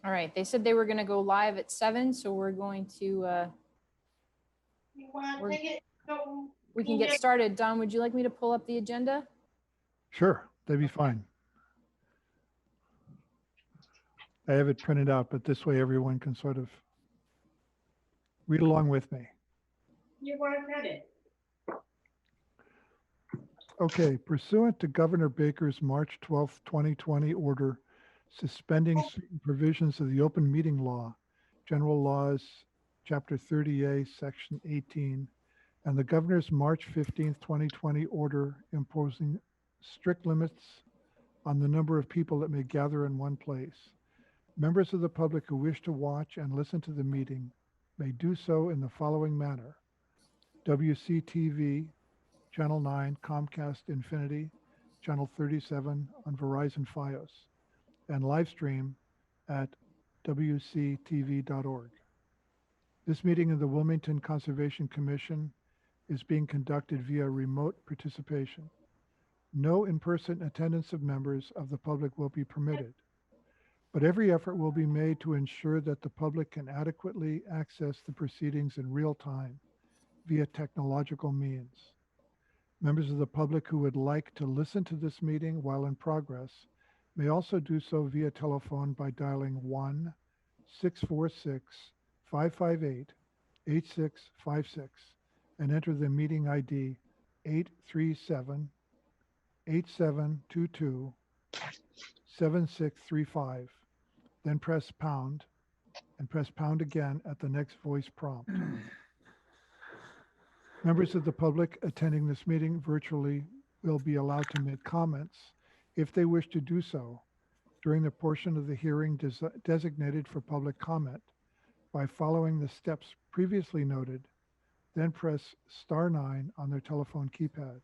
All right, they said they were going to go live at 7, so we're going to, we can get started. Don, would you like me to pull up the agenda? Sure, that'd be fine. I have it printed out, but this way everyone can sort of read along with me. You want to read it? Okay, pursuant to Governor Baker's March 12th, 2020 order suspending certain provisions of the open meeting law, general laws, chapter 30A, section 18, and the governor's March 15th, 2020 order imposing strict limits on the number of people that may gather in one place. Members of the public who wish to watch and listen to the meeting may do so in the following manner. WCTV, Channel 9, Comcast Infinity, Channel 37 on Verizon Fios, and live stream at wctv.org. This meeting of the Wilmington Conservation Commission is being conducted via remote participation. No in-person attendance of members of the public will be permitted, but every effort will be made to ensure that the public can adequately access the proceedings in real time via technological means. Members of the public who would like to listen to this meeting while in progress may also do so via telephone by dialing 1-646-558-8656 and enter the meeting ID 837-8722-7635. Then press pound and press pound again at the next voice prompt. Members of the public attending this meeting virtually will be allowed to make comments if they wish to do so during the portion of the hearing designated for public comment by following the steps previously noted, then press *9 on their telephone keypad.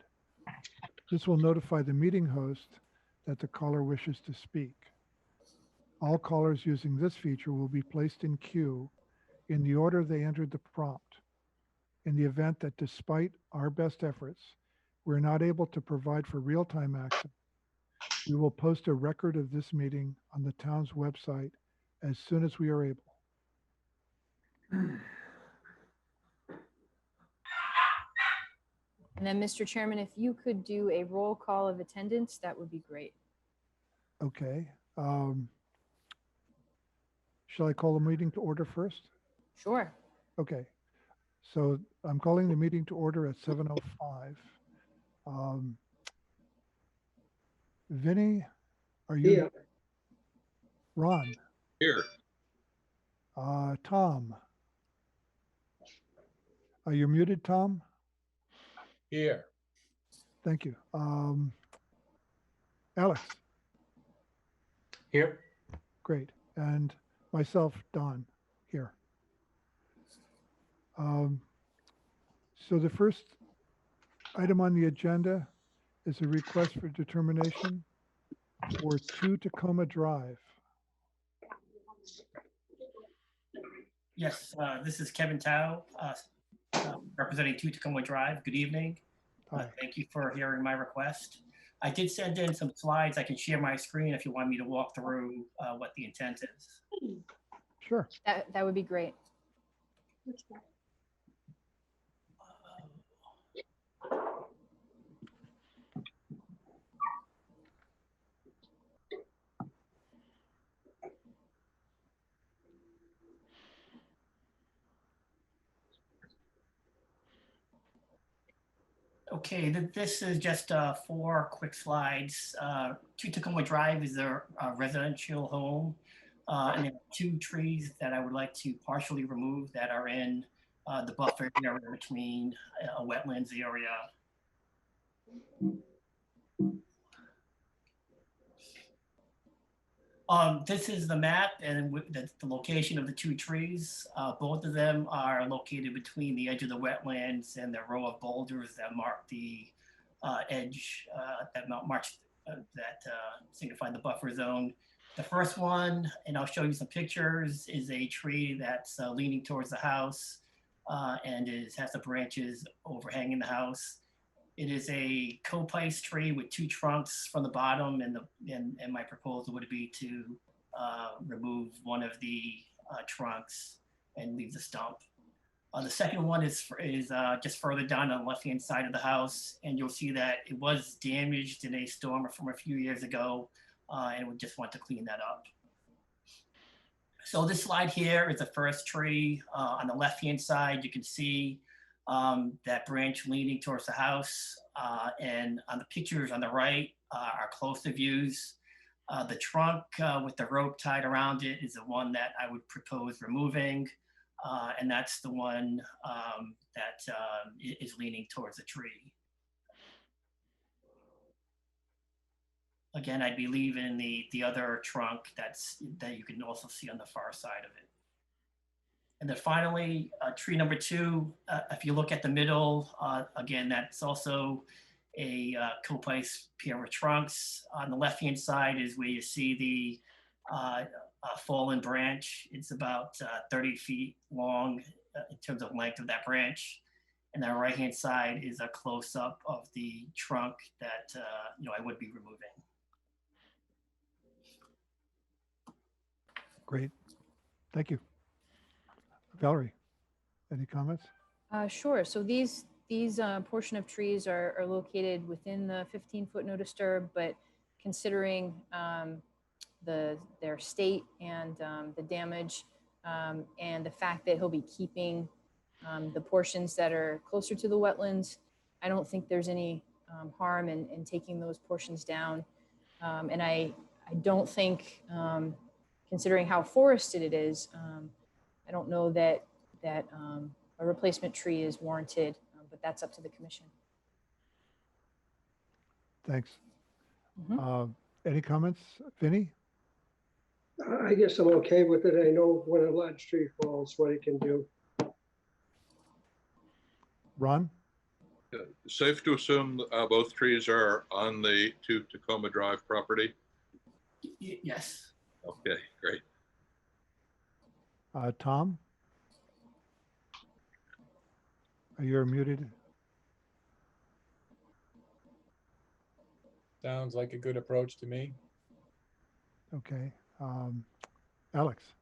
This will notify the meeting host that the caller wishes to speak. All callers using this feature will be placed in queue in the order they entered the prompt. In the event that despite our best efforts, we're not able to provide for real-time access, we will post a record of this meeting on the town's website as soon as we are able. And then, Mr. Chairman, if you could do a roll call of attendance, that would be great. Okay. Shall I call the meeting to order first? Sure. Okay. So I'm calling the meeting to order at 7:05. Vinny, are you Here. Ron? Here. Tom? Are you muted, Tom? Here. Thank you. Alex? Here. Great. And myself, Don, here. So the first item on the agenda is a request for determination for 2 Tacoma Drive. Yes, this is Kevin Tao, representing 2 Tacoma Drive. Good evening. Thank you for hearing my request. I did send in some slides. I can share my screen if you want me to walk through what the intent is. Sure. That would be great. Okay, this is just 4 quick slides. 2 Tacoma Drive is a residential home, and there are 2 trees that I would like to partially remove that are in the buffer area between a wetlands area. This is the map and the location of the 2 trees. Both of them are located between the edge of the wetlands and the row of boulders that mark the edge that signify the buffer zone. The first one, and I'll show you some pictures, is a tree that's leaning towards the house and has the branches overhanging the house. It is a coppice tree with 2 trunks from the bottom, and my proposal would be to remove one of the trunks and leave the stump. The second one is just further down on the left-hand side of the house, and you'll see that it was damaged in a storm from a few years ago, and we just want to clean that up. So this slide here is the first tree. On the left-hand side, you can see that branch leaning towards the house, and on the pictures on the right are closer views. The trunk with the rope tied around it is the one that I would propose removing. And that's the one that is leaning towards the tree. Again, I'd be leaving the other trunk that you can also see on the far side of it. And then finally, tree number 2, if you look at the middle, again, that's also a co-place pair of trunks. On the left-hand side is where you see the fallen branch. It's about 30 feet long in terms of length of that branch. And the right-hand side is a close-up of the trunk that I would be removing. Great. Thank you. Valerie, any comments? Sure. So these portion of trees are located within the 15-foot no disturb, but considering their state and the damage and the fact that he'll be keeping the portions that are closer to the wetlands, I don't think there's any harm in taking those portions down. And I don't think, considering how forested it is, I don't know that a replacement tree is warranted, but that's up to the commission. Thanks. Mhm. Any comments, Vinny? I guess I'm okay with it. I know when a large tree falls, what it can do. Ron? Safe to assume both trees are on the 2 Tacoma Drive property? Yes. Okay, great. Tom? You're muted. Sounds like a good approach to me. Okay. Alex?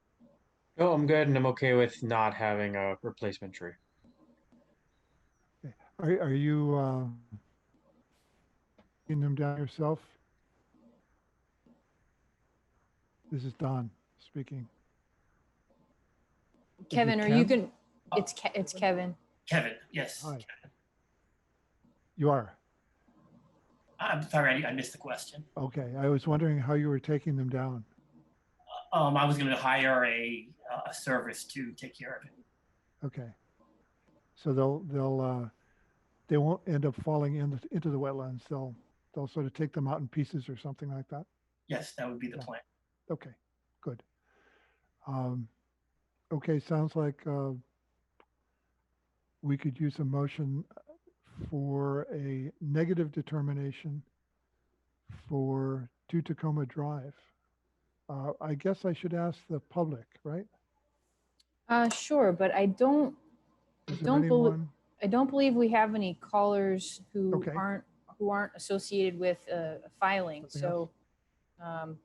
No, I'm good, and I'm okay with not having a replacement tree. Okay. Are you taking them down yourself? This is Don speaking. Kevin, are you Ken? going? It's Kevin. Kevin, yes. Hi. You are? I'm sorry, I missed the question. Okay. I was wondering how you were taking them down. I was going to hire a service to take care of it. Okay. So they won't end up falling into the wetlands. They'll sort of take them out in pieces or something like that. Yes, that would be the Yeah. plan. Okay, good. Okay, sounds like we could use a motion for a negative determination for 2 Tacoma Drive. I guess I should ask the public, right? Sure, but I don't Is there don't believe we have any callers who Okay. aren't associated with a filing. Nothing So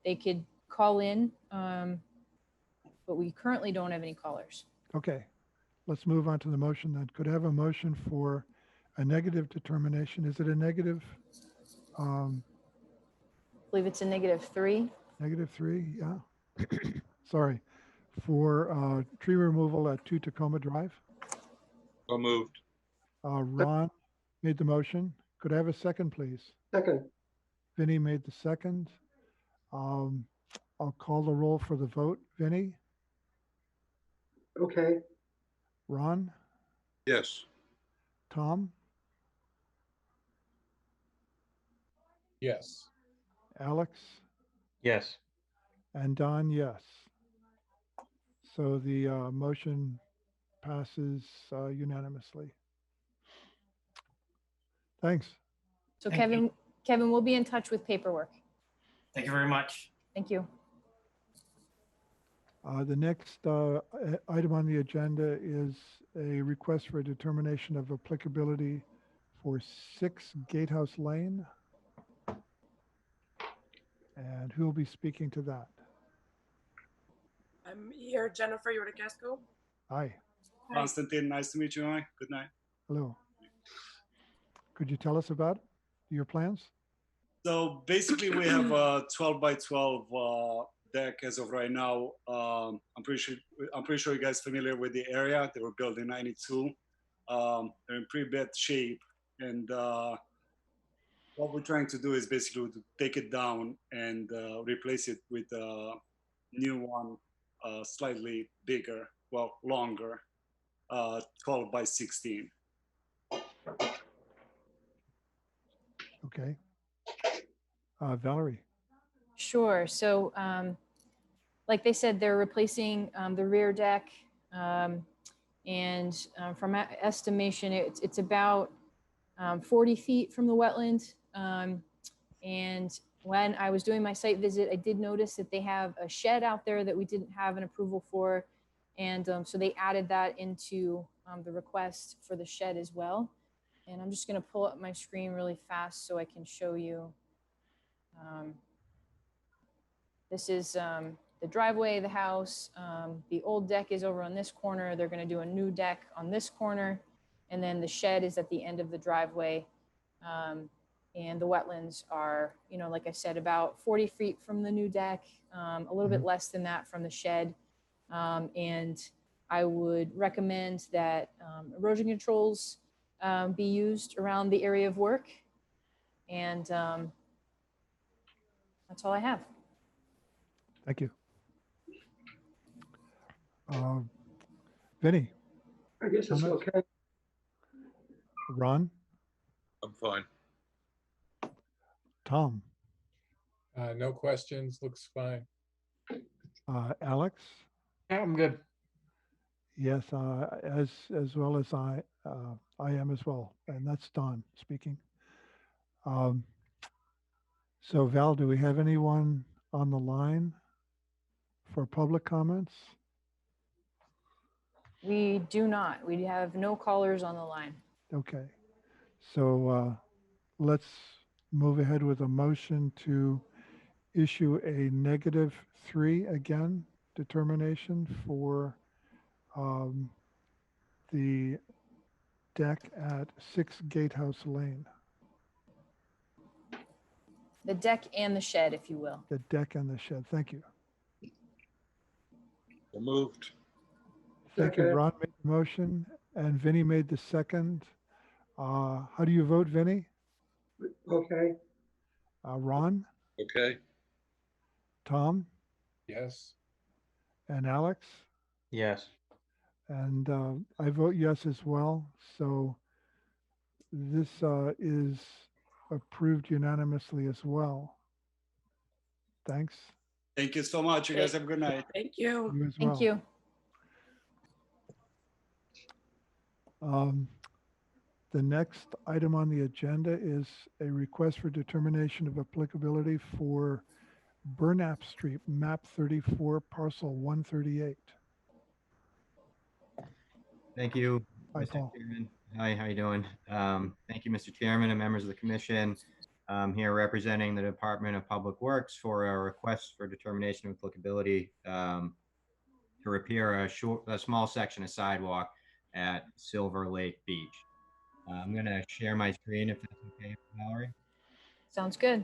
they could call in, but we currently don't have any callers. Okay, let's move on to the motion then. Could I have a motion for a negative determination? Is it a negative, I believe it's a -3. -3? Yeah. Sorry. For tree removal at 2 Tacoma Drive? So moved. Ron made the motion. Could I have a second, please? Second, Vinny made the second. I'll call the roll for the vote. Vinny? okay, Ron? Yes. Tom? Yes. Alex? Yes. And Don, yes. So the motion passes unanimously. Thanks. So Thank you. Kevin, we'll be in touch with paperwork. Thank you very much. Thank you. The next item on the agenda is a request for a determination of applicability for 6 Gatehouse Lane. And who will be speaking to that? I'm here, Jennifer Yurikescu. Hi, Constantine, nice to meet you. Hi, good night. hello. Could you tell us about your plans? So basically, we have a 12 by 12 deck as of right now. I'm pretty sure you guys familiar with the area. They were built in '92. They're in pretty bad shape, and what we're trying to do is basically to take it down and replace it with a new one, slightly bigger, well, longer, 12 by 16. Okay. Valerie, Sure. So, like they said, they're replacing the rear deck. And from estimation, it's about 40 feet from the wetland. And when I was doing my site visit, I did notice that they have a shed out there that we didn't have an approval for. And so they added that into the request for the shed as well. And I'm just going to pull up my screen really fast so I can show you. This is the driveway of the house. The old deck is over on this corner. They're going to do a new deck on this corner. And then the shed is at the end of the driveway. And the wetlands are, you know, like I said, about 40 feet from the new deck, a little bit less than that from the shed. And I would recommend that erosion controls be used around the area of work. And that's all I have. thank you. Vinny, I guess it's Comments? okay. Ron, I'm fine. Tom, No questions, looks fine. Alex? Yeah, I'm good. Yes, as well as I am as well, and that's Don speaking. So Val, do we have anyone on the line for public comments? We do not. We have no callers on the line. Okay, so let's move ahead with a motion to issue a -3 again determination for the deck at 6 Gatehouse Lane, The deck and the shed, if you will. the deck and the shed. Thank you. So moved. Thank you. Second. Ron made the motion and Vinny made the second. How do you vote, Vinny? Okay, Ron, Okay. Tom, Yes, and Alex? Yes. And I vote yes as well. So this is approved unanimously as well. Thanks. Thank you so much. You guys have a good night. Thank you. You as Thank well. you. The next item on the agenda is a request for determination of applicability for Burnap Street, map 34, parcel 138. Thank you, Hi, Mr. Paul. Chairman. Hi, how you doing? Thank you, Mr. Chairman and members of the commission. I'm here representing the Department of Public Works for a request for determination of applicability to repair a small section of sidewalk at Silver Lake Beach. I'm going to share my screen if that's okay, Valerie. Sounds good.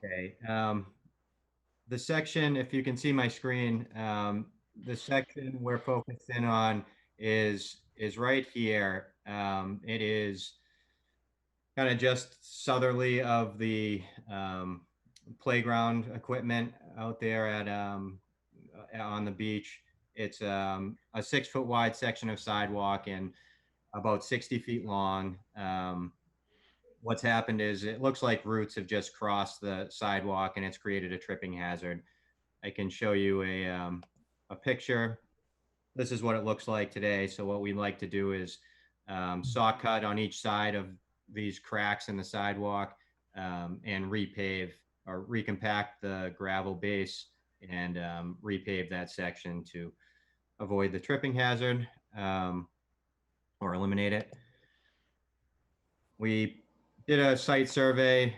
Okay. The section, if you can see my screen, the section we're focused in on is right here. It is kind of just southerly of the playground equipment out there at on the beach. It's a 6 foot wide section of sidewalk and about 60 feet long. What's happened is it looks like roots have just crossed the sidewalk and it's created a tripping hazard. I can show you a picture. This is what it looks like today. So what we like to do is saw cut on each side of these cracks in the sidewalk and repave or recompact the gravel base and repave that section to avoid the tripping hazard or eliminate it. We did a site survey.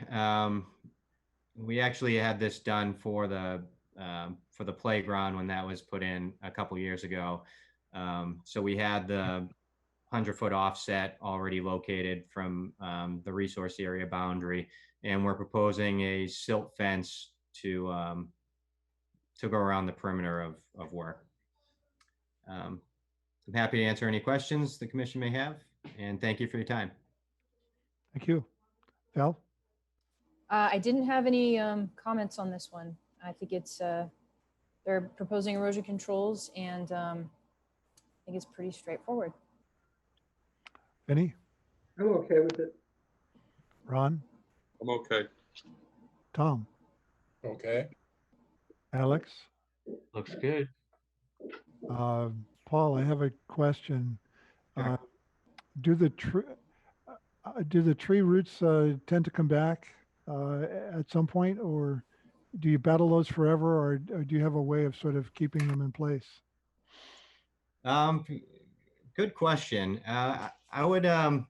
We actually had this done for the playground when that was put in a couple years ago. So we had the 100-foot offset already located from the resource area boundary, and we're proposing a silt fence to go around the perimeter of work. I'm happy to answer any questions the commission may have, and thank you for your time. Thank you. Val? I didn't have any comments on this one. I think it's, they're proposing erosion controls, and I think it's pretty straightforward. Vinny? I'm okay with it. Ron? I'm okay. Tom? Okay. Alex? Looks good. Paul, I have a question. Sure. Do the tree roots tend to come back at some point, or do you battle those forever, or do you have a way of sort of keeping them in place? Good question. I would, I'll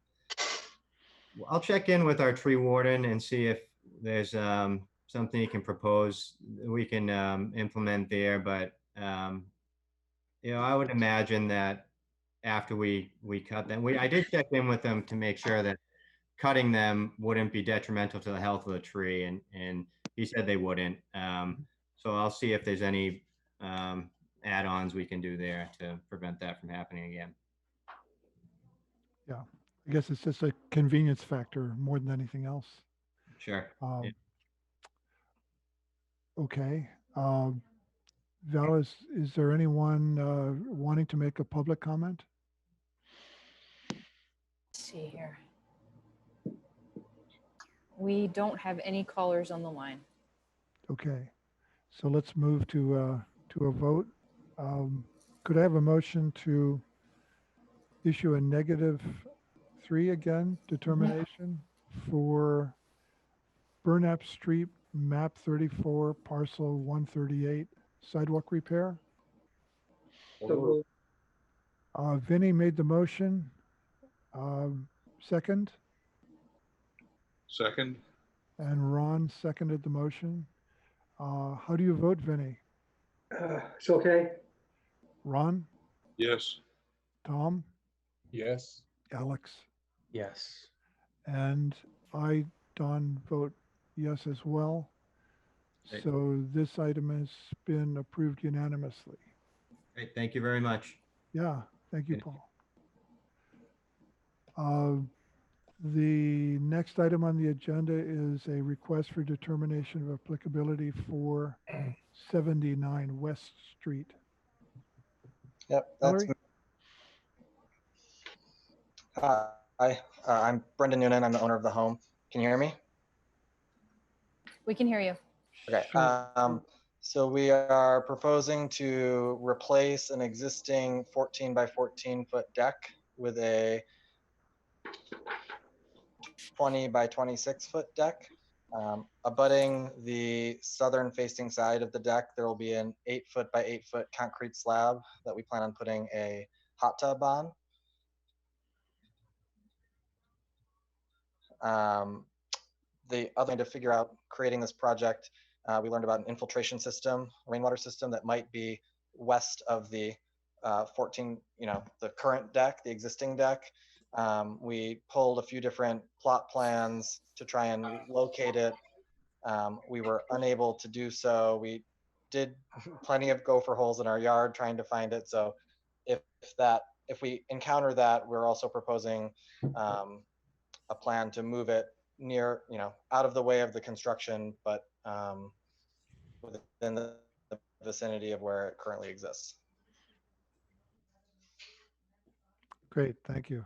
check in with our tree warden and see if there's something he can propose we can implement there. But you know, I would imagine that after we cut them, I did check in with them to make sure that cutting them wouldn't be detrimental to the health of the tree, and he said they wouldn't. So I'll see if there's any add-ons we can do there to prevent that from happening again. Yeah, I guess it's just a convenience factor more than anything else. Sure. Yeah. Okay. Val, is there anyone wanting to make a public comment? Let's see here. We don't have any callers on the line. Okay, so let's move to a vote. Could I have a motion to issue a -3 again determination for Burnap Street, map 34, parcel 138, sidewalk repair? So Vinny made the motion. Second, Second, and Ron seconded the motion. How do you vote, Vinny? it's okay. Ron, yes. Tom, Yes. Alex, Yes. and I, Don, vote yes as well. Great. So this item has been approved unanimously. Great. Thank you very much. Yeah, thank you, Thank you. Paul. The next item on the agenda is a request for determination of applicability for 79 West Street. Yep, that's Valerie? Hi, I'm Brendan Noonan. I'm the owner of the home. Can you hear me? We can hear you. Okay. Sure. So we are proposing to replace an existing 14 by 14 foot deck with a 20 by 26 foot deck. Abutting the southern facing side of the deck, there will be an 8 foot by 8 foot concrete slab that we plan on putting a hot tub on. The other thing to figure out creating this project, we learned about an infiltration system, rainwater system that might be west of the 14, the current deck, the existing deck. We pulled a few different plot plans to try and locate it. We were unable to do so. We did plenty of gopher holes in our yard trying to find it. So if we encounter that, we're also proposing a plan to move it near, out of the way of the construction, but within the vicinity of where it currently exists. Great, thank you.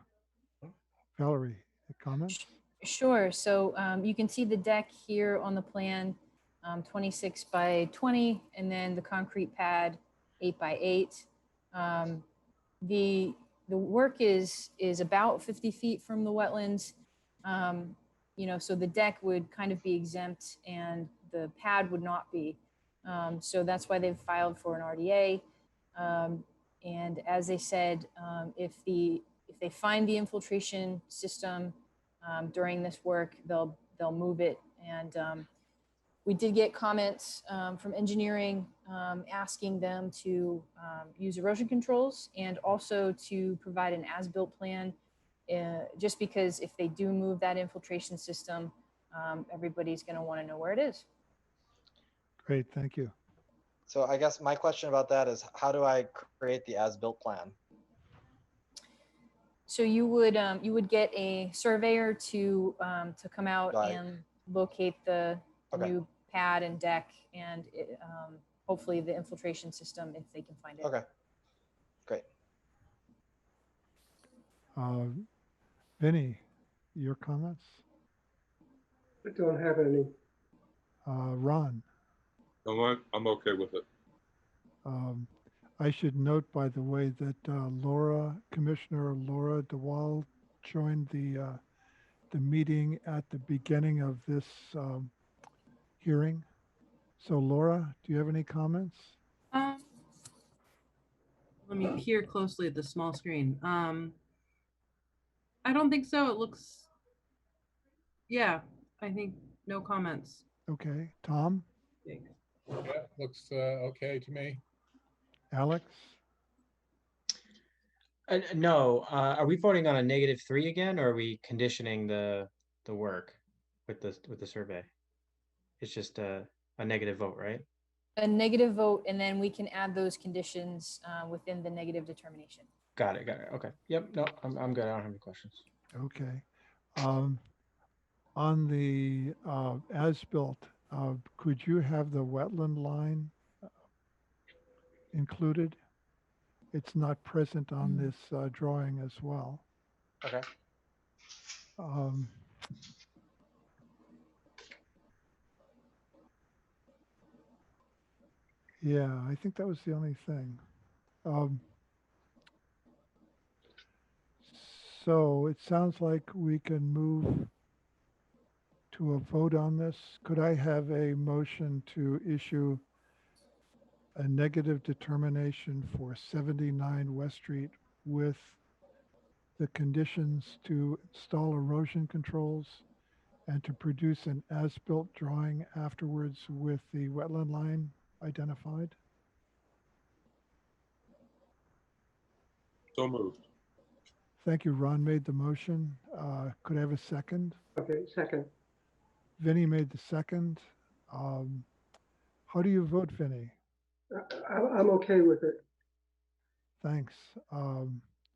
Valerie, comments? Sure. So you can see the deck here on the plan, 26 by 20, and then the concrete pad 8 by 8. The work is about 50 feet from the wetlands. So the deck would kind of be exempt and the pad would not be. So that's why they've filed for an RDA. And as they said, if they find the infiltration system during this work, they'll move it. And we did get comments from engineering asking them to use erosion controls and also to provide an as-built plan, just because if they do move that infiltration system, everybody's going to want to know where it is. Great, thank you. So I guess my question about that is, how do I create the as-built plan? So you would get a surveyor to come out Right. and locate the Okay. new pad and deck and hopefully the infiltration system if they can find it. Okay, great. Vinny, your comments? I don't have any. Ron? I'm okay with it. I should note, by the way, that Commissioner Laura DeWall joined the meeting at the beginning of this hearing. So Laura, do you have any comments? Let me peer closely at the small screen. I don't think so. It looks, yeah, I think no comments. Okay, Tom? Yeah, looks okay to me. Alex? No, are we voting on a -3 again, or are we conditioning the work with the survey? It's just a negative vote, right? A negative vote, and then we can add those conditions within the negative determination. Got it. Okay. Yep. No, I'm good. I don't have any questions. Okay. On the as-built, could you have the wetland line included? It's not present on this drawing as well. Okay. Yeah, I think that was the only thing. So it sounds like we can move to a vote on this. Could I have a motion to issue a negative determination for 79 West Street with the conditions to install erosion controls and to produce an as-built drawing afterwards with the wetland line identified? So moved. Thank you. Ron made the motion. Could I have a second? Okay, second. Vinny made the second. How do you vote, Vinny? I'm okay with it. Thanks.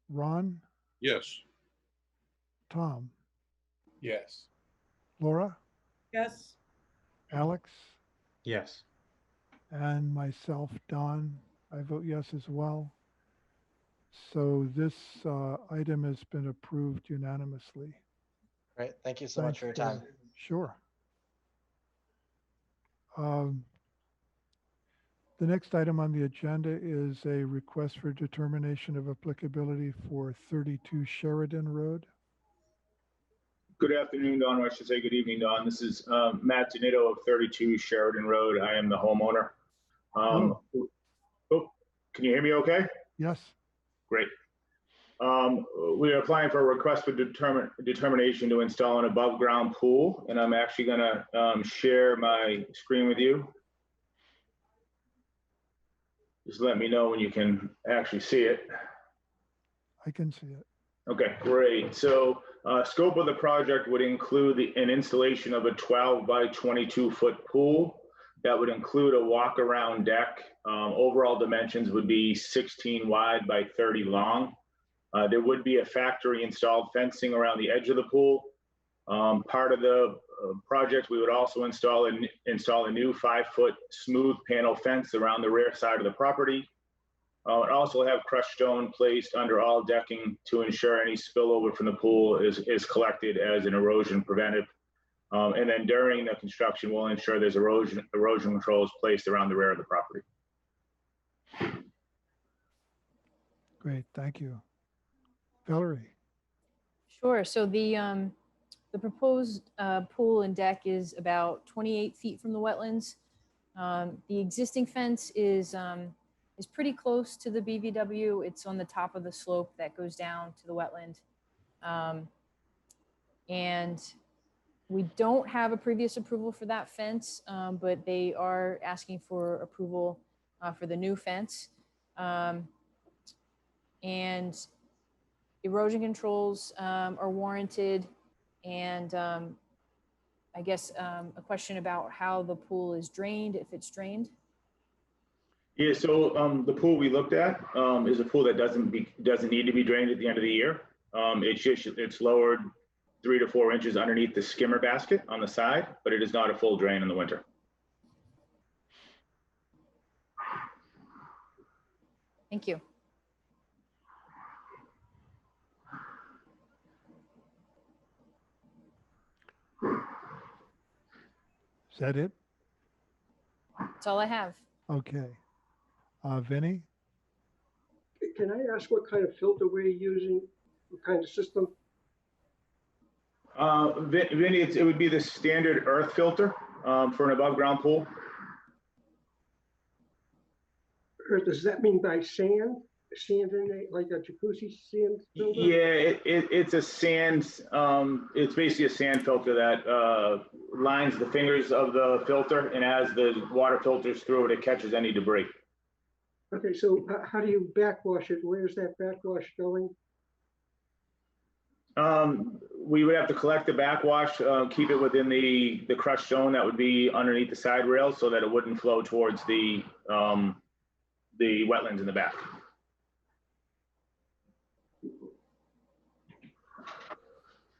Ron? Yes. Tom? Yes. Laura? Yes. Alex? Yes. And myself, Don, I vote yes as well. So this item has been approved unanimously. Great. Thank you so much for your time. Sure. The next item on the agenda is a request for determination of applicability for 32 Sheridan Road. Good afternoon, Don, or I should say good evening, Don. This is Matt Donito of 32 Sheridan Road. I am the homeowner. Oh, can you hear me okay? Yes. Great. We are applying for a request for determination to install an above ground pool, and I'm actually going to share my screen with you. Just let me know when you can actually see it. I can see it. Okay, great. So scope of the project would include an installation of a 12 by 22 foot pool. That would include a walk around deck. Overall dimensions would be 16 wide by 30 long. There would be a factory installed fencing around the edge of the pool. Part of the project, we would also install a new 5-foot smooth panel fence around the rear side of the property. And also have crushed stone placed under all decking to ensure any spillover from the pool is collected as an erosion preventive. And then during the construction, we'll ensure there's erosion controls placed around the rear of the property. Great, thank you. Valerie. Sure. So the proposed pool and deck is about 28 feet from the wetlands. The existing fence is pretty close to the BVW. It's on the top of the slope that goes down to the wetland. And we don't have a previous approval for that fence, but they are asking for approval for the new fence. And erosion controls are warranted. And I guess a question about how the pool is drained, if it's drained. Yeah, so the pool we looked at is a pool that doesn't need to be drained at the end of the year. It's lowered 3 to 4 inches underneath the skimmer basket on the side, but it is not a full drain in the winter. Thank you. Is that it? That's all I have. Okay. Vinny? Can I ask what kind of filter we're using? What kind of system? Vinny, it would be the standard earth filter for an above ground pool. Or does that mean by sand? Sand in it, like a jacuzzi sand filter? Yeah, it's a sand, it's basically a sand filter that lines the fingers of the filter, and as the water filters through it, it catches any debris. Okay, so how do you backwash it? Where's that backwash going? We would have to collect the backwash, keep it within the crushed zone that would be underneath the side rail so that it wouldn't flow towards the wetlands in the back.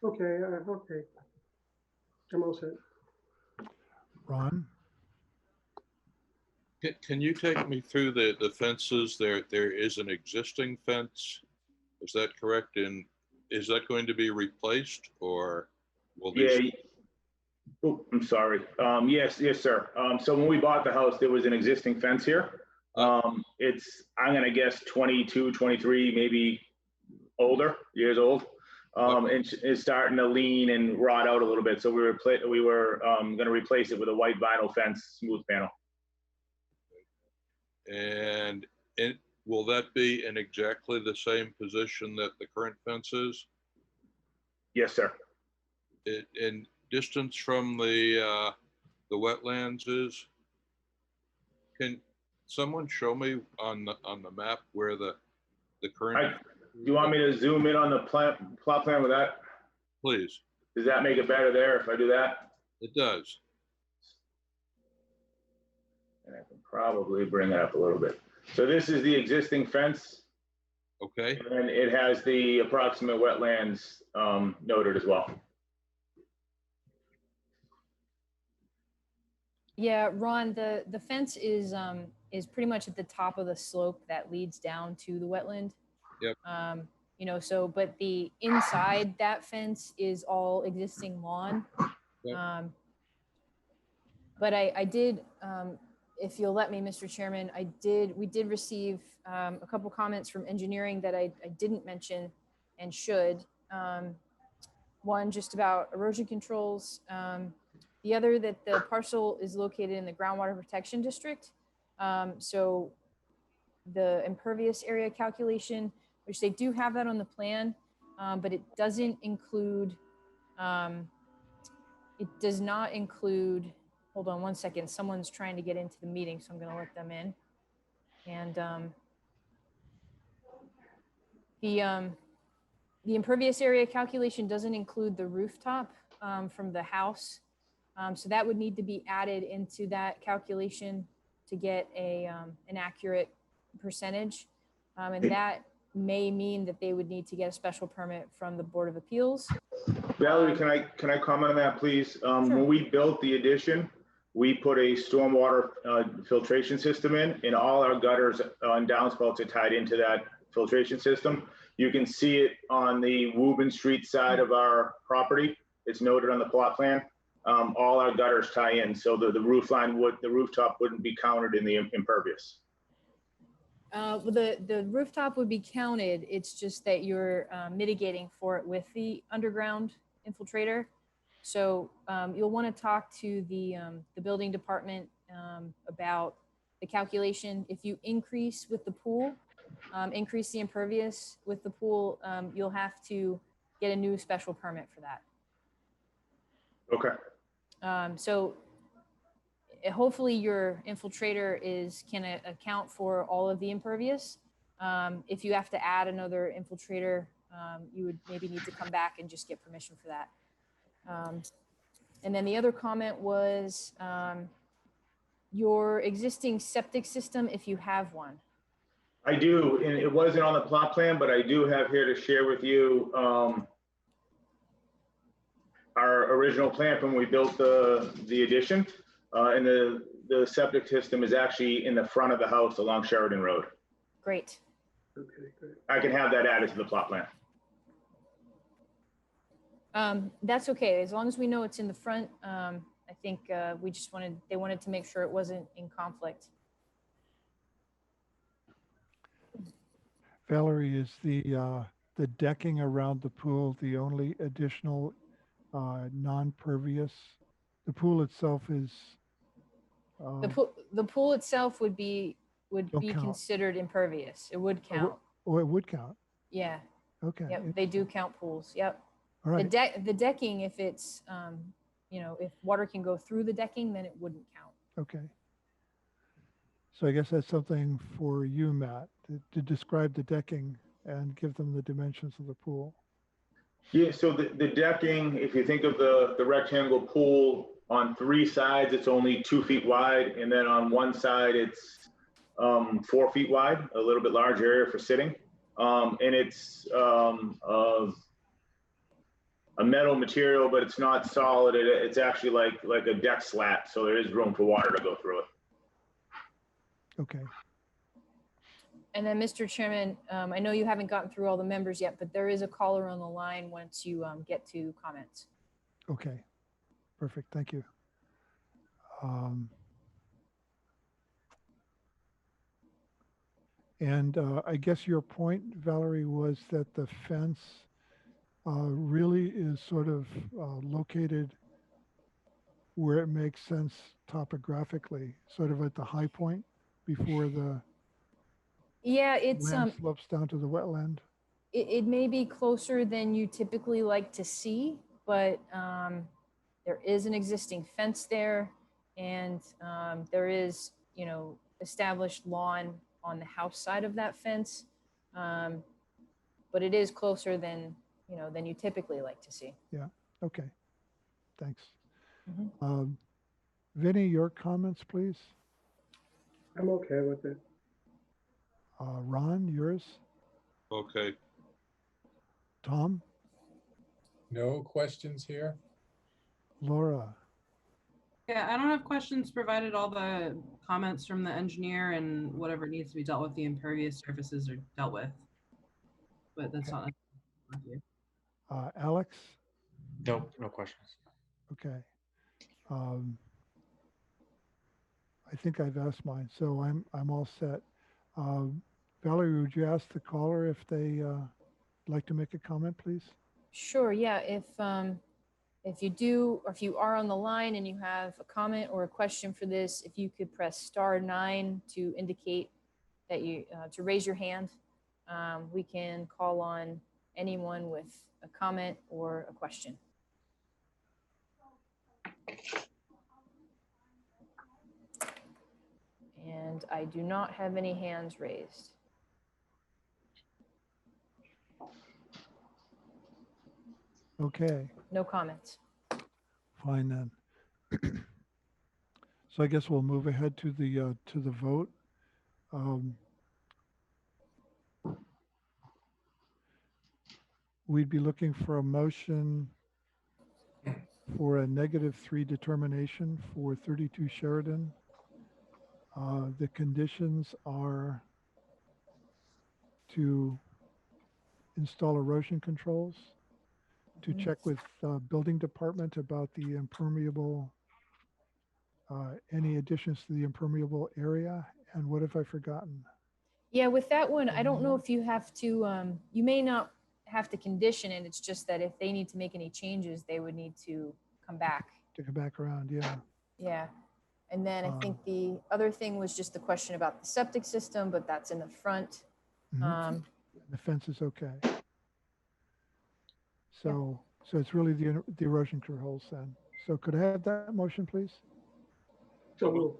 Okay, okay. I'm all set. Ron? Can you take me through the fences? There is an existing fence. Is that correct? And is that going to be replaced, or will these? Yeah. Oh, I'm sorry. Yes, sir. So when we bought the house, there was an existing fence here. It's, I'm going to guess 22, 23, maybe years old. And it's starting to lean and rot out a little bit. So we were going to replace it with a white vinyl fence, smooth panel. And will that be in exactly the same position that the current fence is? Yes, sir. In distance from the wetlands is? Can someone show me on the map where the current? Do you want me to zoom in on the plot plan with that? Please. Does that make it better there if I do that? It does. And I can probably bring it up a little bit. So this is the existing fence. Okay. And it has the approximate wetlands noted as well. Yeah, Ron, the fence is pretty much at the top of the slope that leads down to the wetland. Yep. You know, so, but the inside that fence is all existing lawn. Yep. But I did, if you'll let me, Mr. Chairman, we did receive a couple comments from engineering that I didn't mention and should. One just about erosion controls. The other that the parcel is located in the groundwater protection district. So the impervious area calculation, which they do have that on the plan, but it doesn't include, it does not include, hold on one second. Someone's trying to get into the meeting, so I'm going to let them in. And the impervious area calculation doesn't include the rooftop from the house. So that would need to be added into that calculation to get an accurate percentage. And that may mean that they would need to get a special permit from the Board of Appeals. Valerie, can I comment on that, please? Sure. When we built the addition, we put a stormwater filtration system in, and all our gutters and downspouts are tied into that filtration system. You can see it on the Woburn Street side of our property. It's noted on the plot plan. All our gutters tie in, so the rooftop wouldn't be counted in the impervious. Well, the rooftop would be counted. It's just that you're mitigating for it with the underground infiltrator. So you'll want to talk to the building department about the calculation. If you increase with the pool, increase the impervious with the pool, you'll have to get a new special permit for that. Okay. So hopefully your infiltrator can account for all of the impervious. If you have to add another infiltrator, you would maybe need to come back and just get permission for that. And then the other comment was your existing septic system, if you have one. I do, and it wasn't on the plot plan, but I do have here to share with you our original plan from when we built the addition. And the septic system is actually in the front of the house along Sheridan Road. Great. Okay, great. I can have that added to the plot plan. That's okay, as long as we know it's in the front. I think they wanted to make sure it wasn't in conflict. Valerie, is the decking around the pool the only additional non-pervious? The pool itself is. The pool itself would be Don't count. considered impervious. It would count. Oh, it would count. Yeah. Okay. Yep. They do count pools. Yep. All right. The decking, if it's if water can go through the decking, then it wouldn't count. Okay. So I guess that's something for you, Matt, to describe the decking and give them the dimensions of the pool. Yeah, so the decking, if you think of the rectangle pool, on 3 sides, it's only 2 feet wide. And then on one side, it's 4 feet wide, a little bit large area for sitting. And it's a metal material, but it's not solid. It's actually like a deck slat. So there is room for water to go through it. Okay. And then, Mr. Chairman, I know you haven't gotten through all the members yet, but there is a caller on the line once you get to comments. Okay. Perfect. Thank you. And I guess your point, Valerie, was that the fence really is sort of located where it makes sense topographically, sort of at the high point before the it's land slopes down to the wetland. it may be closer than you typically like to see, but there is an existing fence there, and there is established lawn on the house side of that fence, but it is closer than you typically like to see. Yeah. Okay. Thanks. Mm-hmm. Vinny, your comments, please. I'm okay with it. Ron, yours. Okay. Tom. No questions here. Laura. Yeah, I don't have questions, provided all the comments from the engineer and whatever needs to be dealt with, the impervious surfaces are dealt with. But that's not. Alex. Nope, no questions. Okay. I think I've asked mine, so I'm all set. Valerie, would you ask the caller if they like to make a comment, please? Sure. Yeah. If you do, or if you are on the line and you have a comment or a question for this, if you could press *9 to indicate that to raise your hand, we can call on anyone with a comment or a question. And I do not have any hands raised. Okay. No comments. Fine then. So I guess we'll move ahead to the vote. We'd be looking for a motion for a -3 determination for 32 Sheridan. The conditions are to install erosion controls, to check with building department about the impermeable, any additions to the impermeable area, and what have I forgotten? Yeah, with that one, I don't know if you have to, you may not have to condition it. It's just that if they need to make any changes, they would need to come back. To come back around, yeah. Yeah. And then I think the other thing was just the question about the septic system, but that's in the front. The fence is okay. So it's really the erosion controls then. So could I have that motion, please? So moved.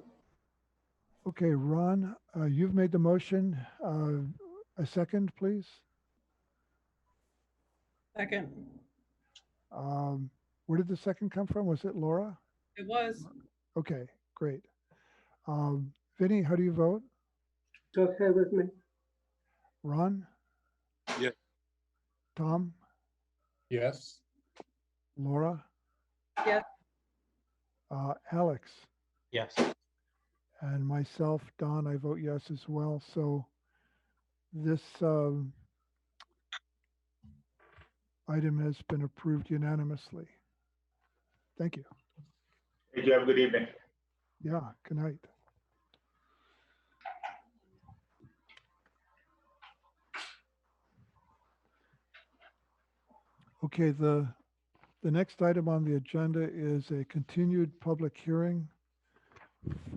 Okay, Ron, you've made the motion. A second, please. Second. Where did the second come from? Was it Laura? It was. Okay, great. Vinny, how do you vote? It's okay with me. Ron? Yeah. Tom? Yes. Laura? Yes. Alex? Yes. And myself, Don, I vote yes as well. So this item has been approved unanimously. Thank you. Thank you. Have a good evening. Yeah, good night. Okay, the next item on the agenda is a continued public hearing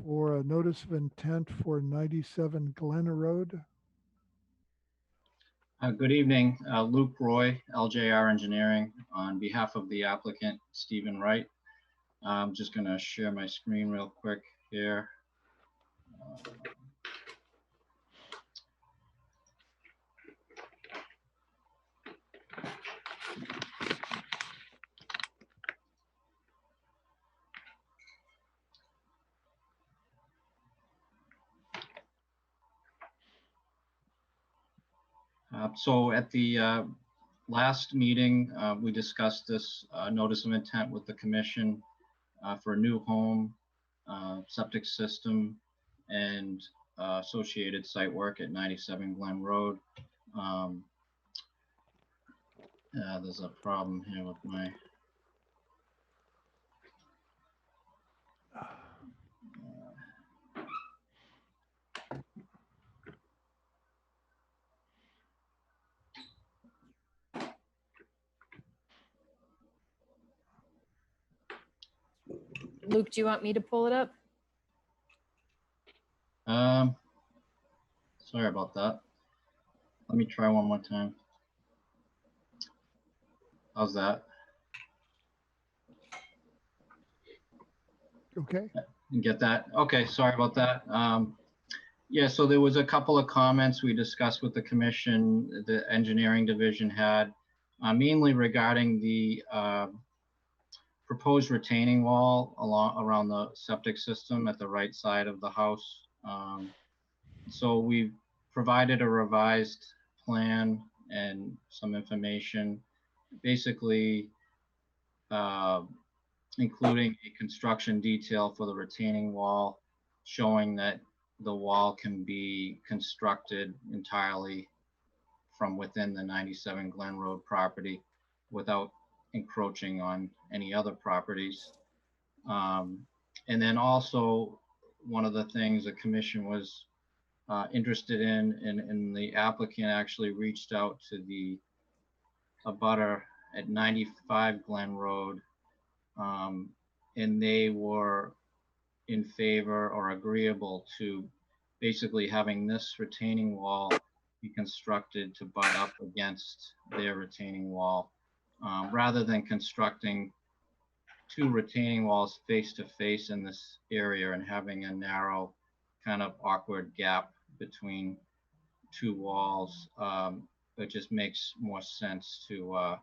for a notice of intent for 97 Glen Road. Good evening, Luke Roy, LJR Engineering, on behalf of the applicant, Stephen Wright. I'm just going to share my screen real quick here. So at the last meeting, we discussed this notice of intent with the commission for a new home, septic system, and associated site work at 97 Glen Road. There's a problem here with my Luke, do you want me to pull it up? sorry about that. Let me try one more time. How's that? Okay. You get that? Okay, sorry about that. Yeah, so there was a couple of comments we discussed with the commission, the engineering division had, mainly regarding the proposed retaining wall around the septic system at the right side of the house. So we've provided a revised plan and some information, basically including a construction detail for the retaining wall, showing that the wall can be constructed entirely from within the 97 Glen Road property without encroaching on any other properties. And then also, one of the things the commission was interested in, and the applicant actually reached out to the abutter at 95 Glen Road, and they were in favor or agreeable to basically having this retaining wall be constructed to butt up against their retaining wall, rather than constructing two retaining walls face to face in this area and having a narrow kind of awkward gap between two walls. It just makes more sense to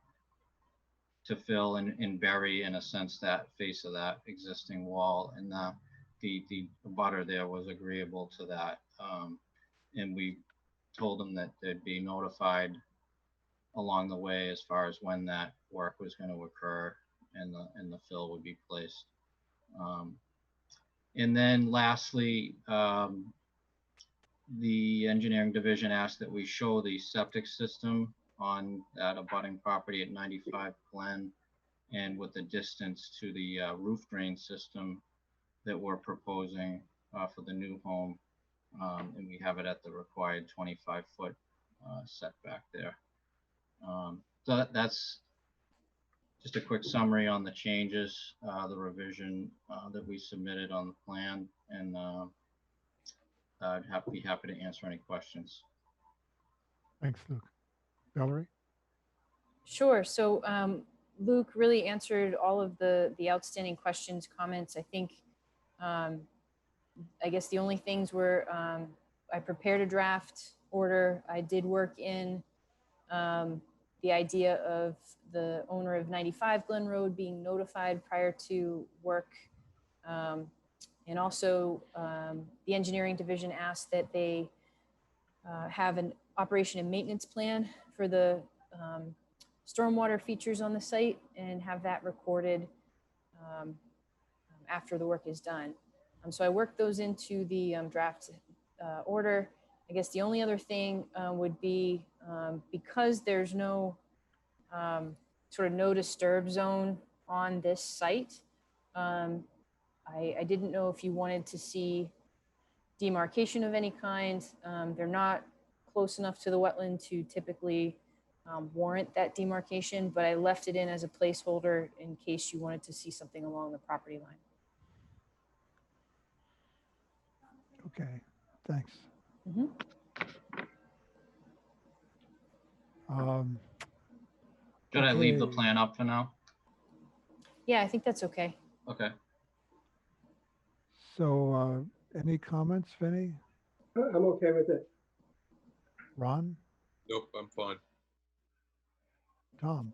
fill and bury, in a sense, that face of that existing wall, and the abutter there was agreeable to that. And we told them that they'd be notified along the way as far as when that work was going to occur and the fill would be placed. And then lastly, the engineering division asked that we show the septic system on that abutting property at 95 Glen, and with the distance to the roof drain system that we're proposing for the new home. And we have it at the required 25-foot setback there. So that's just a quick summary on the changes, the revision that we submitted on the plan, and I'd be happy to answer any questions. Thanks, Luke. Valerie? Sure. So Luke really answered all of the outstanding questions, comments. I think, I guess the only things were, I prepared a draft order. I did work in the idea of the owner of 95 Glen Road being notified prior to work. And also the engineering division asked that they have an operation and maintenance plan for the stormwater features on the site and have that recorded after the work is done. So I worked those into the draft order. I guess the only other thing would be because there's no sort of no disturb zone on this site, I didn't know if you wanted to see demarcation of any kind. They're not close enough to the wetland to typically warrant that demarcation, but I left it in as a placeholder in case you wanted to see something along the property line. Okay, thanks. Mhm. Should I leave the Okay. plan up for now? Yeah, I think that's okay. Okay. So any comments, Vinny? I'm okay with it. Ron? Nope, I'm fine. Tom?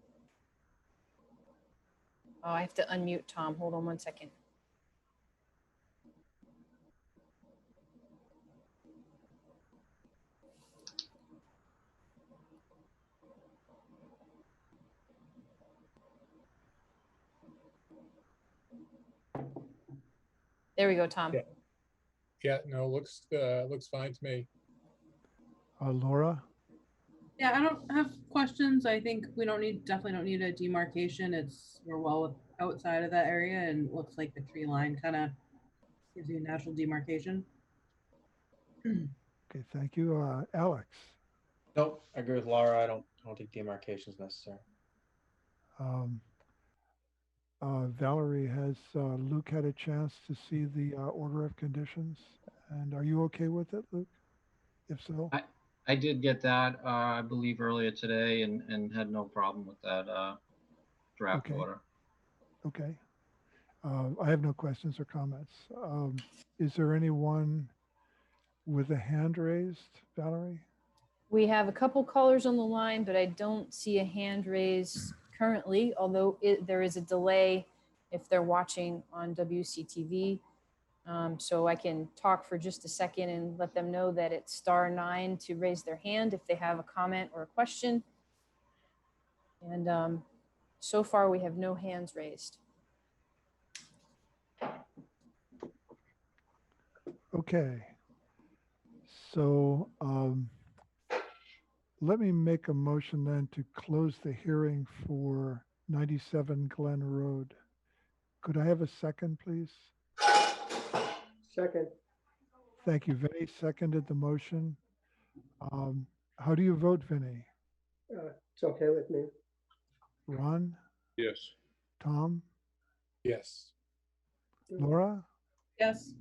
Oh, I have to unmute Tom. Hold on one second. There we go, Tom. Yeah. Yeah, no, looks fine to me. Laura? Yeah, I don't have questions. I think we definitely don't need a demarcation. We're well outside of that area, and it looks like the tree line kind of gives you a natural demarcation. Okay, thank you. Alex? Nope, I agree with Laura. I don't think demarcation is necessary. Valerie, has Luke had a chance to see the order of conditions? And are you okay with it, Luke? If so? I did get that, I believe earlier today and had no problem with that draft Okay. order. Okay. I have no questions or comments. Is there anyone with a hand raised, Valerie? We have a couple callers on the line, but I don't see a hand raised currently, although there is a delay if they're watching on WCTV. So I can talk for just a second and let them know that it's *9 to raise their hand if they have a comment or a question. And so far we have no hands raised. Okay. So let me make a motion then to close the hearing for 97 Glen Road. Could I have a second, please? Second. Thank you. Vinny seconded the motion. How do you vote, Vinny? It's okay with me. Ron? Yes. Tom? Yes. Laura? Yes.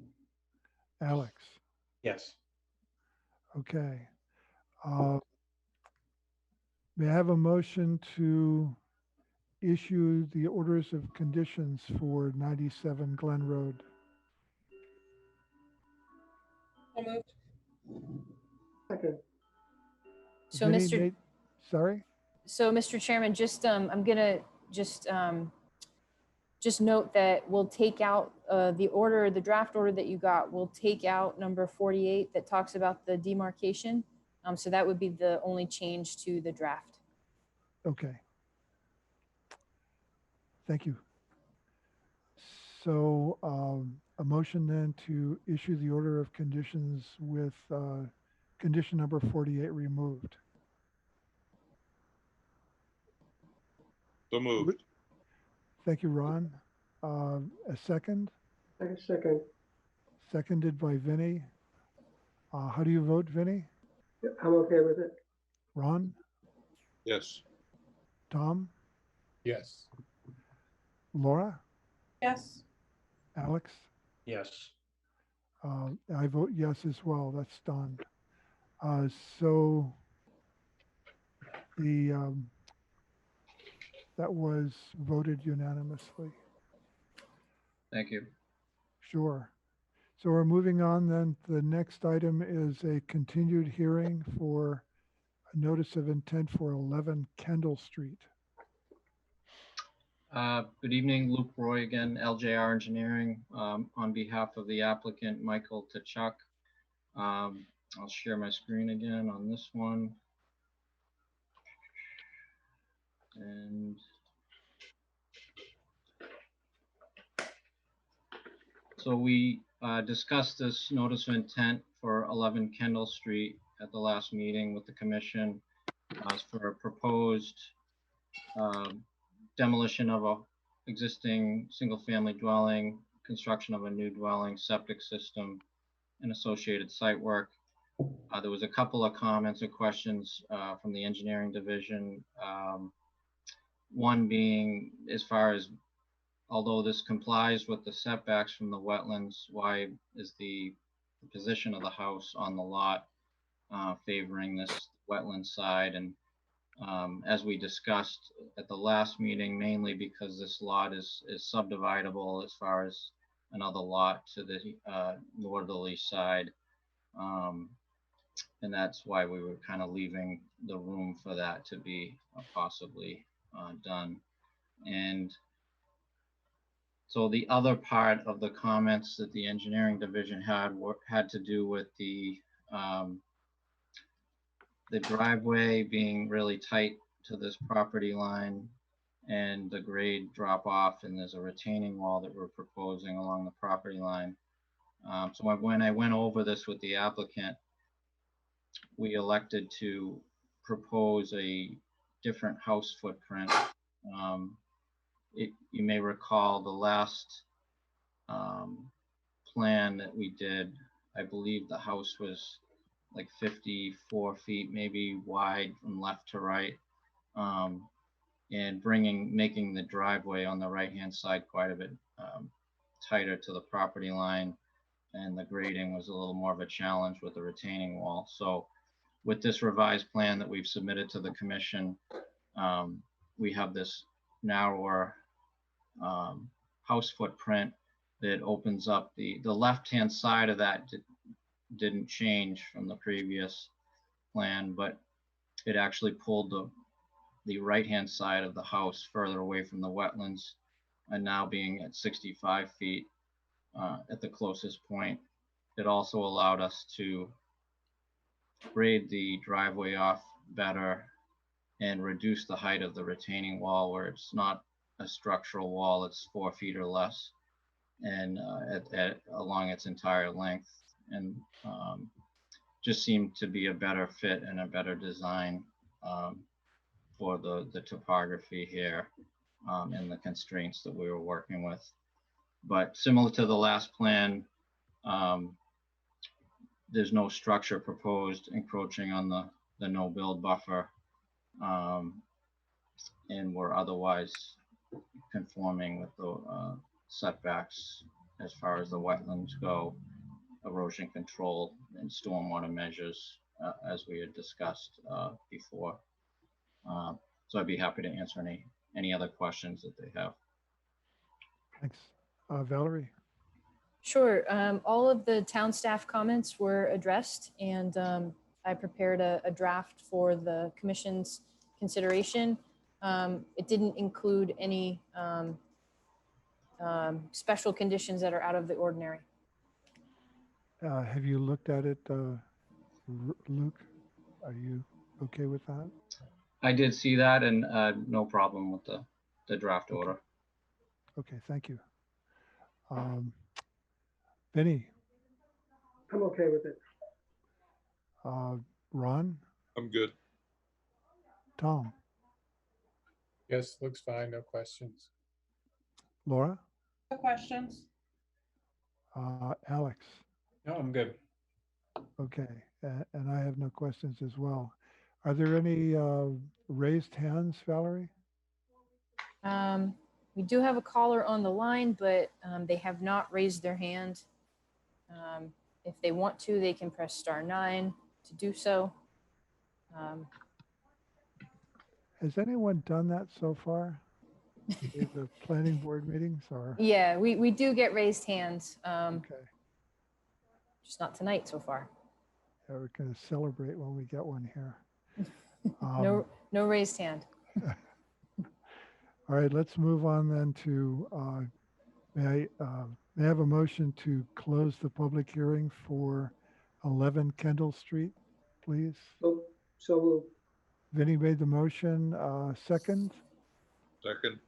Alex? Yes. Okay. May I have a motion to issue the orders of conditions for 97 Glen Road? So moved. Second. So Vinny Mr. Sorry? So Mr. Chairman, just I'm gonna just note that we'll take out the draft order that you got. We'll take out number 48 that talks about the demarcation. So that would be the only change to the draft. Okay. Thank you. So a motion then to issue the order of conditions with condition number 48 removed. So moved. Thank you, Ron. A second? Second. Seconded by Vinny. How do you vote, Vinny? I'm okay with it. Ron? Yes. Tom? Yes. Laura? Yes. Alex? Yes. I vote yes as well. That's done. So That was voted unanimously. Thank you. Sure. So we're moving on then. The next item is a continued hearing for a notice of intent for 11 Kendall Street. Good evening, Luke Roy again, LJR Engineering, on behalf of the applicant, Michael Tachuk. I'll share my screen again on this one. And so we discussed this notice of intent for 11 Kendall Street at the last meeting with the commission for a proposed demolition of a existing single-family dwelling, construction of a new dwelling, septic system, and associated site work. There was a couple of comments or questions from the engineering division. One being, as far as, although this complies with the setbacks from the wetlands, why is the position of the house on the lot favoring this wetland side? And as we discussed at the last meeting, mainly because this lot is subdividable as far as another lot to the northerly side. And that's why we were kind of leaving the room for that to be possibly done. And so the other part of the comments that the engineering division had to do with the driveway being really tight to this property line and the grade drop off, and there's a retaining wall that we're proposing along the property line. So when I went over this with the applicant, we elected to propose a different house footprint. You may recall the last plan that we did, I believe the house was like 54 feet maybe wide from left to right, and making the driveway on the right-hand side quite a bit tighter to the property line, and the grading was a little more of a challenge with the retaining wall. So with this revised plan that we've submitted to the commission, we have this narrower house footprint that opens up the left-hand side of that didn't change from the previous plan, but it actually pulled the right-hand side of the house further away from the wetlands, and now being at 65 feet at the closest point. It also allowed us to grade the driveway off better and reduce the height of the retaining wall, where it's not a structural wall, it's 4 feet or less, and along its entire length, and just seemed to be a better fit and a better design for the topography here and the constraints that we were working with. But similar to the last plan, there's no structure proposed encroaching on the no build buffer, and we're otherwise conforming with the setbacks as far as the wetlands go, erosion control and stormwater measures, as we had discussed before. So I'd be happy to answer any other questions that they have. Thanks. Valerie? Sure. All of the town staff comments were addressed, and I prepared a draft for the commission's consideration. It didn't include any special conditions that are out of the ordinary. Have you looked at it, Luke? Are you okay with that? I did see that, and no problem with the draft order. Okay, thank you. Benny? I'm okay with it. Ron? I'm good. Tom? Yes, looks fine, no questions. Laura? No questions. Alex? No, I'm good. Okay, and I have no questions as well. Are there any raised hands, Valerie? We do have a caller on the line, but they have not raised their hand. If they want to, they can press *9 to do so. Has anyone done that so far? The planning board meetings are, Yeah, we do get raised hands, okay. just not tonight so far. Yeah, we're going to celebrate when we get one here. No raised hand. All right, let's move on then to, may I have a motion to close the public hearing for 11 Kendall Street, please? So moved. Vinnie made the motion, second. Second,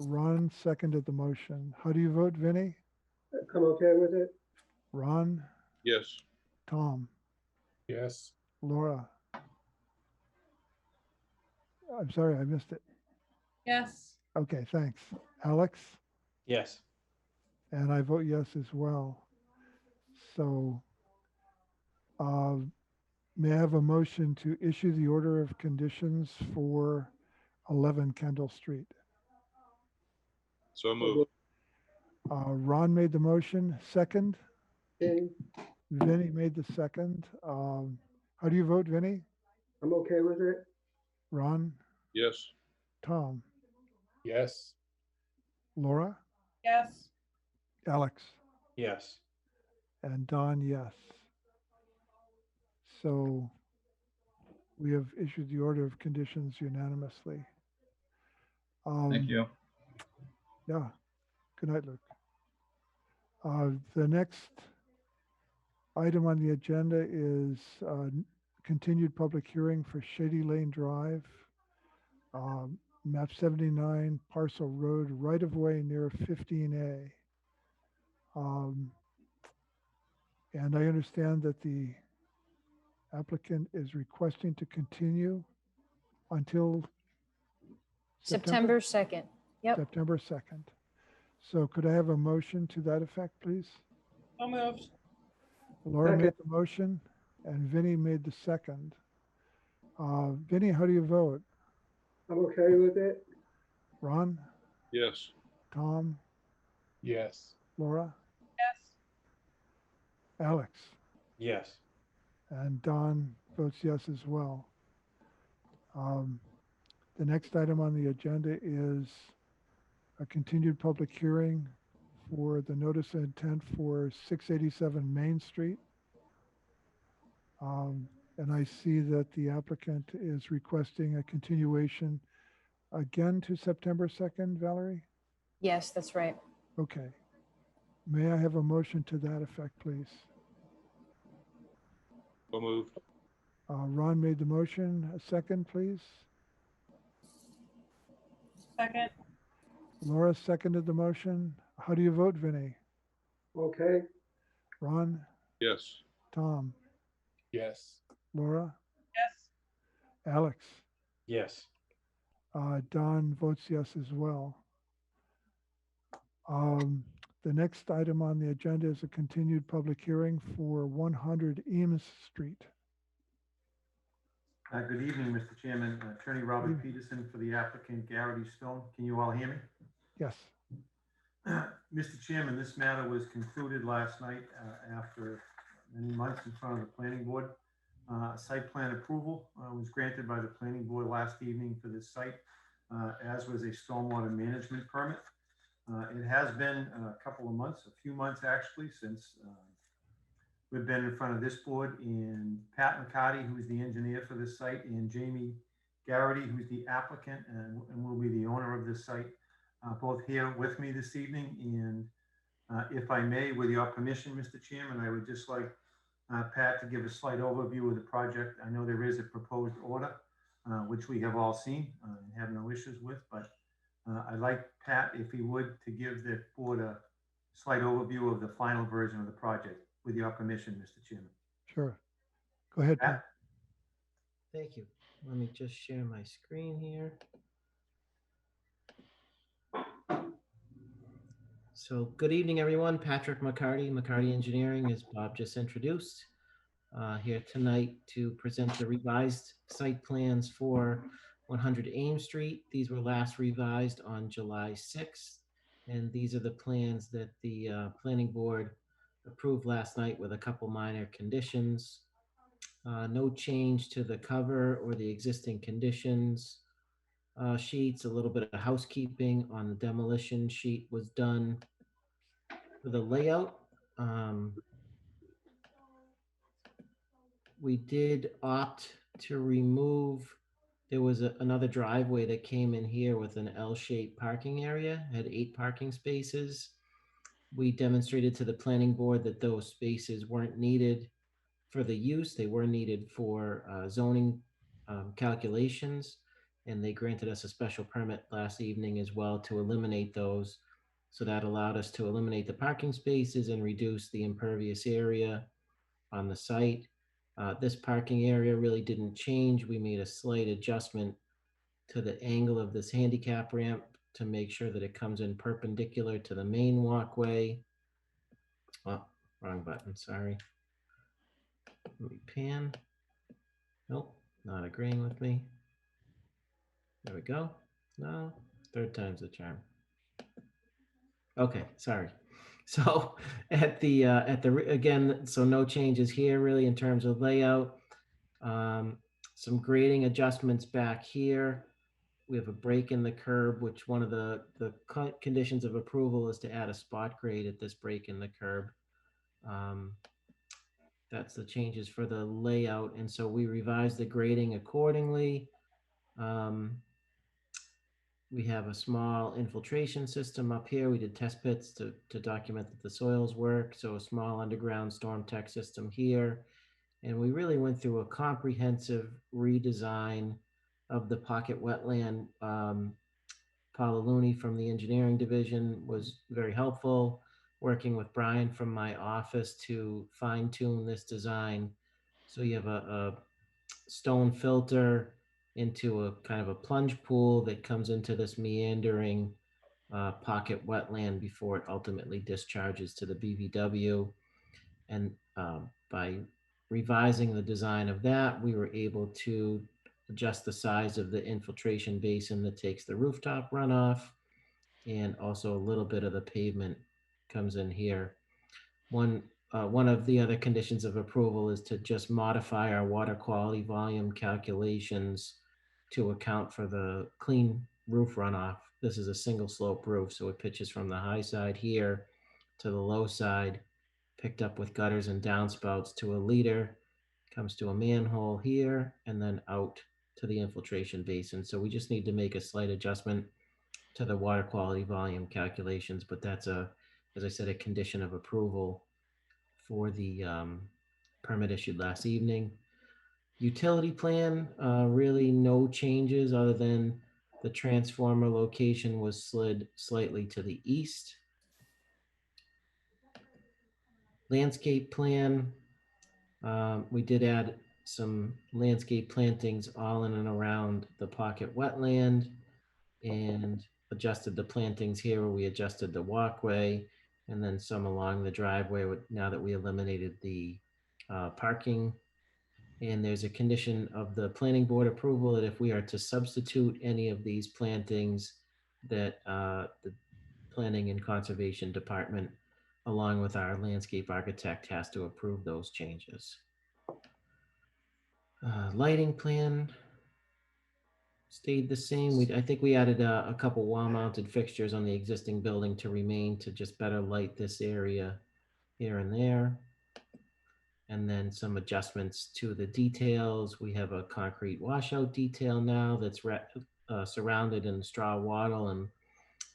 Ron seconded the motion. How do you vote, Vinnie? I'm okay with it. Ron, yes. Tom, Yes. Laura? I'm sorry, I missed it. Yes. Okay, thanks. Alex? Yes. And I vote yes as well. So may I have a motion to issue the order of conditions for 11 Kendall Street? So moved. Ron made the motion, second. Okay, Vinnie made the second. How do you vote, Vinnie? I'm okay with it. Ron? Yes. Tom? Yes. Laura? Yes. Alex? Yes. And Don, yes. So we have issued the order of conditions unanimously. Thank you. Yeah. Good night, Luke. The next item on the agenda is continued public hearing for Shady Lane Drive, map 79, parcel road, right of way near 15A. And I understand that the applicant is requesting to continue until September 2nd. Yep. September 2nd. So could I have a motion to that effect, please? So moved. Laura Second. made the motion and Vinnie made the second. Vinnie, how do you vote? I'm okay with it. Ron, Yes. Tom, Yes. Laura, Yes. Alex, Yes. and Don votes yes as well. The next item on the agenda is a continued public hearing for the notice of intent for 687 Main Street. And I see that the applicant is requesting a continuation again to September 2nd, Valerie? Yes, that's right. Okay. May I have a motion to that effect, please? So moved. Ron made the motion. A second, please. Second. Laura seconded the motion. How do you vote, Vinnie? Okay, Ron, Yes. Tom, Yes. Laura, Yes. Alex? Yes. Don votes yes as well. The next item on the agenda is a continued public hearing for 100 Eames Street. Good evening, Mr. Chairman. Attorney Robert Peterson for the applicant Garrity Stone. Can you all hear me? Yes. Mr. Chairman, this matter was concluded last night after many months in front of the planning board. Site plan approval was granted by the planning board last evening for this site, as was a stormwater management permit. It has been a couple of months, a few months actually, since we've been in front of this board, and Pat McCarty, who's the engineer for this site, and Jamie Garrity, who's the applicant and will be the owner of this site, both here with me this evening. And if I may, with your permission, Mr. Chairman, I would just like Pat to give a slight overview of the project. I know there is a proposed order, which we have all seen and have no issues with, but I'd like Pat, if he would, to give the board a slight overview of the final version of the project, with your permission, Mr. Chairman. Sure. Go ahead, Pat. Thank you. Let me just share my screen here. So good evening, everyone. Patrick McCarty, McCarty Engineering, as Bob just introduced, here tonight to present the revised site plans for 100 Ames Street. These were last revised on July 6th, and these are the plans that the planning board approved last night with a couple minor conditions. No change to the cover or the existing conditions. sheets. A little bit of housekeeping on the demolition sheet was done. For the layout, we did opt to remove, there was another driveway that came in here with an L-shaped parking area, had 8 parking spaces. We demonstrated to the planning board that those spaces weren't needed for the use. They were needed for zoning calculations, and they granted us a special permit last evening as well to eliminate those. So that allowed us to eliminate the parking spaces and reduce the impervious area on the site. This parking area really didn't change. We made a slight adjustment to the angle of this handicap ramp to make sure that it comes in perpendicular to the main walkway. Oh, wrong button, sorry. Let me pan. Nope, not agreeing with me. There we go. No, third time's the charm. Okay, sorry. So again, so no changes here really in terms of layout. Some grading adjustments back here. We have a break in the curb, which one of the conditions of approval is to add a spot grade at this break in the curb. That's the changes for the layout. And so we revised the grading accordingly. We have a small infiltration system up here. We did test pits to document that the soils work. So a small underground storm tech system here. And we really went through a comprehensive redesign of the pocket wetland. Paula Looney from the engineering division was very helpful, working with Brian from my office to fine tune this design. So you have a stone filter into a kind of a plunge pool that comes into this meandering pocket wetland before it ultimately discharges to the BVW. And by revising the design of that, we were able to adjust the size of the infiltration basin that takes the rooftop runoff, and also a little bit of the pavement comes in here. One of the other conditions of approval is to just modify our water quality volume calculations to account for the clean roof runoff. This is a single slope roof, so it pitches from the high side here to the low side, picked up with gutters and downspouts to a leader, comes to a manhole here, and then out to the infiltration basin. So we just need to make a slight adjustment to the water quality volume calculations, but that's as I said, a condition of approval for the permit issued last evening. Utility plan, really no changes other than the transformer location was slid slightly to the east. Landscape plan, we did add some landscape plantings all in and around the pocket wetland, and adjusted the plantings here where we adjusted the walkway, and then some along the driveway now that we eliminated the parking. And there's a condition of the planning board approval that if we are to substitute any of these plantings, that the planning and conservation department, along with our landscape architect, has to approve those changes. Lighting plan stayed the same. I think we added a couple wall-mounted fixtures on the existing building to remain to just better light this area here and there. And then some adjustments to the details. We have a concrete washout detail now that's surrounded in straw wattle and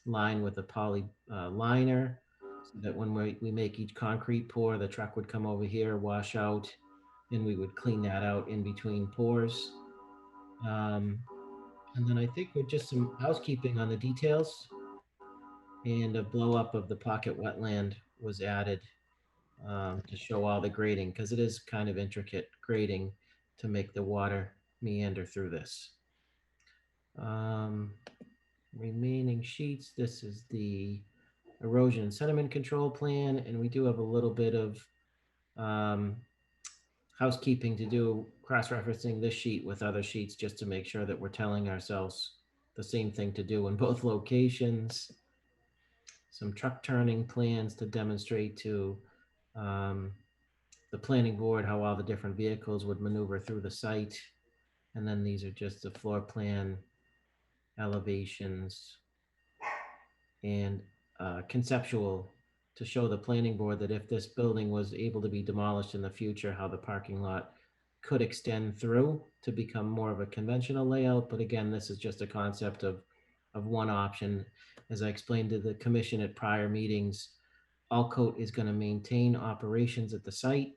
lined with a poly liner, so that when we make each concrete pour, the truck would come over here, wash out, and we would clean that out in between pours. And then I think with just some housekeeping on the details, and a blow up of the pocket wetland was added to show all the grading, because it is kind of intricate grading to make the water meander through this. Remaining sheets, this is the erosion and sediment control plan, and we do have a little bit of housekeeping to do, cross-referencing this sheet with other sheets just to make sure that we're telling ourselves the same thing to do in both locations. Some truck turning plans to demonstrate to the planning board how all the different vehicles would maneuver through the site. And then these are just the floor plan elevations, and conceptual to show the planning board that if this building was able to be demolished in the future, how the parking lot could extend through to become more of a conventional layout. But again, this is just a concept of one option. As I explained to the commission at prior meetings, Alcoat is going to maintain operations at the site,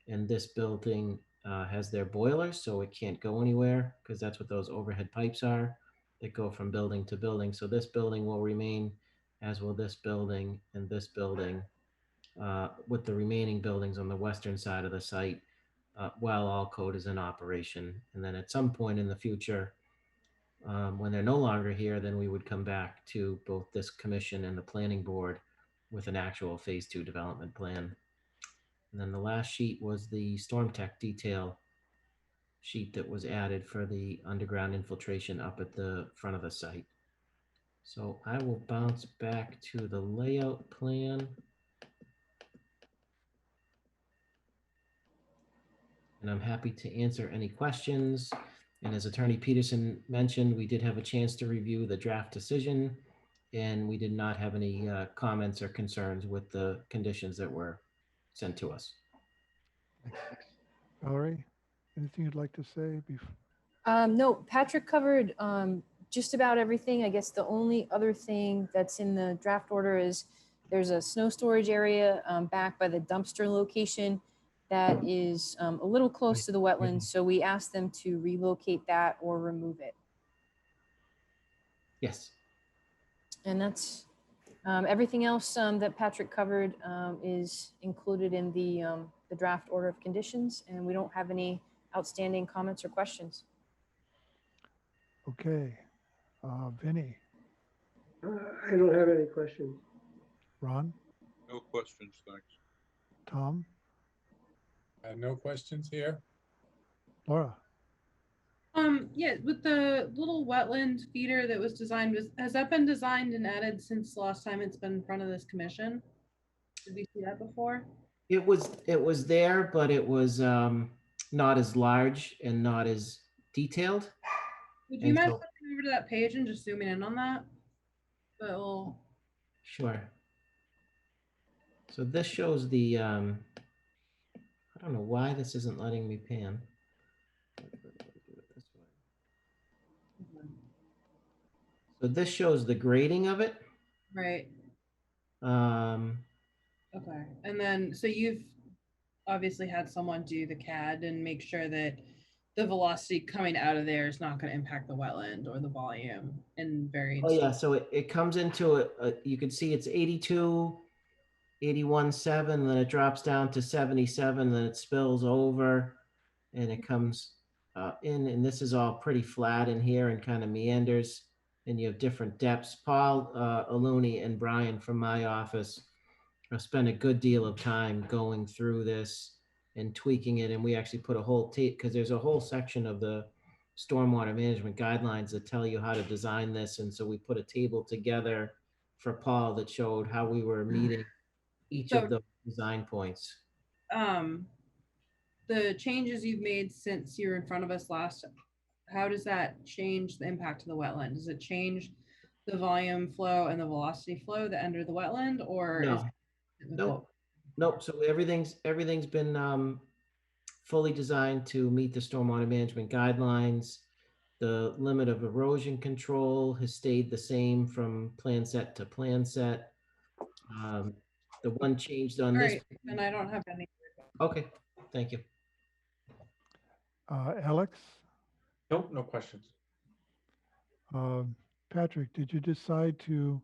and this building has their boilers, so it can't go anywhere because that's what those overhead pipes are that go from building to building. So this building will remain, as will this building and this building, with the remaining buildings on the western side of the site, while Alcoat is in operation. And then at some point in the future, when they're no longer here, then we would come back to both this commission and the planning board with an actual phase 2 development plan. And then the last sheet was the storm tech detail sheet that was added for the underground infiltration up at the front of the site. So I will bounce back to the layout plan. And I'm happy to answer any questions. And as Attorney Peterson mentioned, we did have a chance to review the draft decision, and we did not have any comments or concerns with the conditions that were sent to us. Valerie, anything you'd like to say before? No, Patrick covered just about everything. I guess the only other thing that's in the draft order is there's a snow storage area back by the dumpster location that is a little close to the wetlands. So we asked them to relocate that or remove it. Yes. And that's everything else that Patrick covered is included in the draft order of conditions, and we don't have any outstanding comments or questions. Okay. Vinny, I don't have any questions. Ron, No questions, thanks. Tom, No questions here. Laura. Yeah, with the little wetland feeder that was designed, has that been designed and added since the last time it's been in front of this commission? Did we see that before? It was there, but it was not as large and not as detailed. Would you mind flipping over to that page and just zooming in on that? Sure. So this shows the, I don't know why this isn't letting me pan. So this shows the grading of it. Right. Um, Okay. And then, so you've obviously had someone do the CAD and make sure that the velocity coming out of there is not going to impact the wetland or the volume and variance. Oh yeah, so it comes into you can see it's 82, 81.7, then it drops down to 77, then it spills over and it comes in, and this is all pretty flat in here and kind of meanders, and you have different depths. Paul Aluni and Brian from my office spent a good deal of time going through this and tweaking it, and we actually put a whole tape, because there's a whole section of the stormwater management guidelines that tell you how to design this, and so we put a table together for Paul that showed how we were meeting each of the design points. The changes you've made since you were in front of us last, how does that change the impact of the wetland? Does it change the volume flow and the velocity flow that enter the wetland, or No. Nope. So everything's been fully designed to meet the stormwater management guidelines. The limit of erosion control has stayed the same from plan set to plan set. The one changed on this. And I don't have any. Okay, thank you. Alex? Nope, no questions. Patrick, did you decide to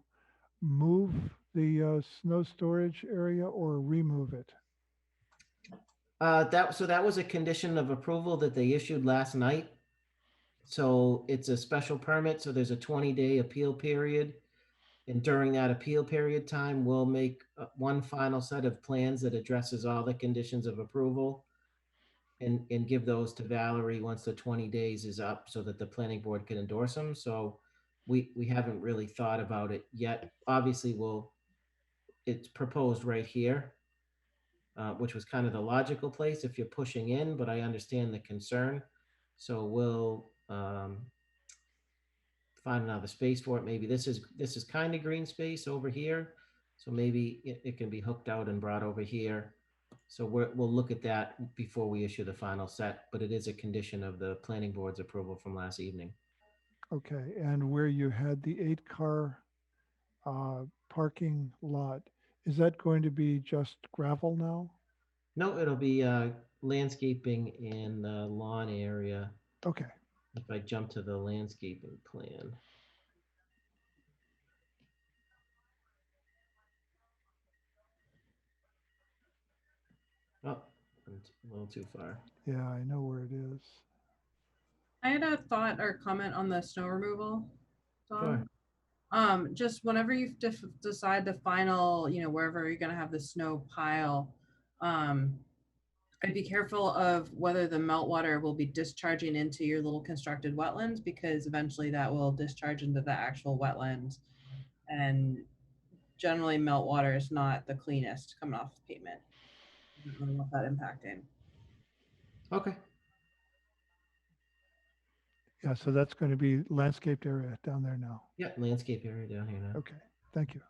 move the snow storage area or remove it? That was a condition of approval that they issued last night. So it's a special permit, so there's a 20-day appeal period. And during that appeal period time, we'll make one final set of plans that addresses all the conditions of approval and give those to Valerie once the 20 days is up so that the planning board can endorse them. So we haven't really thought about it yet. Obviously, it's proposed right here, which was kind of the logical place if you're pushing in, but I understand the concern. So we'll find another space for it. Maybe this is kind of green space over here. So maybe it can be hooked out and brought over here. So we'll look at that before we issue the final set, but it is a condition of the planning board's approval from last evening. Okay, and where you had the 8-car parking lot, is that going to be just gravel now? No, it'll be landscaping in the lawn area. Okay. If I jump to the landscaping plan. Oh, I'm a little too far. Yeah, I know where it is. I had a thought or comment on the snow removal, Tom. Sure. Just whenever you decide the final, wherever you're gonna have the snow pile, I'd be careful of whether the meltwater will be discharging into your little constructed wetlands, because eventually that will discharge into the actual wetlands. And generally meltwater is not the cleanest coming off the pavement. I don't really want that impacting. Okay. Yeah, so that's going to be landscaped area down there now. Yeah, landscape area down here now. Okay, thank you.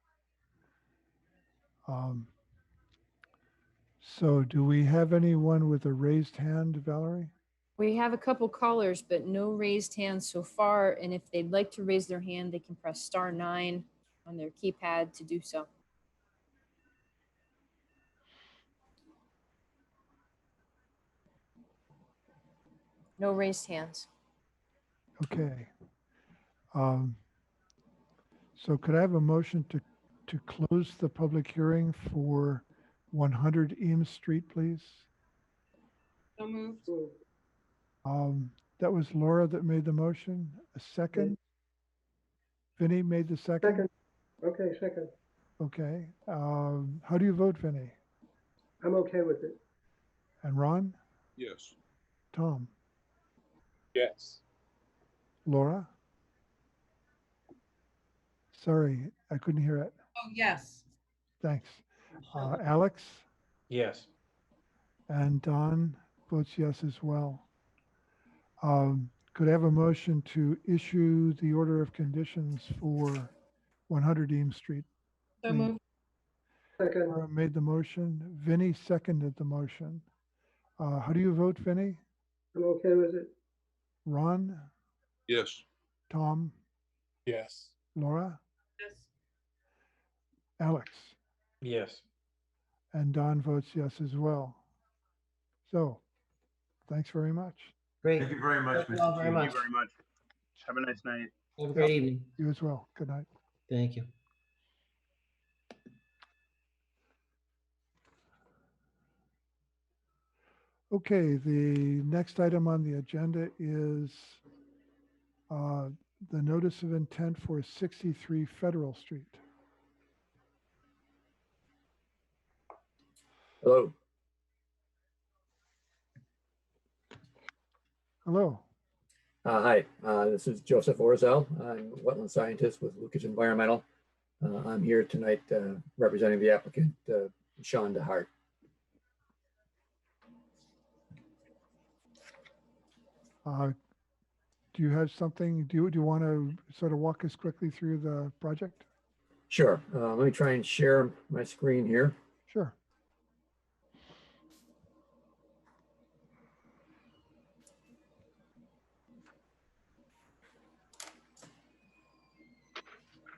So do we have anyone with a raised hand, Valerie? We have a couple callers, but no raised hands so far. And if they'd like to raise their hand, they can press *9 on their keypad to do so. No raised hands. Okay. So could I have a motion to close the public hearing for 100 Eames Street, please? So moved. That was Laura that made the motion. A second? Vinny made the second? Second. Okay, second. Okay. How do you vote, Vinny? I'm okay with it. And Ron? Yes. Tom? Yes. Laura? Sorry, I couldn't hear it. Oh, yes. Thanks. Alex? Yes. And Don votes yes as well. Could I have a motion to issue the order of conditions for 100 Eames Street? So moved. Second. Laura made the motion. Vinny seconded the motion. How do you vote, Vinny? I'm okay with it. Ron? Yes. Tom? Yes. Laura? Yes. Alex? Yes. And Don votes yes as well. So, thanks very much. Great. Thank you very much, Thank you Mr. all very Chairman. much. much. Have a nice night. Have a great evening. You as well. Good night. Thank you. Okay, the next item on the agenda is the notice of intent for 63 Federal Street. Hello. Hello. Hi, this is Joseph Orzel. I'm a wetland scientist with Lucas Environmental. I'm here tonight representing the applicant, Sean DeHart. Do you have something, do you want to sort of walk us quickly through the project? Sure. Let me try and share my screen here. Sure.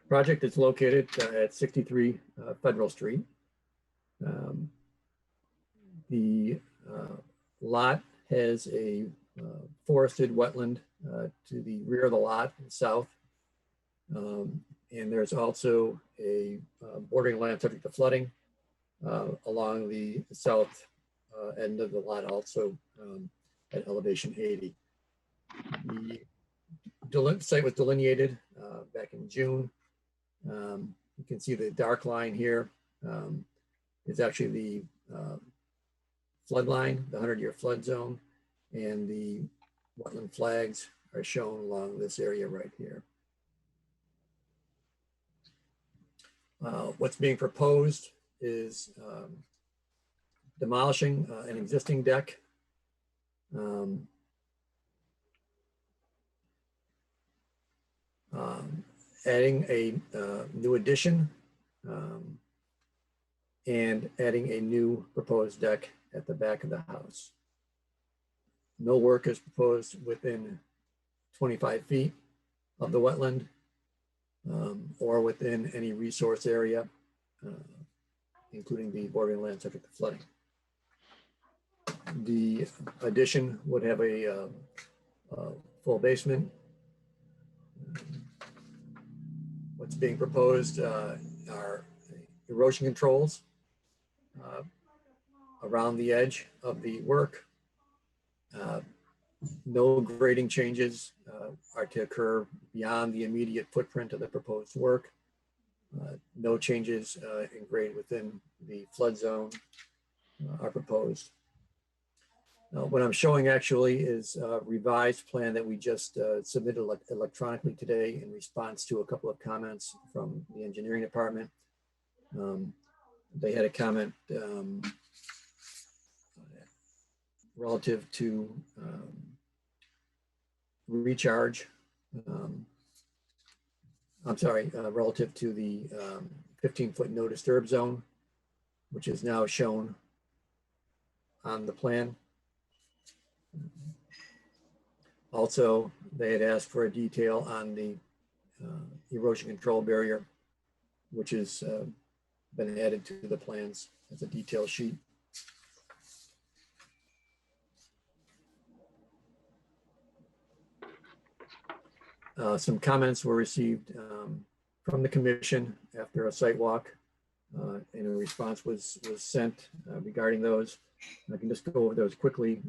Project is located at 63 Federal Street. The lot has a forested wetland to the rear of the lot in the south. And there's also a bordering land subject to flooding along the south end of the lot, also at elevation 80. The site was delineated back in June. You can see the dark line here is actually the flood line, the 100-year flood zone, and the wetland flags are shown along this area right here. What's being proposed is demolishing an existing deck. adding a new addition, and adding a new proposed deck at the back of the house. No work is proposed within 25 feet of the wetland or within any resource area, including the bordering land subject to flooding. The addition would have a full basement. What's being proposed are erosion controls around the edge of the work. No grading changes are to occur beyond the immediate footprint of the proposed work. No changes in grade within the flood zone are proposed. What I'm showing actually is a revised plan that we just submitted electronically today in response to a couple of comments from the engineering department. They had a comment relative to recharge. I'm sorry, relative to the 15-foot no disturb zone, which is now shown on the plan. Also, they had asked for a detail on the erosion control barrier, which has been added to the plans as a detail sheet. Some comments were received from the commission after a site walk, and a response was sent regarding those. I can just go over those quickly.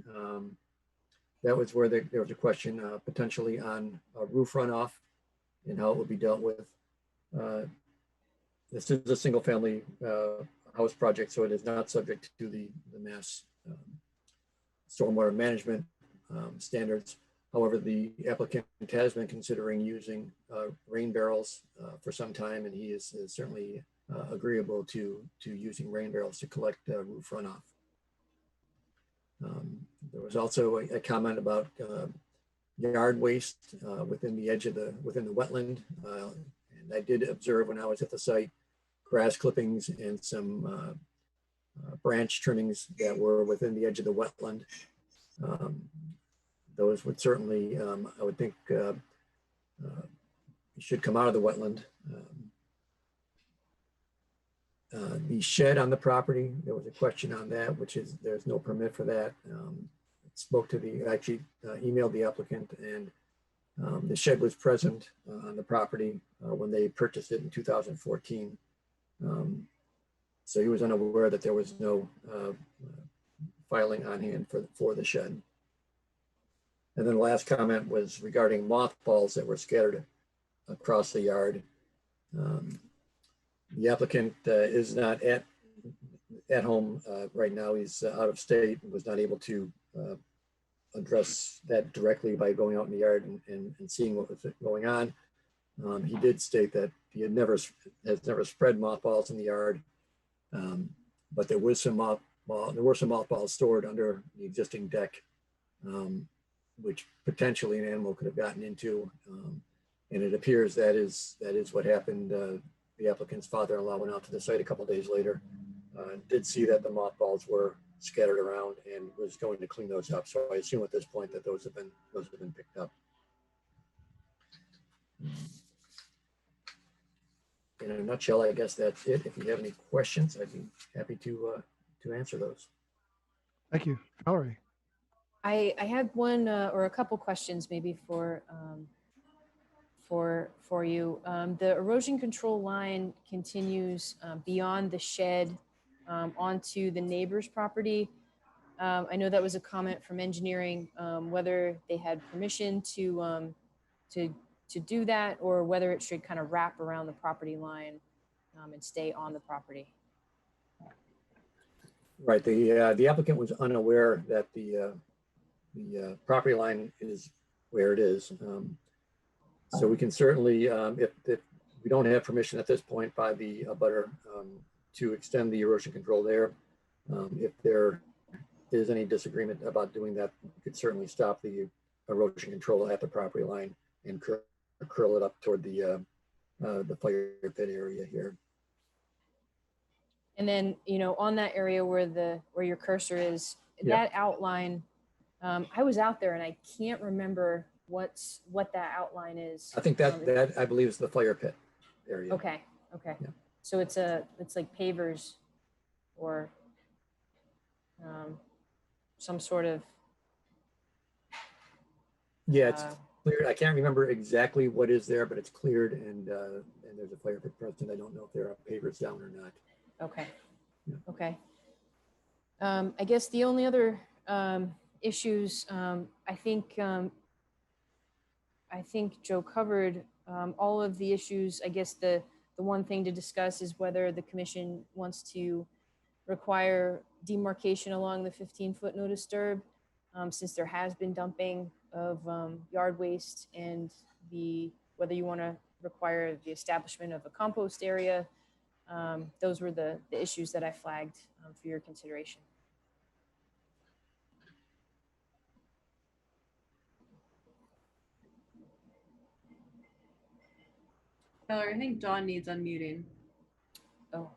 That was where there was a question potentially on roof runoff and how it would be dealt with. This is a single family house project, so it is not subject to the Mass stormwater management standards. However, the applicant has been considering using rain barrels for some time, and he is certainly agreeable to using rain barrels to collect roof runoff. There was also a comment about yard waste within the edge of within the wetland. And I did observe when I was at the site, grass clippings and some branch trimmings that were within the edge of the wetland. Those would certainly, I would think, should come out of the wetland. The shed on the property, there was a question on that, which is there's no permit for that. Actually emailed the applicant, and the shed was present on the property when they purchased it in 2014. So he was unaware that there was no filing on hand for the shed. And then the last comment was regarding mothballs that were scattered across the yard. The applicant is not at home right now. He's out of state and was not able to address that directly by going out in the yard and seeing what was going on. He did state that he has never spread mothballs in the yard, but there were some mothballs stored under the existing deck, which potentially an animal could have gotten into, and it appears that is what happened. The applicant's father-in-law went out to the site a couple of days later, did see that the mothballs were scattered around and was going to clean those up. So I assume at this point that those have been picked up. In a nutshell, I guess that's it. If you have any questions, I'd be happy to answer those. Thank you, Valerie. I had one or a couple questions maybe for you. The erosion control line continues beyond the shed onto the neighbor's property. I know that was a comment from engineering, whether they had permission to do that, or whether it should kind of wrap around the property line and stay on the property. Right. The applicant was unaware that the property line is where it is. So we can certainly, if we don't have permission at this point by the abutter to extend the erosion control there, if there is any disagreement about doing that, we could certainly stop the erosion control at the property line and curl it up toward the fire pit area here. And then, you know, on that area where your cursor is, that outline, I was out there and I can't remember what that outline is. I think that I believe is the fire pit area. Okay. Okay. Yeah. So it's like pavers or some sort of. Yeah, it's cleared. I can't remember exactly what is there, but it's cleared and there's a fire pit present. I don't know if there are pavers down or not. Okay. Yeah. Okay. I guess the only other issues, I think Joe covered all of the issues. I guess the one thing to discuss is whether the commission wants to require demarcation along the 15-foot no disturb, since there has been dumping of yard waste, and whether you want to require the establishment of a compost area. Those were the issues that I flagged for your consideration. Tyler, I think Dawn needs unmuting. Oh.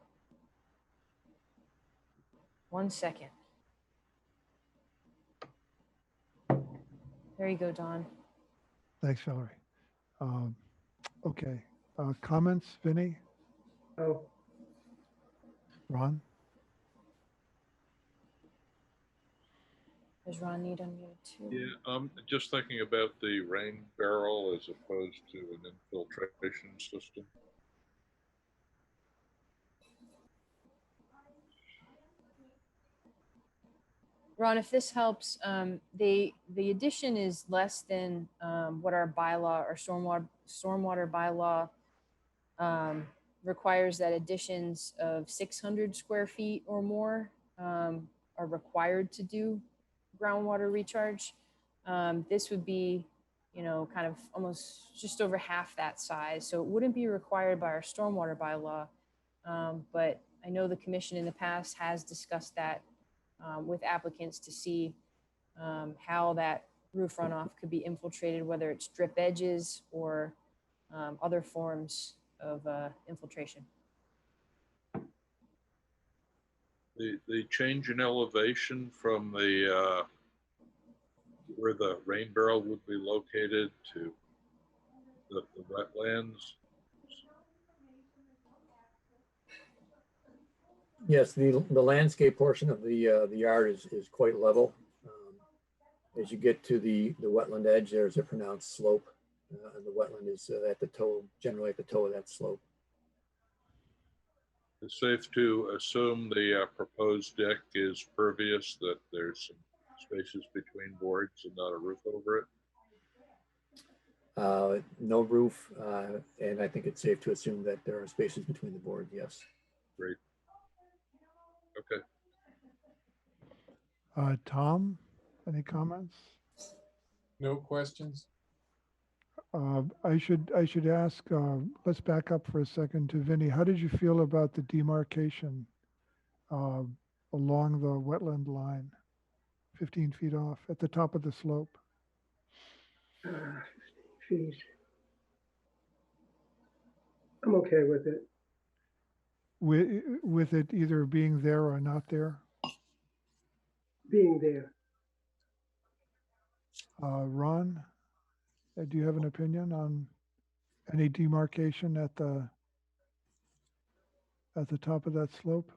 1 second. There you go, Dawn. Thanks, Valerie. Okay. Comments, Vinny? Oh, Ron? Does Ron need unmuted too? Yeah, just thinking about the rain barrel as opposed to an infiltration system. Ron, if this helps, the addition is less than what our bylaw or stormwater bylaw requires, that additions of 600 square feet or more are required to do groundwater recharge. This would be, you know, kind of almost just over half that size. So it wouldn't be required by our stormwater bylaw. But I know the commission in the past has discussed that with applicants to see how that roof runoff could be infiltrated, whether it's drip edges or other forms of infiltration. The change in elevation from the where the rain barrel would be located to the wetlands. Yes, the landscape portion of the yard is quite level. As you get to the wetland edge, there's a pronounced slope, and the wetland is at the toe, generally at the toe of that slope. It's safe to assume the proposed deck is pervious, that there's some spaces between boards and not a roof over it? No roof, and I think it's safe to assume that there are spaces between the boards, yes. Great. Okay. Tom, any comments? No questions? I should ask, let's back up for a second to Vinny. How did you feel about the demarcation along the wetland line, 15 feet off at the top of the slope? 15 feet. I'm okay with it. With it either being there or not there? Being there. Ron, do you have an opinion on any demarcation at the top of that slope?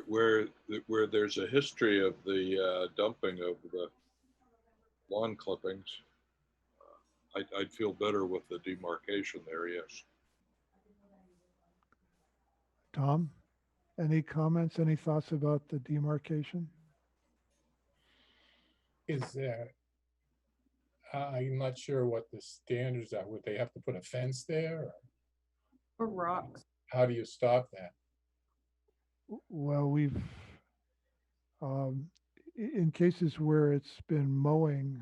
Where there's a history of the dumping of the lawn clippings, I'd feel better with the demarcation there, yes. Tom, any comments, any thoughts about the demarcation? Is there, I'm not sure what the standards are. Would they have to put a fence there? Or rocks? How do you stop that? Well, we've, in cases where it's been mowing,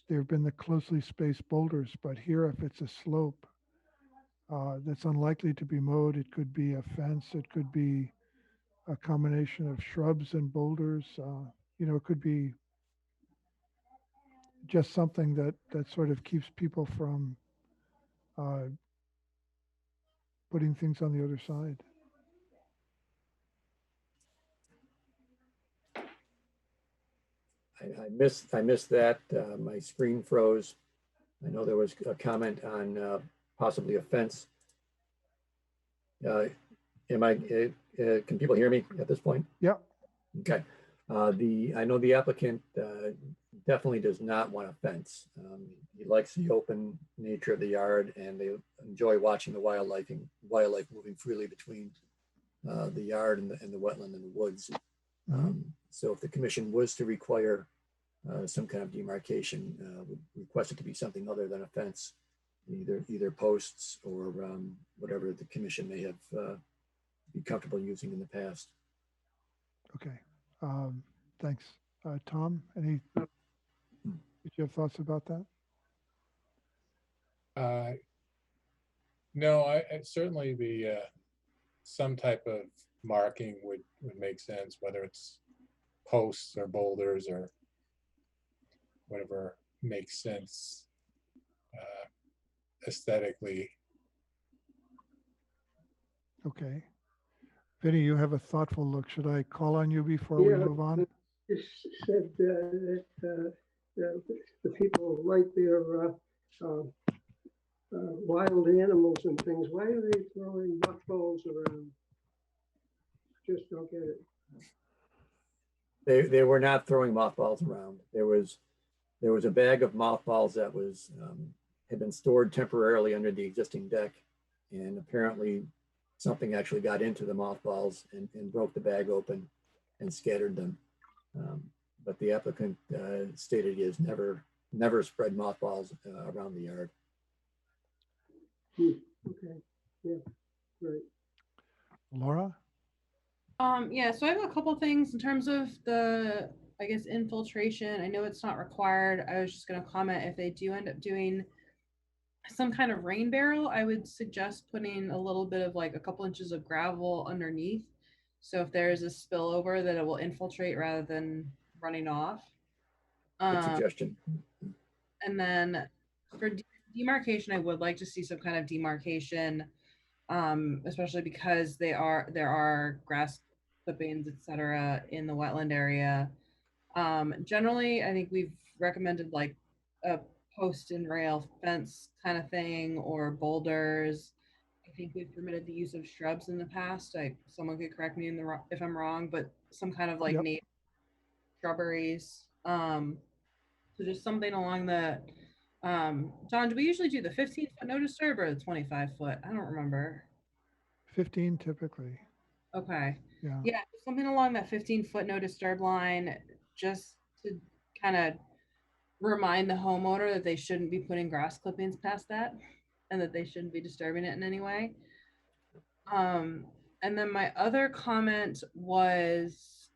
there have been the closely spaced boulders, but here if it's a slope, that's unlikely to be mowed. It could be a fence. It could be a combination of shrubs and boulders. It could be just something that sort of keeps people from uh, putting things on the other side. I missed that. My screen froze. I know there was a comment on possibly a fence. Can people hear me at this point? Yeah. Okay. I know the applicant definitely does not want a fence. He likes the open nature of the yard, and they enjoy watching the wildlife moving freely between the yard and the wetland and the woods. So if the commission was to require some kind of demarcation, would request it to be something other than a fence, either posts or whatever the commission may have be comfortable using in the past. Okay. Thanks. Tom, did you have thoughts about that? No, certainly the some type of marking would make sense, whether it's posts or boulders or whatever makes sense aesthetically. Okay. Vinny, you have a thoughtful look. Should I call on you before we move on? You said that the people like their wild animals and things. Why are they throwing mothballs around? Just don't get it. They were not throwing mothballs around. There was a bag of mothballs that was had been stored temporarily under the existing deck, and apparently something actually got into the mothballs and broke the bag open and scattered them. But the applicant stated he has never spread mothballs around the yard. Okay. Yeah. Right. Laura? Yeah, so I have a couple things in terms of the, I guess, infiltration. I know it's not required. I was just going to comment, if they do end up doing some kind of rain barrel, I would suggest putting a little bit of like a couple inches of gravel underneath. So if there is a spillover, that it will infiltrate rather than running off. Good suggestion. And then for demarcation, I would like to see some kind of demarcation, especially because there are grass clippings, etc., in the wetland area. Generally, I think we've recommended like a post and rail fence kind of thing, or boulders. I think we've permitted the use of shrubs in the past. Someone could correct me if I'm wrong, but some kind of like native shrubberies. So just something along the, John, do we usually do the 15-foot no disturb or the 25-foot? I don't remember. 15 typically. Okay. Yeah. Yeah, something along that 15-foot no disturb line, just to kind of remind the homeowner that they shouldn't be putting grass clippings past that, and that they shouldn't be disturbing it in any way. And then my other comment was,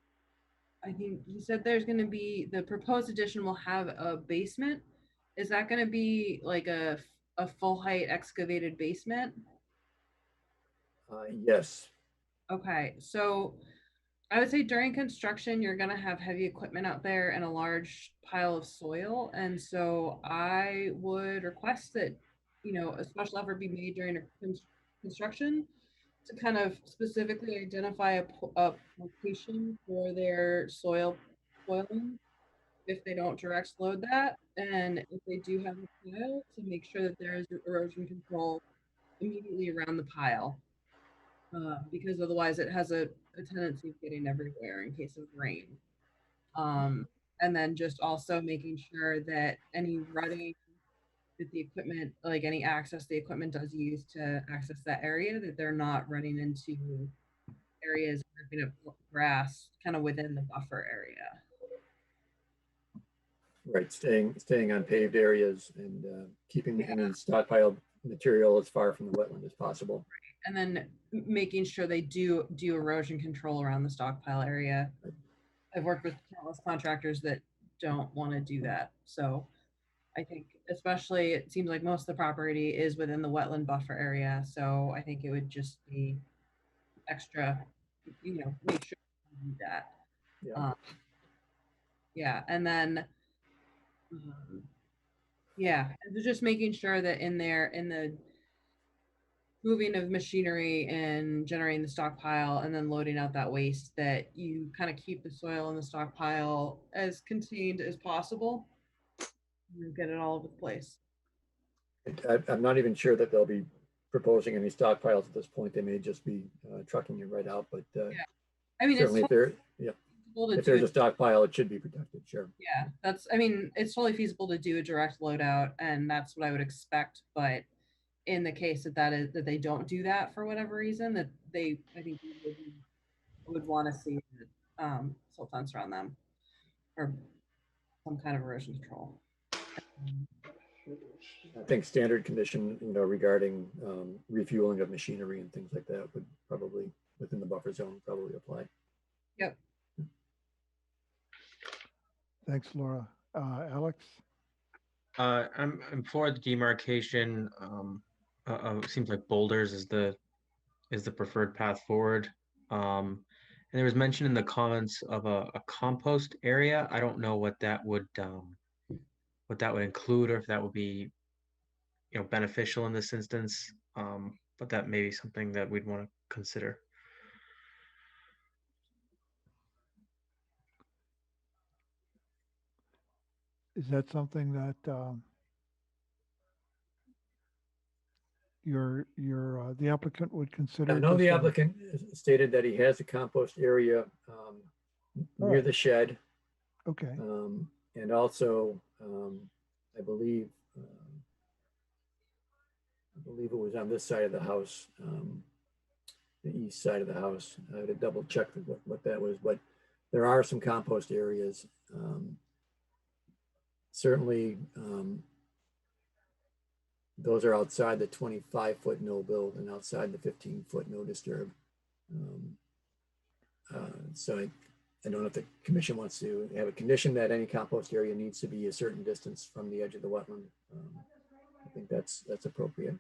I think he said there's going to be, the proposed addition will have a basement. Is that going to be like a full height excavated basement? Yes. Okay, so I would say during construction, you're going to have heavy equipment out there and a large pile of soil. And so I would request that, a special effort be made during construction to kind of specifically identify a location for their soiling if they don't direct load that. And if they do have a pile, to make sure that there is erosion control immediately around the pile. Because otherwise it has a tendency of getting everywhere in case of rain. And then just also making sure that any rutting that the equipment, like any access the equipment does use to access that area, that they're not running into areas ripping up grass kind of within the buffer area. Right, staying on paved areas and keeping any stockpile material as far from the wetland as possible. Right. And then making sure they do erosion control around the stockpile area. I've worked with countless contractors that don't want to do that. So I think especially it seems like most of the property is within the wetland buffer area. So I think it would just be extra, make sure you do that. Yeah. Yeah. And then, yeah, just making sure that in the moving of machinery and generating the stockpile and then loading out that waste, that you kind of keep the soil in the stockpile as contained as possible and get it all over the place. I'm not even sure that they'll be proposing any stockpiles at this point. They may just be trucking it right out, but Yeah. I mean, certainly if there's a stockpile, it should be protected, sure. Yeah, it's totally feasible to do a direct loadout, and that's what I would expect. But in the case that they don't do that for whatever reason, I think we would want to see silt fence around them or some kind of erosion control. I think standard condition, regarding refueling of machinery and things like that would probably, within the buffer zone, probably apply. Yep. Thanks, Laura. Alex? I'm for the demarcation. Seems like boulders is the preferred path forward. And there was mention in the comments of a compost area. I don't know what that would include, or if that would be beneficial in this instance. But that may be something that we'd want to consider. Is that something that the applicant would consider? I know the applicant stated that he has a compost area near the shed. Okay. And also, I believe it was on this side of the house, the east side of the house. I had to double check what that was, but there are some compost areas. Certainly, those are outside the 25-foot no build and outside the 15-foot no disturb. So I don't know if the commission wants to have a condition that any compost area needs to be a certain distance from the edge of the wetland. I think that's appropriate.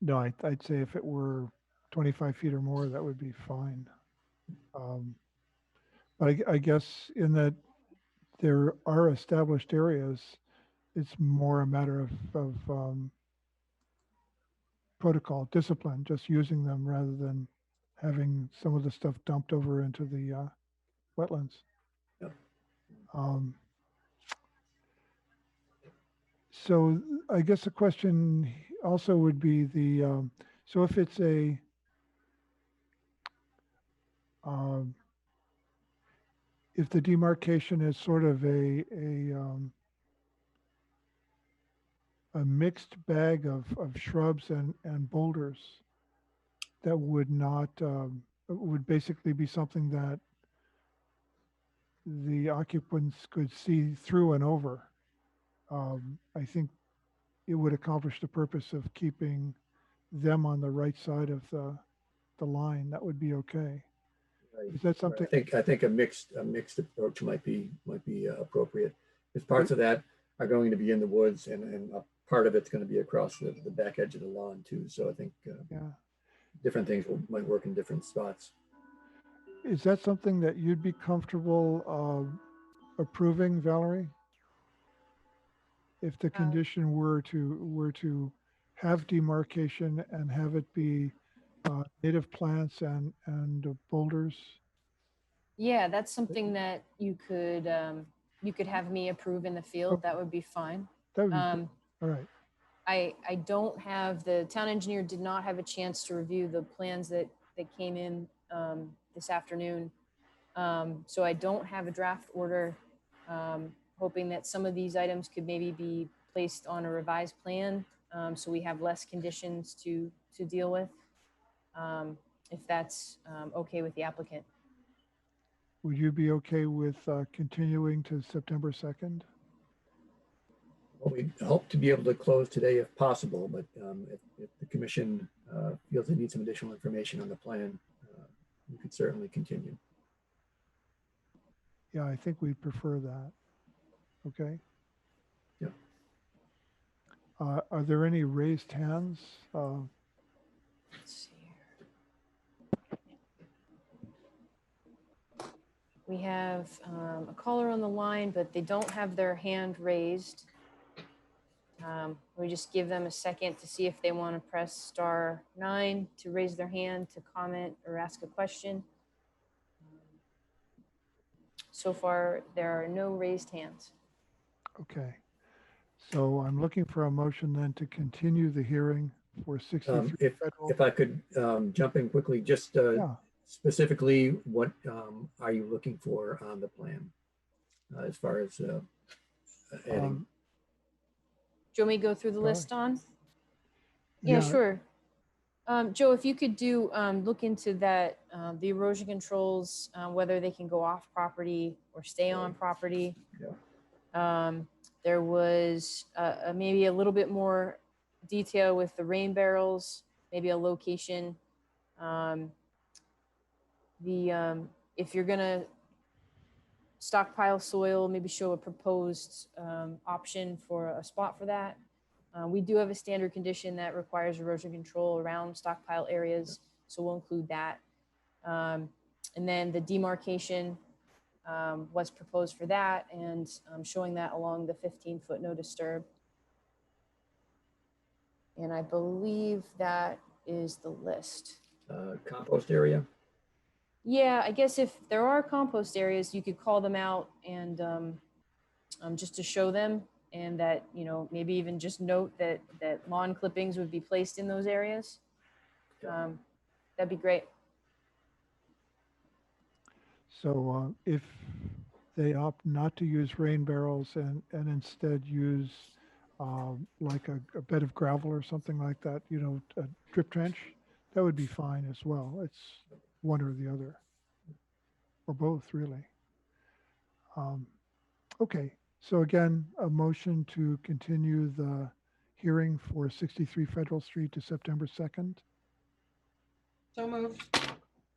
No, I'd say if it were 25 feet or more, that would be fine. But I guess in that there are established areas, it's more a matter of protocol, discipline, just using them rather than having some of the stuff dumped over into the wetlands. Yep. So I guess the question also would be so if it's if the demarcation is sort of a mixed bag of shrubs and boulders, that would not, would basically be something that the occupants could see through and over. I think it would accomplish the purpose of keeping them on the right side of the line. That would be okay. Right. Is that something? I think a mixed approach might be appropriate. Because parts of that are going to be in the woods, and a part of it's going to be across the back edge of the lawn too. So I think different things might work in different spots. Is that something that you'd be comfortable approving, Valerie? If the condition were to have demarcation and have it be native plants and boulders? Yeah, that's something that you could have me approve in the field. That would be fine. That would be all right. I don't have, the town engineer did not have a chance to review the plans that came in this afternoon. So I don't have a draft order, hoping that some of these items could maybe be placed on a revised plan, so we have less conditions to deal with, if that's okay with the applicant. Would you be okay with continuing to September 2nd? Well, we hope to be able to close today if possible, but if the commission feels they need some additional information on the plan, we could certainly continue. Yeah, I think we'd prefer that. Okay. Are there any raised hands? Let's see here. We have a caller on the line, but they don't have their hand raised. We just give them a second to see if they want to press *9 to raise their hand, to comment or ask a question. So far, there are no raised hands. Okay. So I'm looking for a motion then to continue the hearing for 63 federal. If I could jump in quickly, just Yeah. specifically, what are you looking for on the plan as far as adding? Do you want me to go through the Go list, ahead. Don? Yeah, sure. Joe, if you could look into that, the erosion controls, whether they can go off property or stay on property. Yeah. There was maybe a little bit more detail with the rain barrels, maybe a location. If you're gonna stockpile soil, maybe show a proposed option for a spot for that. We do have a standard condition that requires erosion control around stockpile areas, so we'll include that. And then the demarcation was proposed for that, and showing that along the 15-foot no disturb. And I believe that is the list. Compost area? Yeah, I guess if there are compost areas, you could call them out and just to show them, and that, you know, maybe even just note that lawn clippings would be placed in those areas. That'd be great. So if they opt not to use rain barrels and instead use like a bed of gravel or something like that, you know, a drip trench, that would be fine as well. It's one or the other, or both, really. Okay, so again, a motion to continue the hearing for 63 Federal Street to September 2nd. So moved.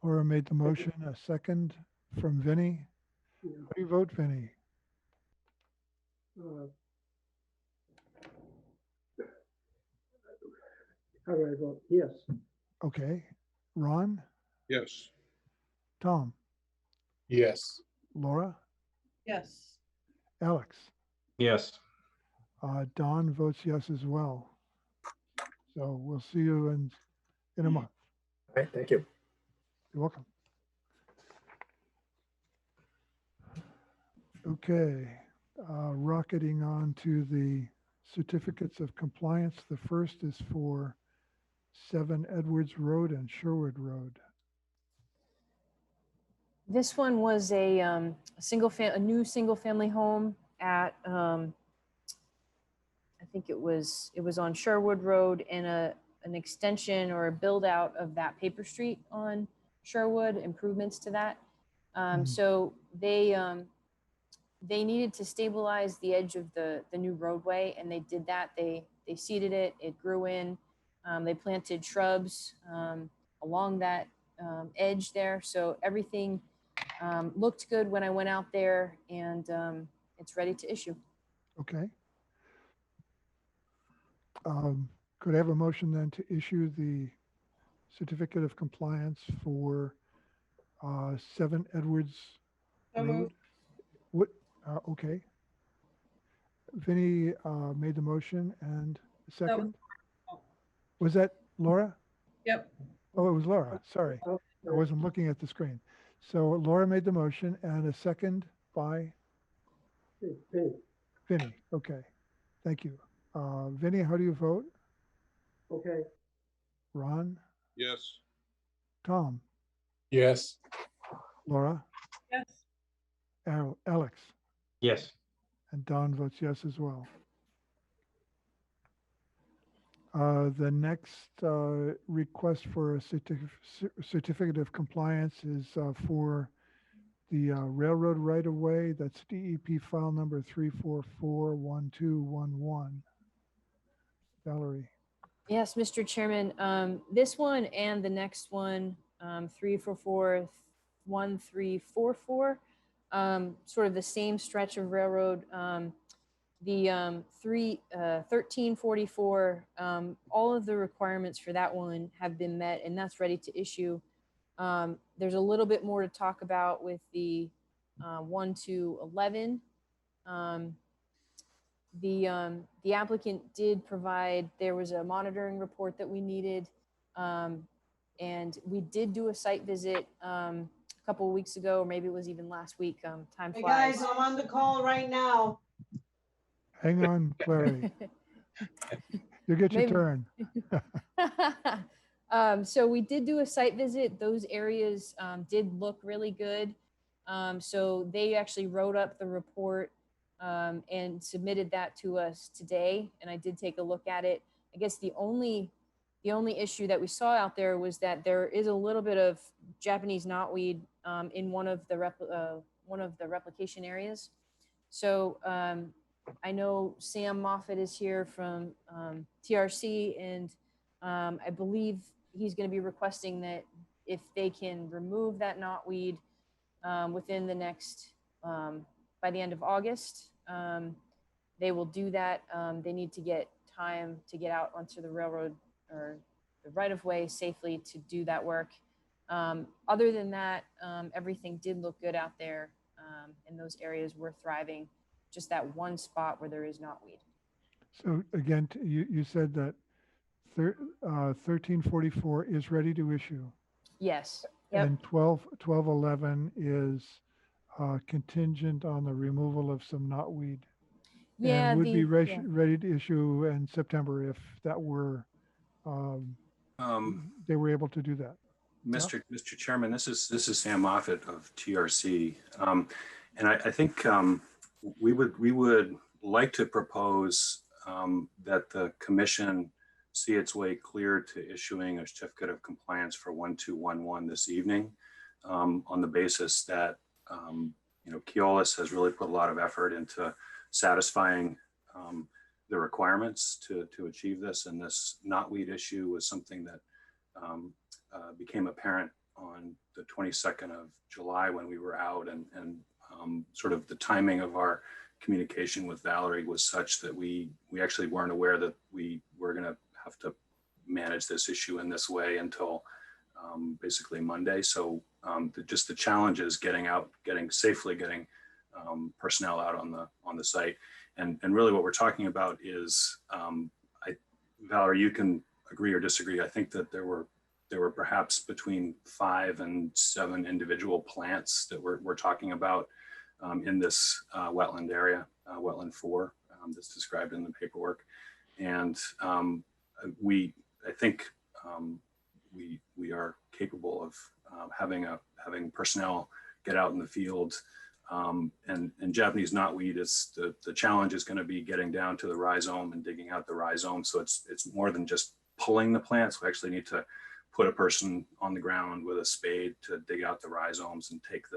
Laura made the motion, a second from Vinny. How do you vote, Vinny? How do I vote? Yes. Okay. Ron? Yes. Tom? Yes. Laura? Yes. Alex? Yes. Don votes yes as well. So we'll see you in a month. All right, thank you. You're welcome. Okay, rocketing on to the certificates of compliance. The first is for 7 Edwards Road and Sherwood Road. This one was a new single family home at I think it was on Sherwood Road, and an extension or a build out of that paper street on Sherwood, improvements to that. So they needed to stabilize the edge of the new roadway, and they did that. They seeded it, it grew in. They planted shrubs along that edge there. So everything looked good when I went out there, and it's ready to issue. Okay. Could I have a motion then to issue the certificate of compliance for 7 Edwards So Road? moved. What? Okay. Vinny made the motion, and the second? Was that Laura? Yep. Oh, it was Laura. Sorry. I wasn't looking at the screen. So Laura made the motion, and a second by Vinny. Okay. Thank you. Vinny, how do you vote? Okay. Ron? Yes. Tom? Yes. Laura? Yes. Alex? Yes. And Don votes yes as well. The next request for a certificate of compliance is for the railroad right-of-way. That's DEP file number 3441211. Valerie. Yes, Mr. Chairman. This one and the next one, 3441344, sort of the same stretch of railroad. The 1344, all of the requirements for that one have been met, and that's ready to issue. There's a little bit more to talk about with the 1 to 11. The applicant did provide, there was a monitoring report that we needed, and we did do a site visit a couple of weeks ago, or maybe it was even last week. Time Hey flies. guys, I'm on the call right now. Hang on, Clary. You'll get your Maybe. turn. So we did do a site visit. Those areas did look really good. So they actually wrote up the report and submitted that to us today. And I did take a look at it. I guess the only issue that we saw out there was that there is a little bit of Japanese knotweed in one of the replication areas. So I know Sam Moffett is here from TRC, and I believe he's going to be requesting that if they can remove that knotweed within the next, by the end of August, they will do that. They need to get time to get out onto the railroad or the right-of-way safely to do that work. Other than that, everything did look good out there, and those areas were thriving. Just that one spot where there is knotweed. So again, you said that 1344 is ready to issue. Yes. Yep. And 1211 is contingent on the removal of some knotweed. Yeah, and would be yeah. ready to issue in September if that were they were able to do that. Mr. Chairman, this is Sam Moffett of TRC, and I think we would like to propose that the commission see its way clear to issuing a certificate of compliance for 1211 this evening, on the basis that Keolis has really put a lot of effort into satisfying the requirements to achieve this, and this knotweed issue was something that became apparent on the 22nd of July when we were out, and sort of the timing of our communication with Valerie was such that we actually weren't aware that we were going to have to manage this issue in this way until basically Monday. So just the challenge is getting safely getting personnel out on the site, and really what we're talking about is Valerie, you can agree or disagree. I think that there were perhaps between 5 and 7 individual plants that we're talking about in this wetland area, wetland 4, that's described in the paperwork. And I think we are capable of having personnel get out in the field. And Japanese knotweed is the challenge is going to be getting down to the rhizome and digging out the rhizome. So it's more than just pulling the plants. We actually need to put a person on the ground with a spade to dig out the rhizomes and take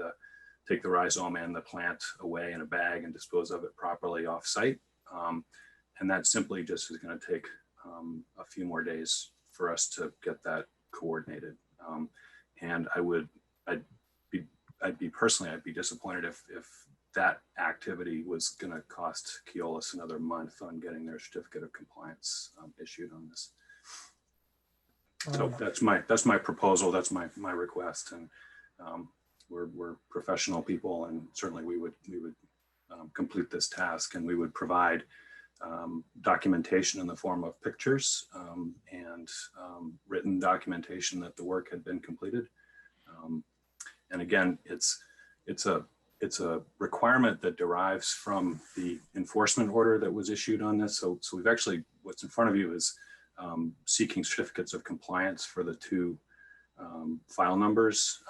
the rhizome and the plant away in a bag and dispose of it properly off site. And that simply just is going to take a few more days for us to get that coordinated. And I'd be disappointed if that activity was going to cost Keolis another month on getting their certificate of compliance issued on this. So that's my proposal. That's my request, and we're professional people, and certainly we would complete this task, and we would provide documentation in the form of pictures and written documentation that the work had been completed. And again, it's a requirement that derives from the enforcement order that was issued on this. So we've actually, what's in front of you is seeking certificates of compliance for the 2 file numbers,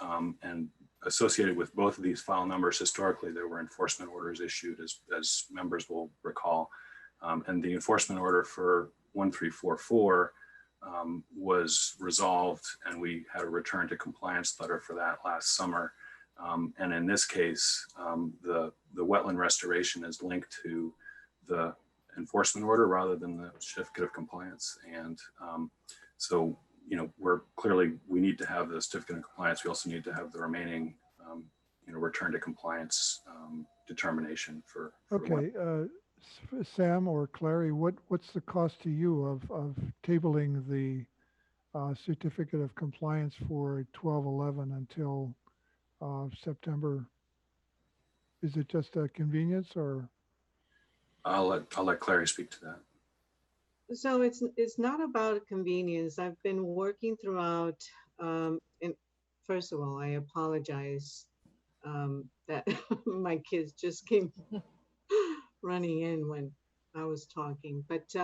and associated with both of these file numbers, historically there were enforcement orders issued, as members will recall, and the enforcement order for 1344 was resolved, and we had a return to compliance letter for that last summer. And in this case, the wetland restoration is linked to the enforcement order rather than the certificate of compliance. And so, we need to have the certificate of compliance. We also need to have the remaining, return to compliance determination for Okay, Sam or Clary, what's the cost to you of tabling the certificate of compliance for 12/11 until September? Is it just a convenience or? I'll let Clary speak to that. So it's not about convenience. I've been working throughout, and first of all, I apologize that my kids just came running in when I was talking. But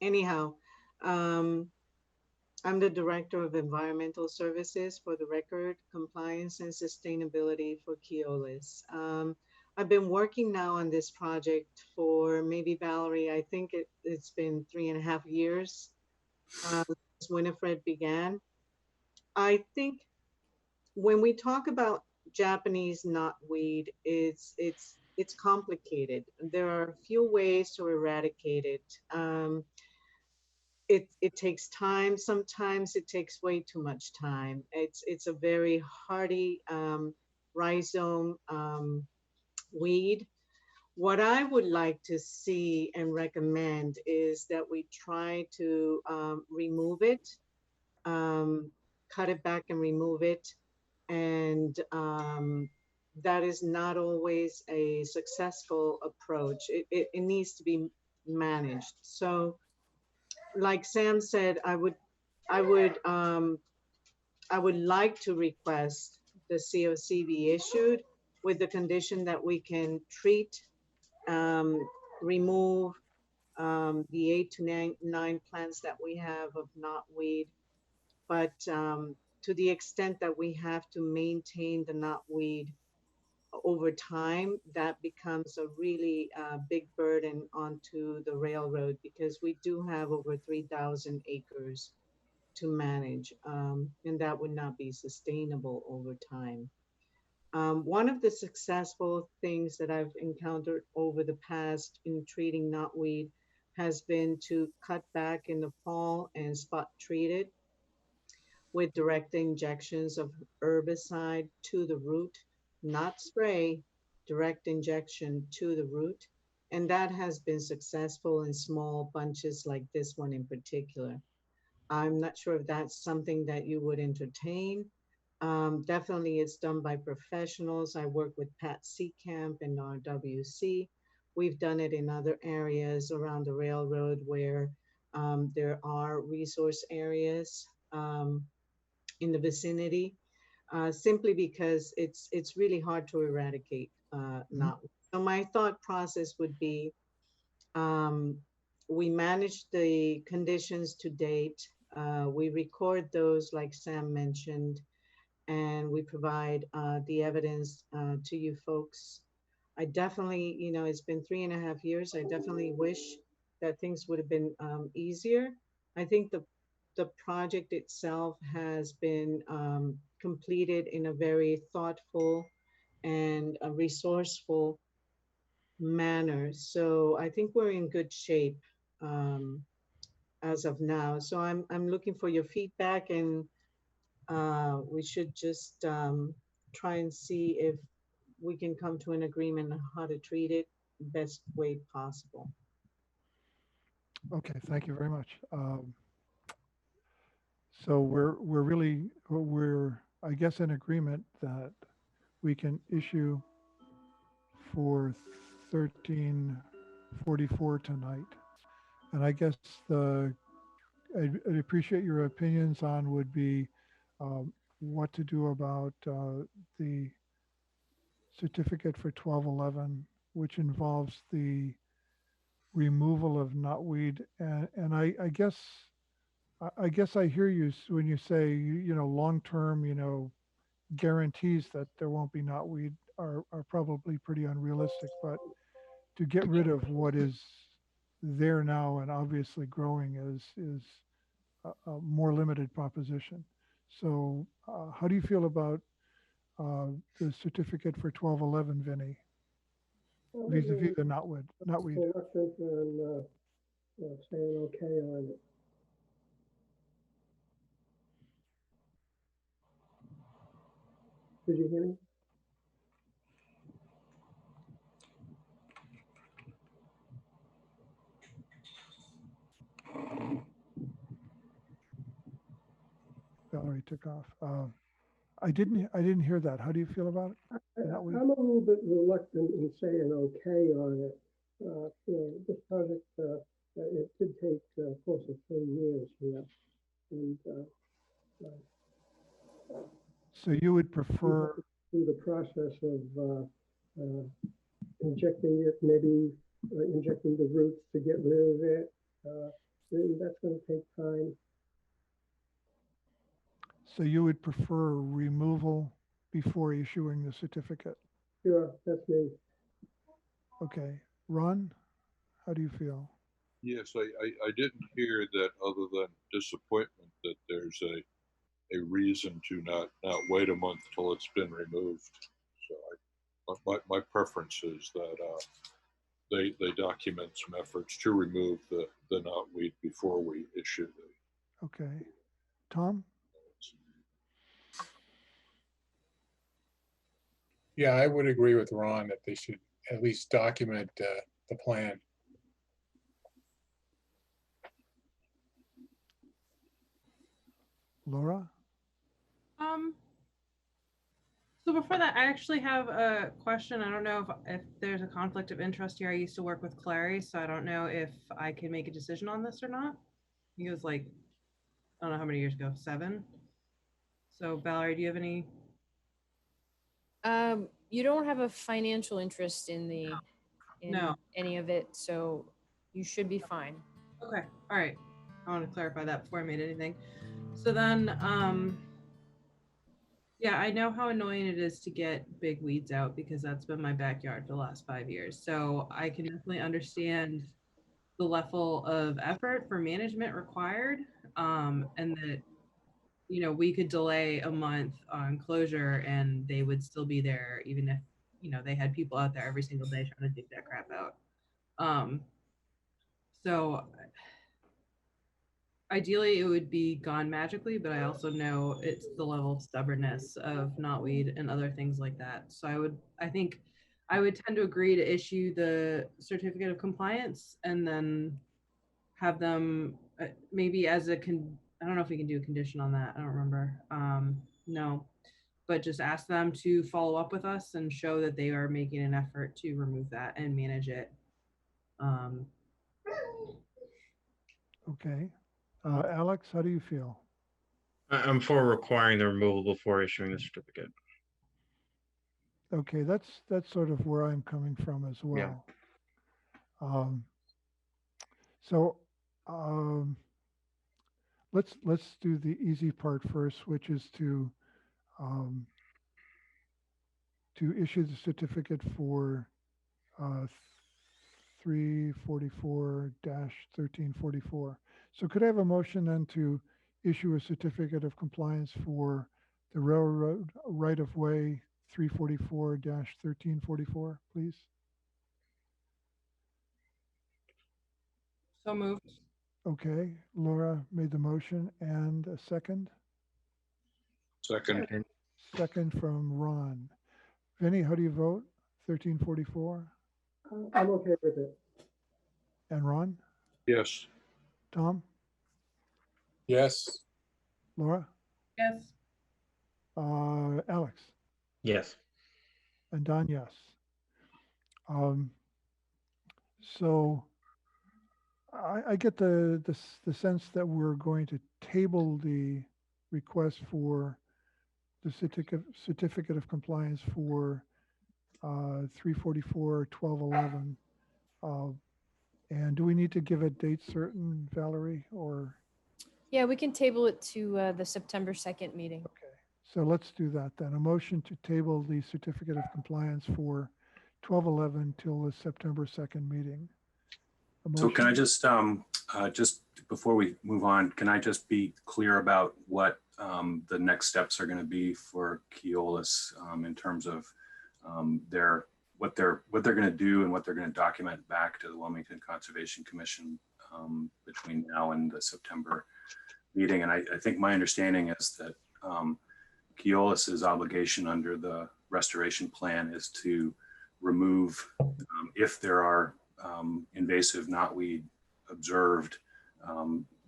anyhow, I'm the Director of Environmental Services for the Record, Compliance, and Sustainability for Keolis. I've been working now on this project for maybe, Valerie, I think it's been 3.5 years since Winifred began. I think when we talk about Japanese knotweed, it's complicated. There are a few ways to eradicate it. It takes time. Sometimes it takes way too much time. It's a very hardy rhizome weed. What I would like to see and recommend is that we try to remove it, cut it back and remove it. And that is not always a successful approach. It needs to be managed. So like Sam said, I would like to request the COC be issued with the condition that we can treat, remove the 8 to 9 plants that we have of knotweed, but to the extent that we have to maintain the knotweed over time, that becomes a really big burden onto the railroad, because we do have over 3,000 acres to manage, and that would not be sustainable over time. One of the successful things that I've encountered over the past in treating knotweed has been to cut back in the fall and spot treat it with direct injections of herbicide to the root, not spray, direct injection to the root. And that has been successful in small bunches like this one in particular. I'm not sure if that's something that you would entertain. Definitely it's done by professionals. I work with Pat Seacamp and RWC. We've done it in other areas around the railroad where there are resource areas in the vicinity, simply because it's really hard to eradicate knotweed. So my thought process would be, we manage the conditions to date. We record those like Sam mentioned, and we provide the evidence to you folks. I definitely, it's been 3.5 years. I definitely wish that things would have been easier. I think the project itself has been completed in a very thoughtful and a resourceful manner. So I think we're in good shape as of now. So I'm looking for your feedback, and we should just try and see if we can come to an agreement on how to treat it best way possible. Okay, thank you very much. So we're I guess in agreement that we can issue for 1344 tonight. And I guess I'd appreciate your opinions on would be what to do about the certificate for 1211, which involves the removal of knotweed. And I guess I hear you when you say, long-term, guarantees that there won't be knotweed are probably pretty unrealistic, but to get rid of what is there now and obviously growing is a more limited proposition. So how do you feel about the certificate for 1211, Vinny, vis-a-vis the knotweed? Reluctant and saying okay on it. Did you hear me? Valerie took off. I didn't hear that. How do you feel about it? I'm a little bit reluctant in saying okay on it. This project, it could take close to 3 years here. And So you would prefer, through the process of injecting it, maybe injecting the roots to get rid of it. That's going to take time. so you would prefer removal before issuing the certificate? Sure, that's me. Okay. Ron, how do you feel? Yes, I didn't hear that other than disappointment that there's a reason to not wait a month till it's been removed. So my preference is that they document some efforts to remove the knotweed before we issue the. Okay. Tom? Yeah, I would agree with Ron that they should at least document the plan. Laura? So before that, I actually have a question. I don't know if there's a conflict of interest here. I used to work with Clary, so I don't know if I can make a decision on this or not. He was like, I don't know how many years ago, 7. So Valerie, do you have any? You don't have a financial interest in No. any of it, so you should be fine. Okay, all right. I want to clarify that before I made anything. So then, yeah, I know how annoying it is to get big weeds out because that's been my backyard for the last 5 years. So I can definitely understand the level of effort for management required, and that, we could delay a month on closure and they would still be there even if, they had people out there every single day trying to dig that crap out. So ideally it would be gone magically, but I also know it's the level of stubbornness of knotweed and other things like that. So I think I would tend to agree to issue the certificate of compliance and then have them maybe as I don't know if we can do a condition on that. I don't remember. No, but just ask them to follow up with us and show that they are making an effort to remove that and manage it. Okay. Alex, how do you feel? I'm for requiring the removal before issuing the certificate. Okay, that's sort of where I'm coming from as well. Yeah. Let's do the easy part first, which is to issue the certificate for 344-1344. So could I have a motion then to issue a certificate of compliance for the railroad right-of-way 344-1344, please? So moved. Okay, Laura made the motion, and a second? Second. Second from Ron. Vinny, how do you vote? 1344? I'm okay with it. And Ron? Yes. Tom? Yes. Laura? Yes. Alex? Yes. And Don, yes. So I get the sense that we're going to table the request for the certificate of compliance for 344-1211. And do we need to give a date certain, Valerie, or? Yeah, we can table it to the September 2nd meeting. Okay, so let's do that then. A motion to table the certificate of compliance for 1211 till the September 2nd meeting. So can I just before we move on, can I just be clear about what the next steps are going to be for Keolis in terms of what they're going to do and what they're going to document back to the Wilmington Conservation Commission between now and the September meeting? And I think my understanding is that Keolis's obligation under the restoration plan is to remove if there are invasive knotweed observed,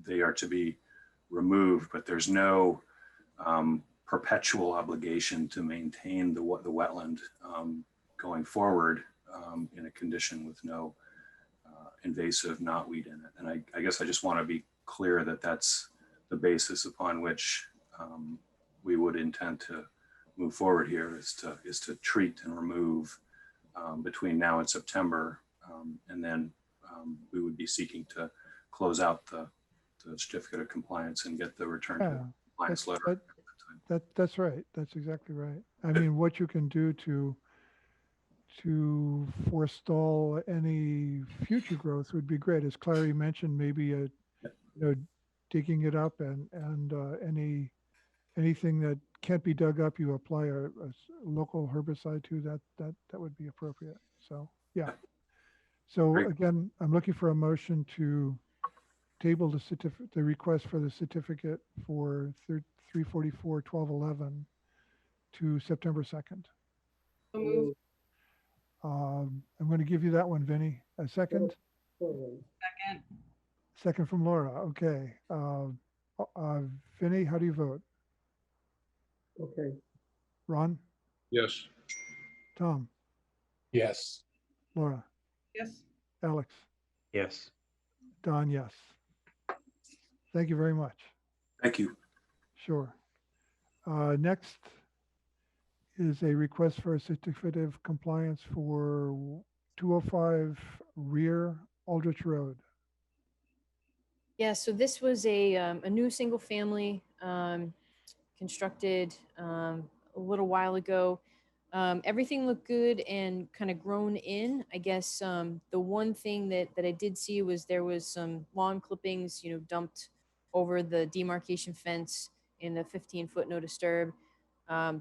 they are to be removed, but there's no perpetual obligation to maintain the wetland going forward in a condition with no invasive knotweed in it. And I guess I just want to be clear that that's the basis upon which we would intend to move forward here, is to treat and remove between now and September, and then we would be seeking to close out the certificate of compliance and get the return to compliance letter. That's right. That's exactly right. I mean, what you can do to forestall any future growth would be great. As Clary mentioned, maybe digging it up and anything that can't be dug up, you apply a local herbicide to that would be appropriate. So yeah. So again, I'm looking for a motion to table the request for the certificate for 344-1211 to September 2nd. I'm going to give you that one, Vinny. A second? Second. Second from Laura. Okay. Vinny, how do you vote? Okay. Ron? Yes. Tom? Yes. Laura? Yes. Alex? Yes. Don, yes. Thank you very much. Thank you. Sure. Next is a request for a certificate of compliance for 205 Rear Aldrich Road. Yeah, so this was a new single family constructed a little while ago. Everything looked good and kind of grown in. I guess the one thing that I did see was there was some lawn clippings, dumped over the demarcation fence in the 15-foot no disturb.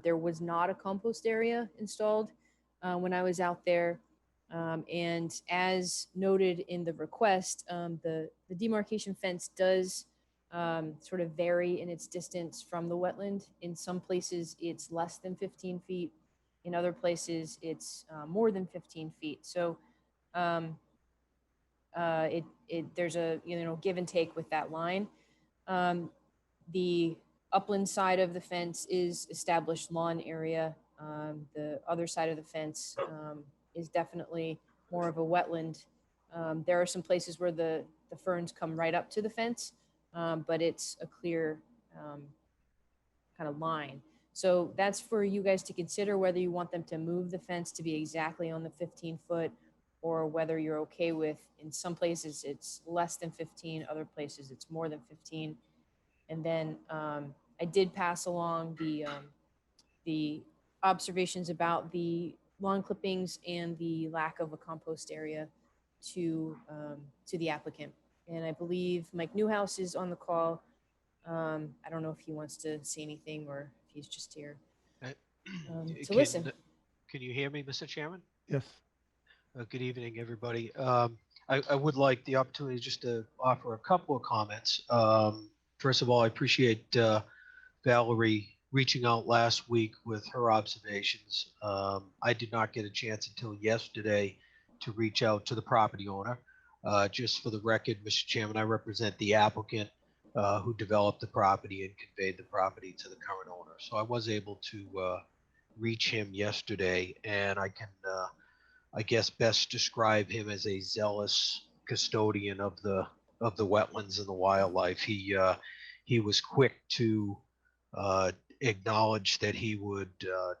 There was not a compost area installed when I was out there. And as noted in the request, the demarcation fence does sort of vary in its distance from the wetland. In some places, it's less than 15 feet. In other places, it's more than 15 feet. So there's a give and take with that line. The upland side of the fence is established lawn area. The other side of the fence is definitely more of a wetland. There are some places where the ferns come right up to the fence, but it's a clear kind of line. So that's for you guys to consider whether you want them to move the fence to be exactly on the 15-foot, or whether you're okay with, in some places it's less than 15, other places it's more than 15. And then I did pass along the observations about the lawn clippings and the lack of a compost area to the applicant. And I believe Mike Newhouse is on the call. I don't know if he wants to say anything or if he's just here to listen. Can you hear me, Mr. Chairman? Yes. Good evening, everybody. I would like the opportunity just to offer a couple of comments. First of all, I appreciate Valerie reaching out last week with her observations. I did not get a chance until yesterday to reach out to the property owner. Just for the record, Mr. Chairman, I represent the applicant who developed the property and conveyed the property to the current owner. So I was able to reach him yesterday, and I can, I guess, best describe him as a zealous custodian of the wetlands and the wildlife. He was quick to acknowledge that he would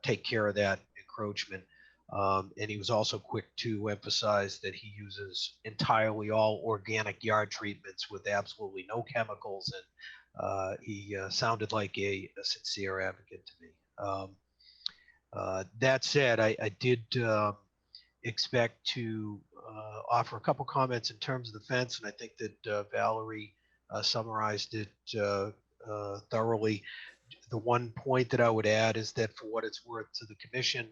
take care of that encroachment. And he was also quick to emphasize that he uses entirely all organic yard treatments with absolutely no chemicals. And he sounded like a sincere advocate to me. That said, I did expect to offer a couple comments in terms of the fence, and I think that Valerie summarized it thoroughly. The one point that I would add is that, for what it's worth to the commission,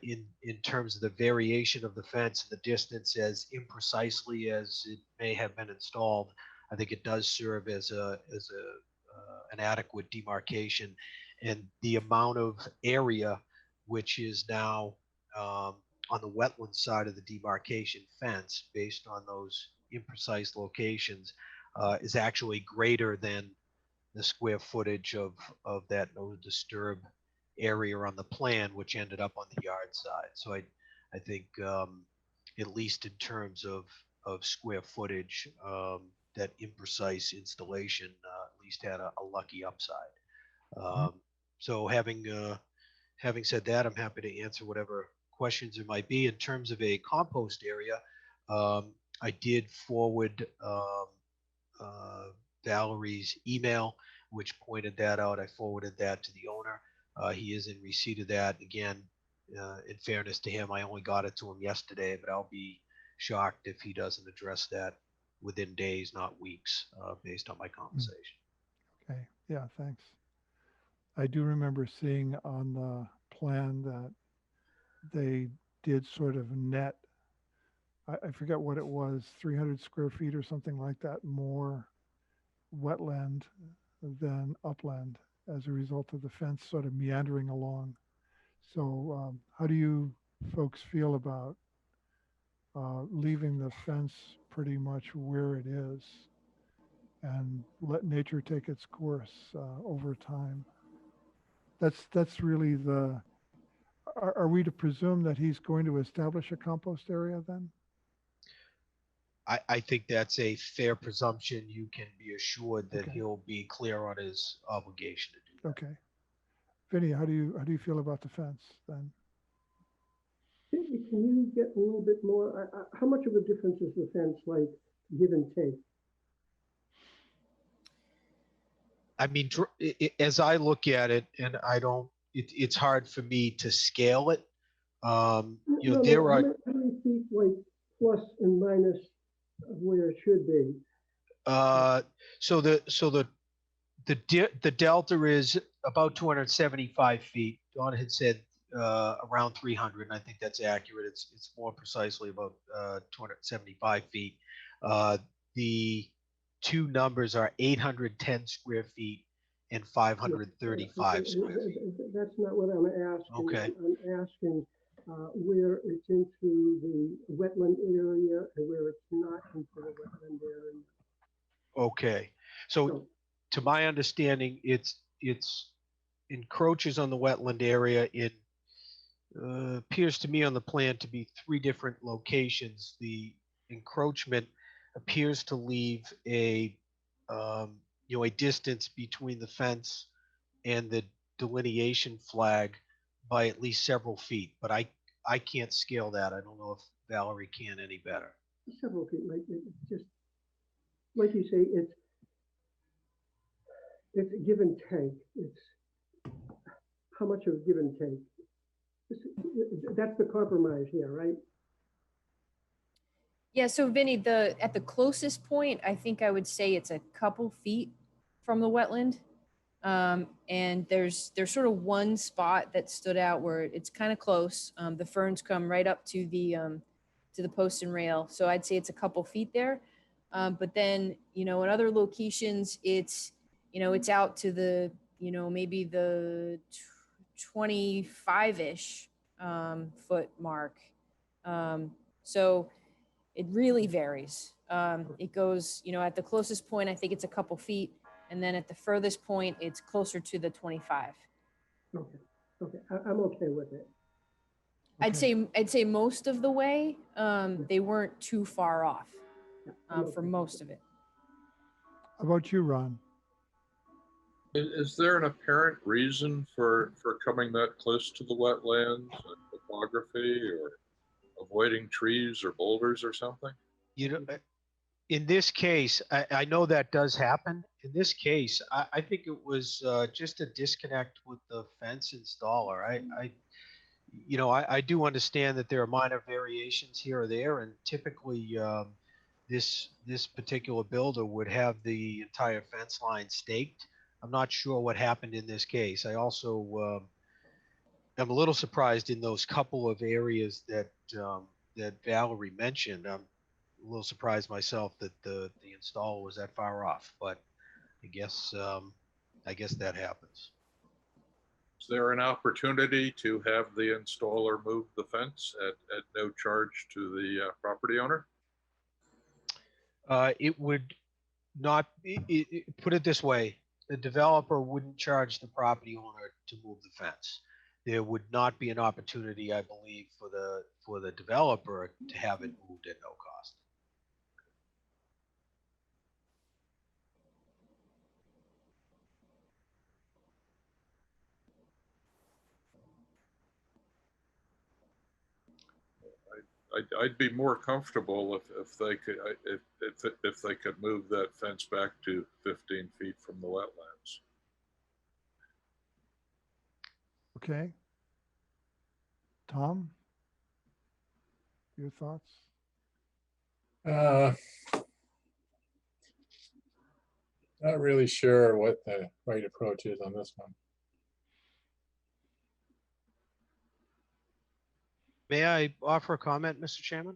in terms of the variation of the fence and the distance, as imprecisely as it may have been installed, I think it does serve as an adequate demarcation. And the amount of area which is now on the wetland side of the demarcation fence, based on those imprecise locations, is actually greater than the square footage of that no disturb area on the plan, which ended up on the yard side. So I think at least in terms of square footage, that imprecise installation at least had a lucky upside. So having said that, I'm happy to answer whatever questions there might be. In terms of a compost area, I did forward Valerie's email, which pointed that out. I forwarded that to the owner. He is in receipt of that. Again, in fairness to him, I only got it to him yesterday, but I'll be shocked if he doesn't address that within days, not weeks, based on my conversation. Okay, yeah, thanks. I do remember seeing on the plan that they did sort of net, I forget what it was, 300 square feet or something like that, more wetland than upland as a result of the fence sort of meandering along. So how do you folks feel about leaving the fence pretty much where it is and let nature take its course over time? That's really the, are we to presume that he's going to establish a compost area then? I think that's a fair presumption. You can be assured that Okay. he'll be clear on his obligation to do that. Okay. Vinny, how do you feel about the fence then? Can you get a little bit more? How much of a difference is the fence like give and take? I mean, as I look at it, and I don't, it's hard for me to scale it. You know, there are. How many feet like plus and minus of where it should be? So the delta is about 275 feet. Don had said around 300, and I think that's accurate. It's more precisely about 275 feet. The two numbers are 810 square feet and 535 square feet. That's not what I'm asking. Okay. I'm asking where it's into the wetland area and where it's not into the wetland area. Okay. So to my understanding, it's encroaches on the wetland area. It appears to me on the plan to be 3 different locations. The encroachment appears to leave a a distance between the fence and the delineation flag by at least several feet, but I can't scale that. I don't know if Valerie can any better. Several feet, like it's just like you say, it's a give and take. It's how much of a give and take. That's the compromise here, right? Yeah, so Vinny, at the closest point, I think I would say it's a couple feet from the wetland. And there's sort of one spot that stood out where it's kind of close. The ferns come right up to the post and rail. So I'd say it's a couple feet there. But then, in other locations, it's out to the, maybe the 25-ish foot mark. So it really varies. It goes, at the closest point, I think it's a couple feet. And then at the furthest point, it's closer to the 25. Okay, I'm okay with it. Okay. I'd say most of the way, they weren't too far off for most of it. How about you, Ron? Is there an apparent reason for coming that close to the wetlands, topography, or avoiding trees or boulders or something? In this case, I know that does happen. In this case, I think it was just a disconnect with the fence installer. I do understand that there are minor variations here or there, and typically this particular builder would have the entire fence line staked. I'm not sure what happened in this case. I also am a little surprised in those couple of areas that Valerie mentioned. I'm a little surprised myself that the installer was that far off, but I guess that happens. Is there an opportunity to have the installer move the fence at no charge to the property owner? It would not, put it this way, the developer wouldn't charge the property owner to move the fence. There would not be an opportunity, I believe, for the developer to have it moved at no cost. I'd be more comfortable if they could, if they could move that fence back to 15 feet from the wetlands. Okay. Tom? Your thoughts? Not really sure what the right approach is on this one. May I offer a comment, Mr. Chairman?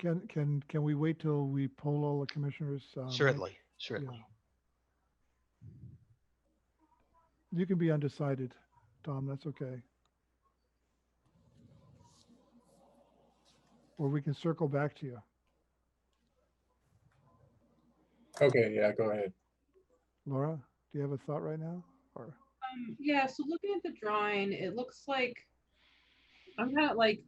Can we wait till we poll all the commissioners? Certainly, certainly. Yeah. You can be undecided, Tom, that's okay. Or we can circle back to you. Okay, yeah, go ahead. Laura, do you have a thought right now? Or Yeah, so looking at the drawing, it looks like I'm kind of like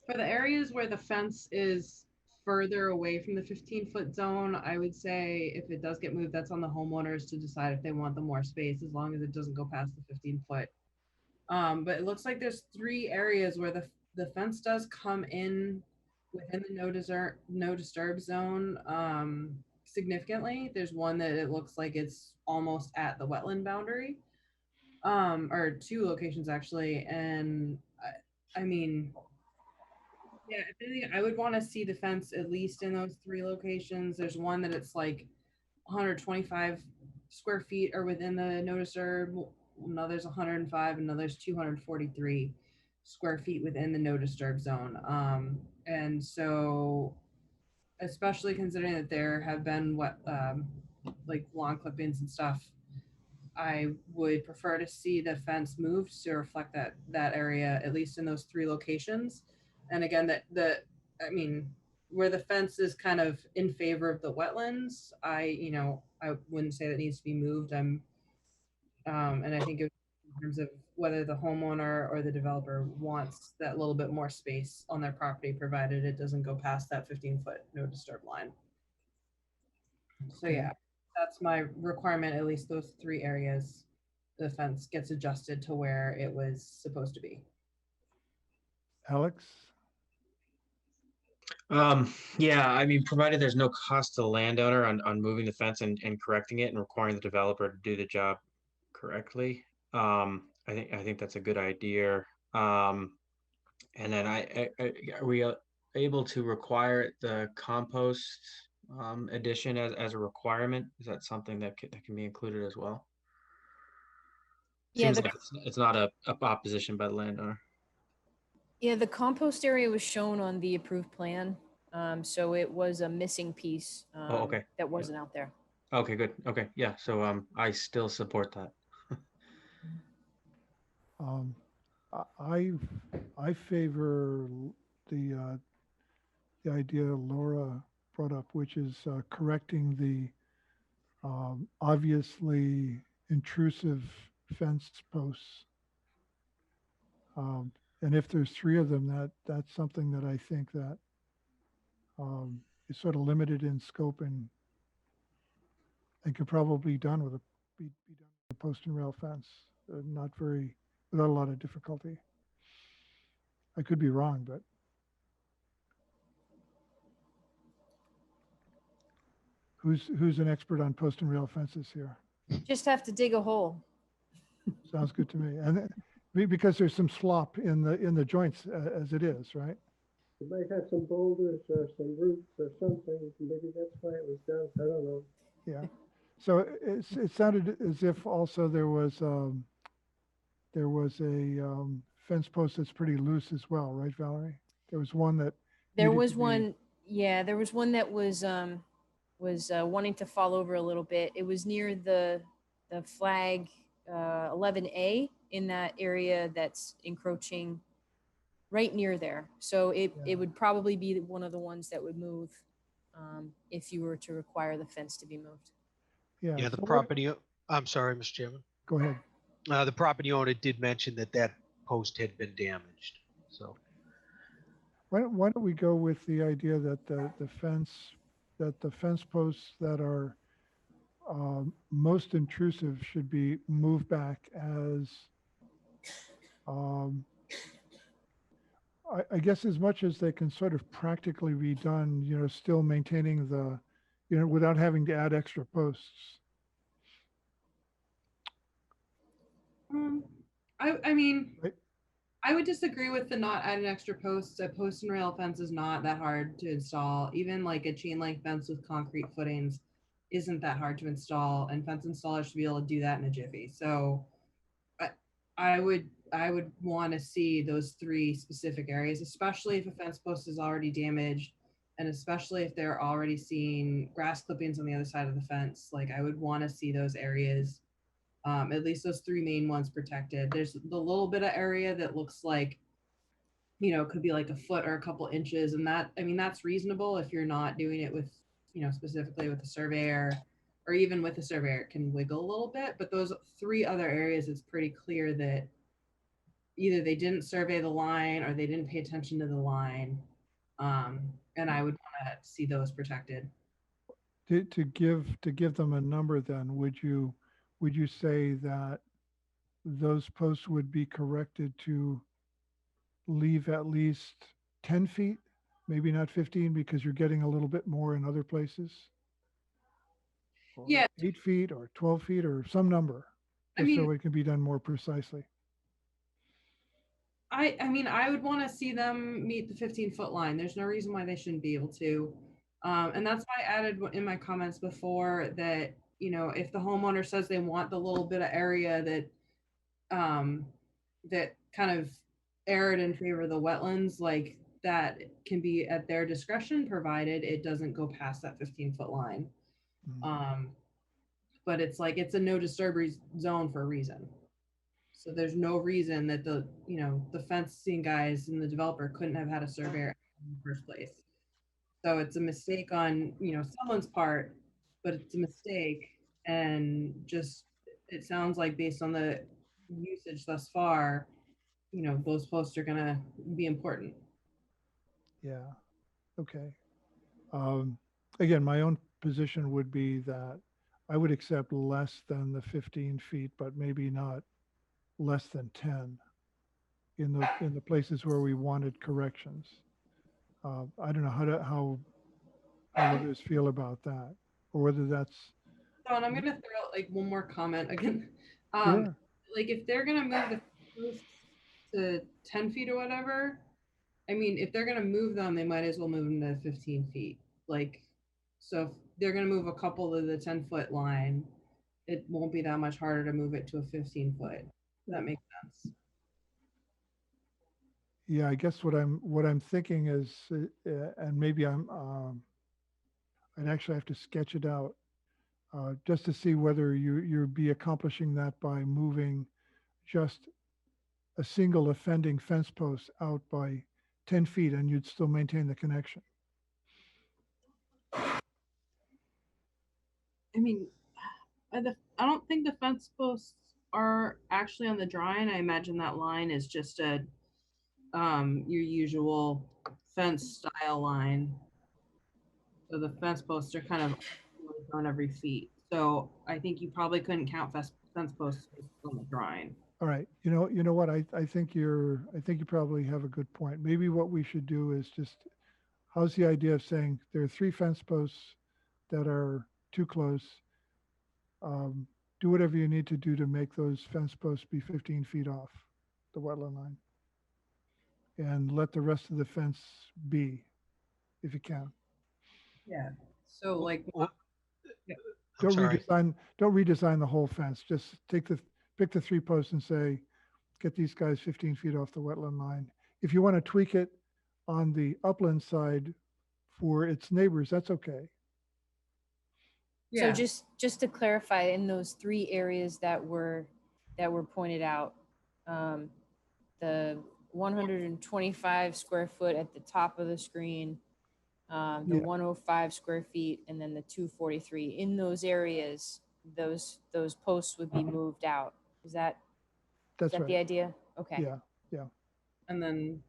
for the areas where the fence is further away from the 15-foot zone, I would say if it does get moved, that's on the homeowners to decide if they want the more space, as long as it doesn't go past the 15-foot. But it looks like there's 3 areas where the fence does come in within the no disturb zone significantly. There's one that it looks like it's almost at the wetland boundary, or 2 locations actually. And I mean, yeah, if anything, I would want to see the fence at least in those 3 locations. There's one that it's like 125 square feet are within the no disturb. Another's 105, another's 243 square feet within the no disturb zone. And so, especially considering that there have been like lawn clippings and stuff, I would prefer to see the fence moved to reflect that area, at least in those 3 locations. And again, I mean, where the fence is kind of in favor of the wetlands, I wouldn't say that needs to be moved. And I think in terms of whether the homeowner or the developer wants that little bit more space on their property, provided it doesn't go past that 15-foot no disturb line. So yeah, that's my requirement. At least those 3 areas, the fence gets adjusted to where it was supposed to be. Alex? Yeah, I mean, provided there's no cost to the landowner on moving the fence and correcting it and requiring the developer to do the job correctly. I think that's a good idea. And then are we able to require the compost addition as a requirement? Is that something that can be included as well? Yeah, Seems like it's not a opposition by the landowner. Yeah, the compost area was shown on the approved plan. So it was a missing piece okay. that wasn't out there. Okay, good. Okay, yeah. So I still support that. I favor the idea Laura brought up, which is correcting the obviously intrusive fence posts. And if there's 3 of them, that's something that I think that is sort of limited in scope and could probably be done with be done with a post and rail fence, without a lot of difficulty. I could be wrong, but who's an expert on post and rail fences here? Just have to dig a hole. Sounds good to me. And because there's some slop in the joints as it is, right? You might have some boulders or some roots or something. Maybe that's why it was done. I don't know. Yeah. So it sounded as if also there was a fence post that's pretty loose as well, right, Valerie? There was one that. There was one. Yeah, there was one that was wanting to fall over a little bit. It was near the flag 11A in that area that's encroaching right near there. So it would probably be one of the ones that would move. if you were to require the fence to be moved. Yeah. Yeah, the so what- property, I'm sorry, Mr. Chairman. Go ahead. The property owner did mention that that post had been damaged, so. Why don't we go with the idea that the fence posts that are most intrusive should be moved back as, I guess as much as they can sort of practically be done, still maintaining the, without having to add extra posts. I mean, Right. I would disagree with the not adding extra posts. A post and rail fence is not that hard to install. Even like a chain link fence with concrete footings isn't that hard to install, and fence installers should be able to do that in a jiffy. So I would want to see those three specific areas, especially if a fence post is already damaged, and especially if they're already seeing grass clippings on the other side of the fence. Like, I would want to see those areas, at least those three main ones, protected. There's the little bit of area that looks like, could be like a foot or a couple inches, and that, I mean, that's reasonable if you're not doing it with, specifically with a surveyor, or even with a surveyor, it can wiggle a little bit. But those three other areas, it's pretty clear that either they didn't survey the line or they didn't pay attention to the line. And I would want to see those protected. To give them a number, then would you say that those posts would be corrected to leave at least 10 feet, maybe not 15, because you're getting a little bit more in other places? Or Yeah. 8 feet or 12 feet or some number, just so it can be done more precisely. I mean, I would want to see them meet the 15-foot line. There's no reason why they shouldn't be able to. And that's why I added in my comments before that, if the homeowner says they want the little bit of area that that kind of erred in favor of the wetlands, like that can be at their discretion, provided it doesn't go past that 15-foot line. But it's like, it's a no disturbance zone for a reason. So there's no reason that the fencing guys and the developer couldn't have had a surveyor in the first place. So it's a mistake on, someone's part, but it's a mistake. And just, it sounds like based on the usage thus far, those posts are gonna be important. Yeah. Okay. Again, my own position would be that I would accept less than the 15 feet, but maybe not less than 10 in the places where we wanted corrections. I don't know how others feel about that, or whether that's. So, and I'm gonna throw out like one more comment again. Sure. Like, if they're gonna move the posts to 10 feet or whatever, I mean, if they're gonna move them, they might as well move them to 15 feet. Like, so if they're gonna move a couple to the 10-foot line, it won't be that much harder to move it to a 15-foot. That makes sense. Yeah, I guess what I'm thinking is, and maybe I'd actually have to sketch it out, just to see whether you'd be accomplishing that by moving just a single offending fence post out by 10 feet, and you'd still maintain the connection. I mean, I don't think the fence posts are actually on the drawing. I imagine that line is just a your usual fence style line. So the fence posts are kind of on every feet. So I think you probably couldn't count fence posts on the drawing. All right, you know what? I think you probably have a good point. Maybe what we should do is just, how's the idea of saying there are 3 fence posts that are too close. Do whatever you need to do to make those fence posts be 15 feet off the wetland line, and let the rest of the fence be, if you can. Yeah. So like, Don't redesign the whole fence. Just pick the 3 posts and say, get these guys 15 feet off the wetland line. If you want to tweak it on the upland side for its neighbors, that's okay. So just to clarify, in those 3 areas that were pointed out, the 125 square foot at the top of the screen, the 105 square feet, and then the 243. In those areas, those posts would be moved out. Is that That's the right. idea? Okay. Yeah, yeah. And then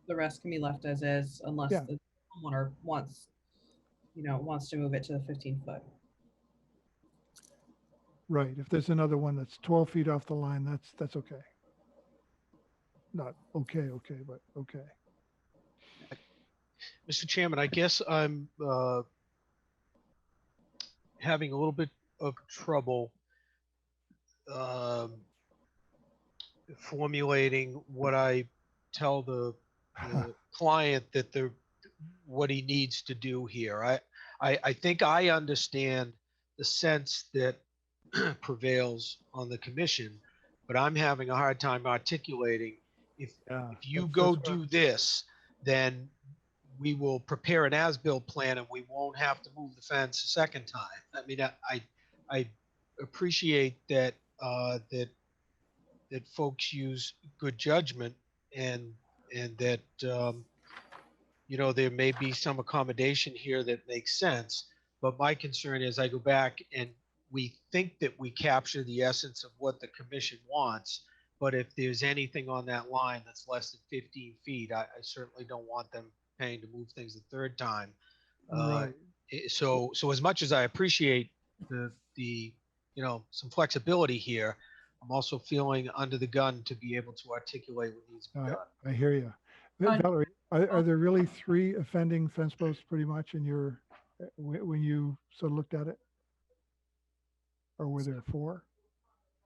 the rest can be left as is unless Yeah. the homeowner wants to move it to the 15-foot. Right. If there's another one that's 12 feet off the line, that's okay. Not okay, but okay. Mr. Chairman, I guess I'm having a little bit of trouble formulating what I tell the client that what he needs to do here. I think I understand the sense that prevails on the commission, but I'm having a hard time articulating if you go do this, then we will prepare an as-built plan and we won't have to move the fence a second time. I mean, I appreciate that that folks use good judgment and that there may be some accommodation here that makes sense. But my concern is I go back and we think that we capture the essence of what the commission wants. But if there's anything on that line that's less than 15 feet, I certainly don't want them paying to move things the third time. Right. So as much as I appreciate the some flexibility here, I'm also feeling under the gun to be able to articulate what needs to be done. I hear you. Valerie, are there really 3 offending fence posts pretty much in your, when you sort of looked at it? Or were there 4?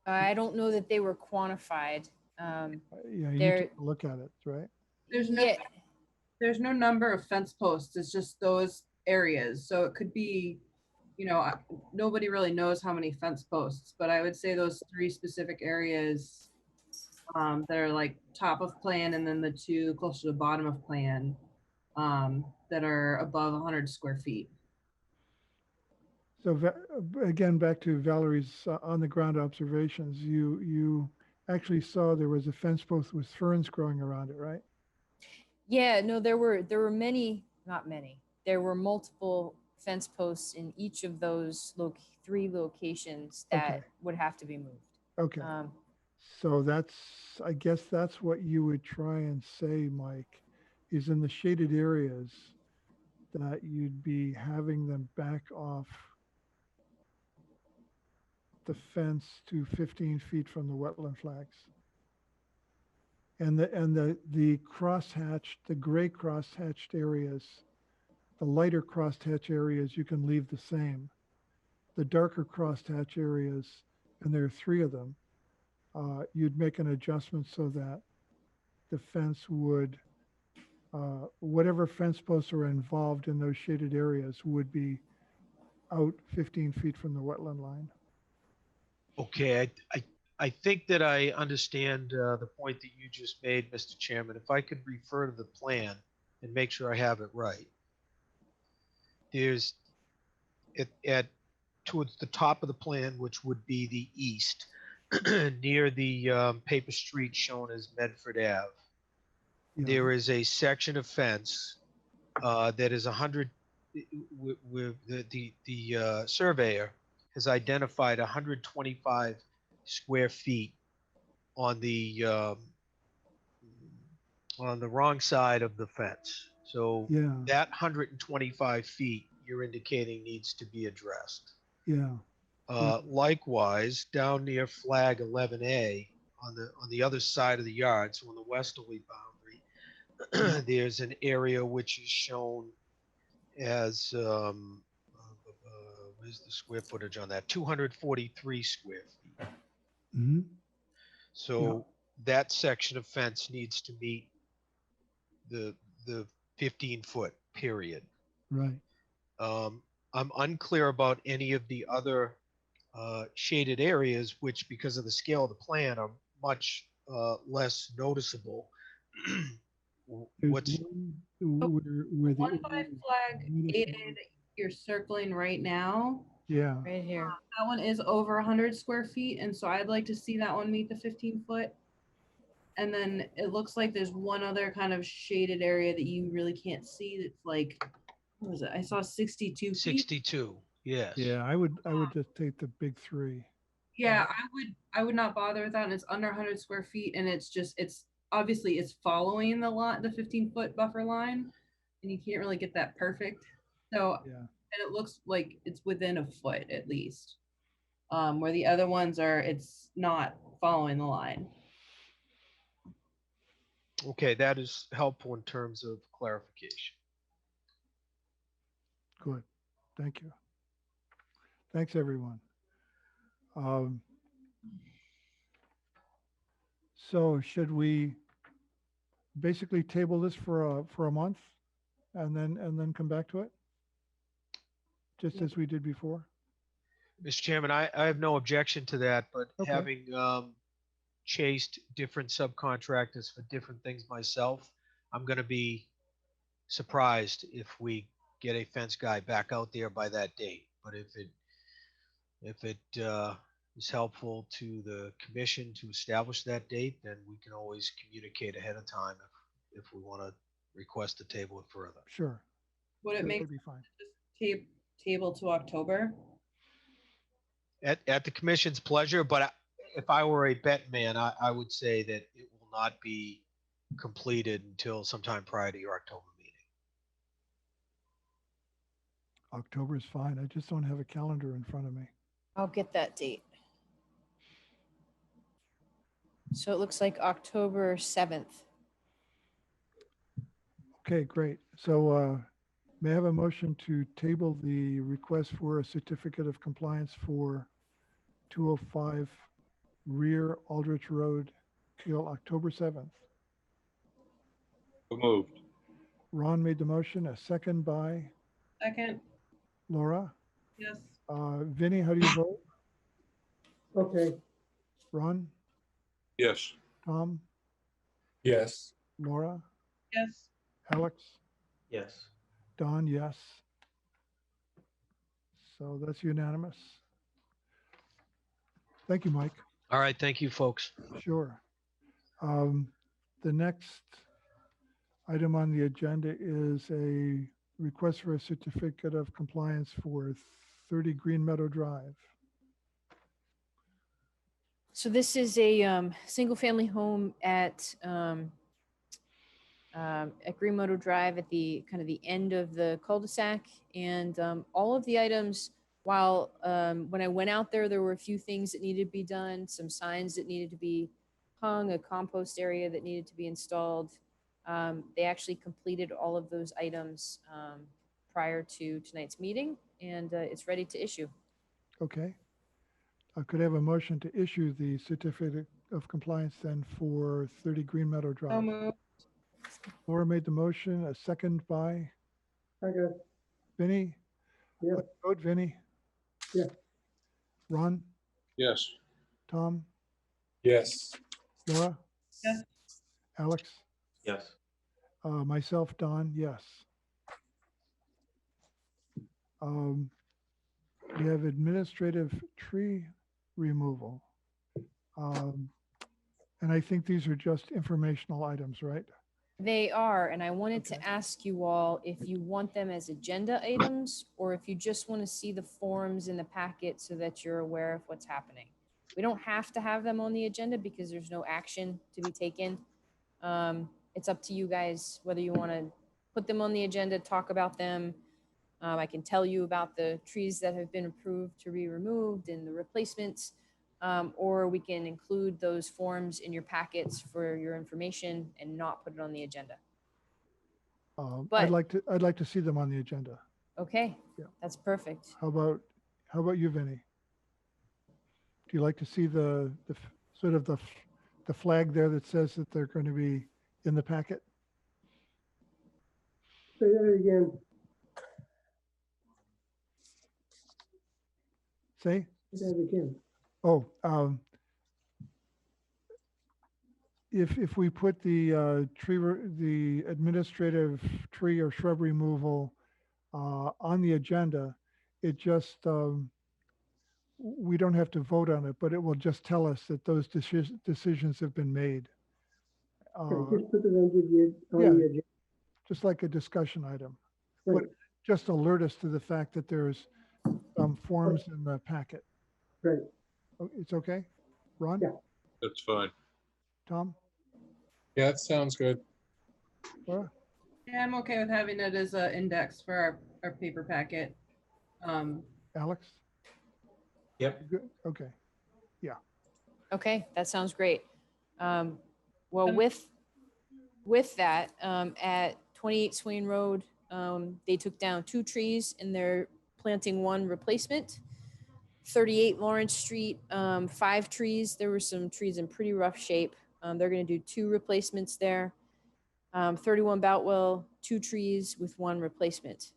I don't know that they were quantified. Yeah, you took a look at it, right? There's no number of fence posts. It's just those areas. So it could be, nobody really knows how many fence posts, but I would say those 3 specific areas that are like top of plan, and then the 2 close to the bottom of plan that are above 100 square feet. So again, back to Valerie's on the ground observations, you actually saw there was a fence post with ferns growing around it, right? Yeah, no, there were not many. There were multiple fence posts in each of those 3 locations that would have to be moved. Okay. So I guess that's what you would try and say, Mike, is in the shaded areas that you'd be having them back off the fence to 15 feet from the wetland flags. And the crosshatched, the gray crosshatched areas, the lighter crosshatch areas, you can leave the same. The darker crosshatch areas, and there are 3 of them, you'd make an adjustment so that the fence would, whatever fence posts are involved in those shaded areas would be out 15 feet from the wetland line. Okay, I think that I understand the point that you just made, Mr. Chairman. If I could refer to the plan and make sure I have it right. There's towards the top of the plan, which would be the east, near the paper street shown as Medford Ave. Yeah. There is a section of fence that is 100. With the surveyor has identified 125 square feet on the wrong side of the fence. So that 125 feet you're indicating needs to be addressed. Yeah. Likewise, down near flag 11A on the other side of the yard, so on the westerly boundary, there's an area which is shown as where's the square footage on that? 243 square feet. Mm-hmm. So that section of fence needs to meet the 15-foot period. Right. I'm unclear about any of the other shaded areas, which because of the scale of the plan are much less noticeable. What's where the 1-5 flag 8A that you're circling right now? Yeah. Right here. That one is over 100 square feet, and so I'd like to see that one meet the 15-foot. And then it looks like there's one other kind of shaded area that you really can't see. That's like, what was it? I saw 62 feet. 62, yes. Yeah, I would just take the big three. Yeah, I would not bother with that. And it's under 100 square feet, and it's obviously it's following the 15-foot buffer line, and you can't really get that perfect. So Yeah. and it looks like it's within a foot at least. Where the other ones are, it's not following the line. Okay, that is helpful in terms of clarification. Good. Thank you. Thanks, everyone. So should we basically table this for a month and then come back to it? Just as we did before? Mr. Chairman, I have no objection to that, but Okay. having chased different subcontractors for different things myself, I'm going to be surprised if we get a fence guy back out there by that date. But if it is helpful to the commission to establish that date, then we can always communicate ahead of time if we want to request to table it further. Sure. Would it That make would be fine. just table to October? At the commission's pleasure, but if I were a bet man, I would say that it will not be completed until sometime prior to your October meeting. October is fine. I just don't have a calendar in front of me. I'll get that date. So it looks like October 7th. Okay, great. So may I have a motion to table the request for a certificate of compliance for 205 Rear Aldrich Road till October 7th? So moved. Ron made the motion, a second by Second. Laura. Yes. Vinny, how do you vote? Okay, Ron? Yes. Tom? Yes. Laura? Yes. Alex? Yes. Don, yes. So that's unanimous. Thank you, Mike. All right, thank you, folks. Sure. The next item on the agenda is a request for a certificate of compliance for 30 Green Meadow Drive. So this is a single family home at Green Meadow Drive at the kind of the end of the cul-de-sac. And all of the items, while when I went out there, there were a few things that needed to be done, some signs that needed to be hung, a compost area that needed to be installed. They actually completed all of those items prior to tonight's meeting, and it's ready to issue. Okay. Could I have a motion to issue the certificate of compliance then for 30 Green Meadow Drive? Laura made the motion, a second by second, Vinny. yeah, Vote Vinny. yeah, Ron, Yes. Tom, Yes. Laura, Yes. Alex, Yes. myself, Don, yes. We have administrative tree removal. And I think these are just informational items, right? They are, and I wanted to ask you all if you want them as agenda items or if you just want to see the forms in the packet so that you're aware of what's happening. We don't have to have them on the agenda because there's no action to be taken. It's up to you guys whether you want to put them on the agenda, talk about them. I can tell you about the trees that have been approved to be removed and the replacements. Or we can include those forms in your packets for your information and not put it on the agenda. I'd like to see them on the agenda. Okay, Yeah. that's perfect. How about you, Vinny? Do you like to see the sort of the flag there that says that they're going to be in the packet? say that again, Say? say that again. Oh, if we put the the administrative tree or shrub removal on the agenda, it just we don't have to vote on it, but it will just tell us that those decisions have been made. Okay, just put it under the, yeah. on the agenda. Just like a discussion item. Right. But just alert us to the fact that there's forms in the packet. Right. Oh, it's okay? Ron? Yeah. That's fine. Tom? Yeah, that sounds good. Laura? Yeah, I'm okay with having it as an index for our paper packet. Alex? Yep. Good. Okay. Yeah. Okay, that sounds great. Well, with that, at 28 Swain Road, they took down 2 trees and they're planting 1 replacement. 38 Lawrence Street, 5 trees. There were some trees in pretty rough shape. They're going to do 2 replacements there. 31 Boutwell, 2 trees with 1 replacement.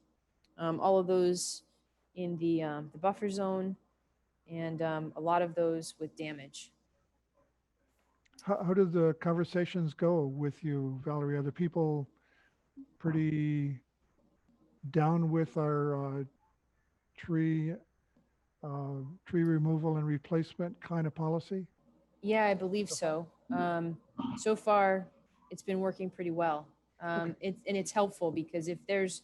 All of those in the buffer zone, and a lot of those with damage. How did the conversations go with you, Valerie? Are the people pretty down with our tree removal and replacement kind of policy? Yeah, I believe so. So far, it's been working pretty well. It's helpful because if there's,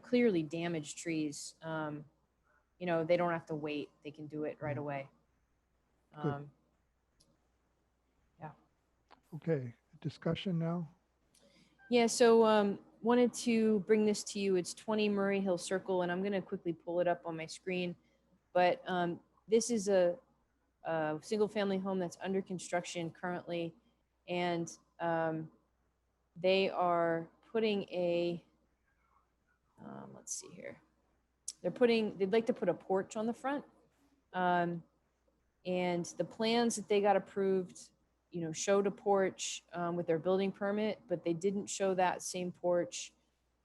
clearly damaged trees, they don't have to wait. They can do it right away. Good. Yeah. Okay, discussion now? Yeah, so wanted to bring this to you. It's 20 Murray Hill Circle, and I'm going to quickly pull it up on my screen. But this is a single family home that's under construction currently, and they are putting a, let's see here. They'd like to put a porch on the front. And the plans that they got approved, showed a porch with their building permit, but they didn't show that same porch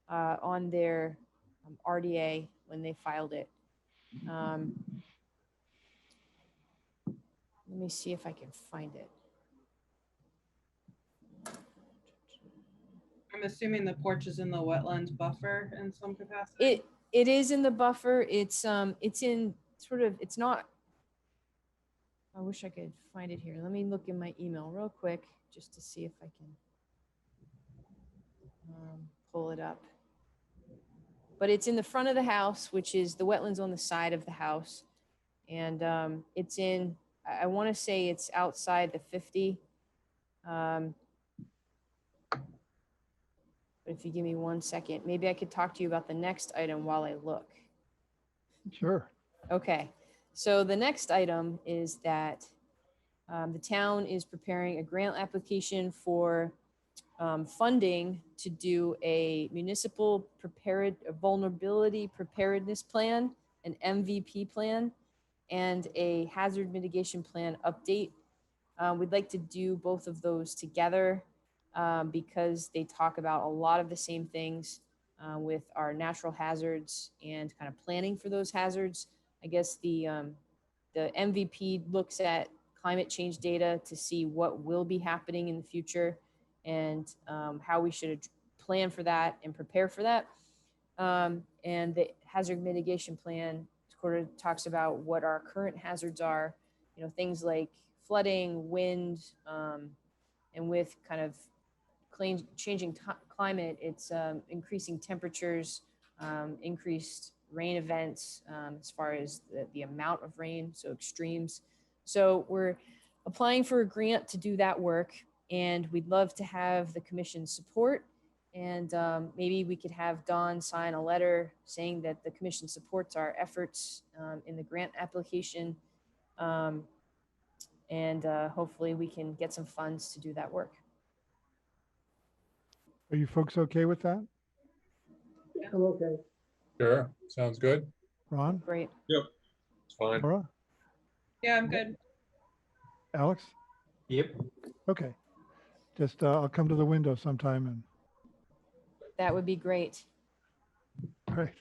on their RDA when they filed it. Let me see if I can find it. I'm assuming the porch is in the wetlands buffer in some capacity. It is in the buffer. It's in sort of, it's not, I wish I could find it here. Let me look in my email real quick just to see if I can pull it up. But it's in the front of the house, which is the wetlands on the side of the house. And it's in, I want to say it's outside the 50. But if you give me 1 second, maybe I could talk to you about the next item while I look. Sure. Okay, so the next item is that the town is preparing a grant application for funding to do a municipal vulnerability preparedness plan, an MVP plan, and a hazard mitigation plan update. We'd like to do both of those together because they talk about a lot of the same things with our natural hazards and kind of planning for those hazards. I guess the MVP looks at climate change data to see what will be happening in the future and how we should plan for that and prepare for that. And the hazard mitigation plan sort of talks about what our current hazards are, things like flooding, wind, and with kind of changing climate, it's increasing temperatures, increased rain events as far as the amount of rain, so extremes. So we're applying for a grant to do that work, and we'd love to have the commission's support. And maybe we could have Dawn sign a letter saying that the commission supports our efforts in the grant application. And hopefully we can get some funds to do that work. Are you folks okay with that? I'm okay. Sure, sounds good. Ron? Great. Yep, it's fine. Laura? Yeah, I'm good. Alex? Yep. Okay. Just I'll come to the window sometime and. That would be great. Right.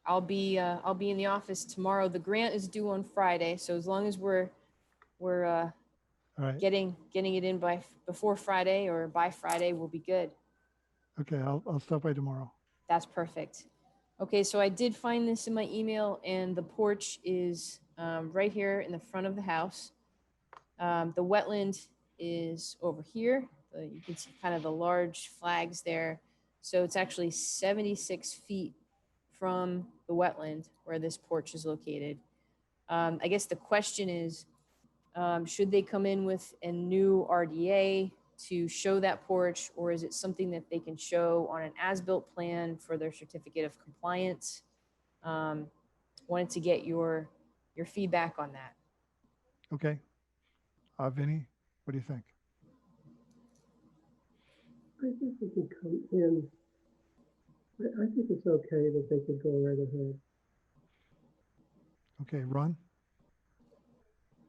I'll be in the office tomorrow. The grant is due on Friday, so as long as we're All right. getting it in before Friday or by Friday, we'll be good. Okay, I'll stop by tomorrow. That's perfect. Okay, so I did find this in my email, and the porch is right here in the front of the house. The wetland is over here, you can see kind of the large flags there. So it's actually 76 feet from the wetland where this porch is located. I guess the question is, should they come in with a new RDA to show that porch, or is it something that they can show on an as-built plan for their certificate of compliance? Wanted to get your feedback on that. Okay. Vinny, what do you think? I think they could come in. I think it's okay that they could go right ahead. Okay, Ron?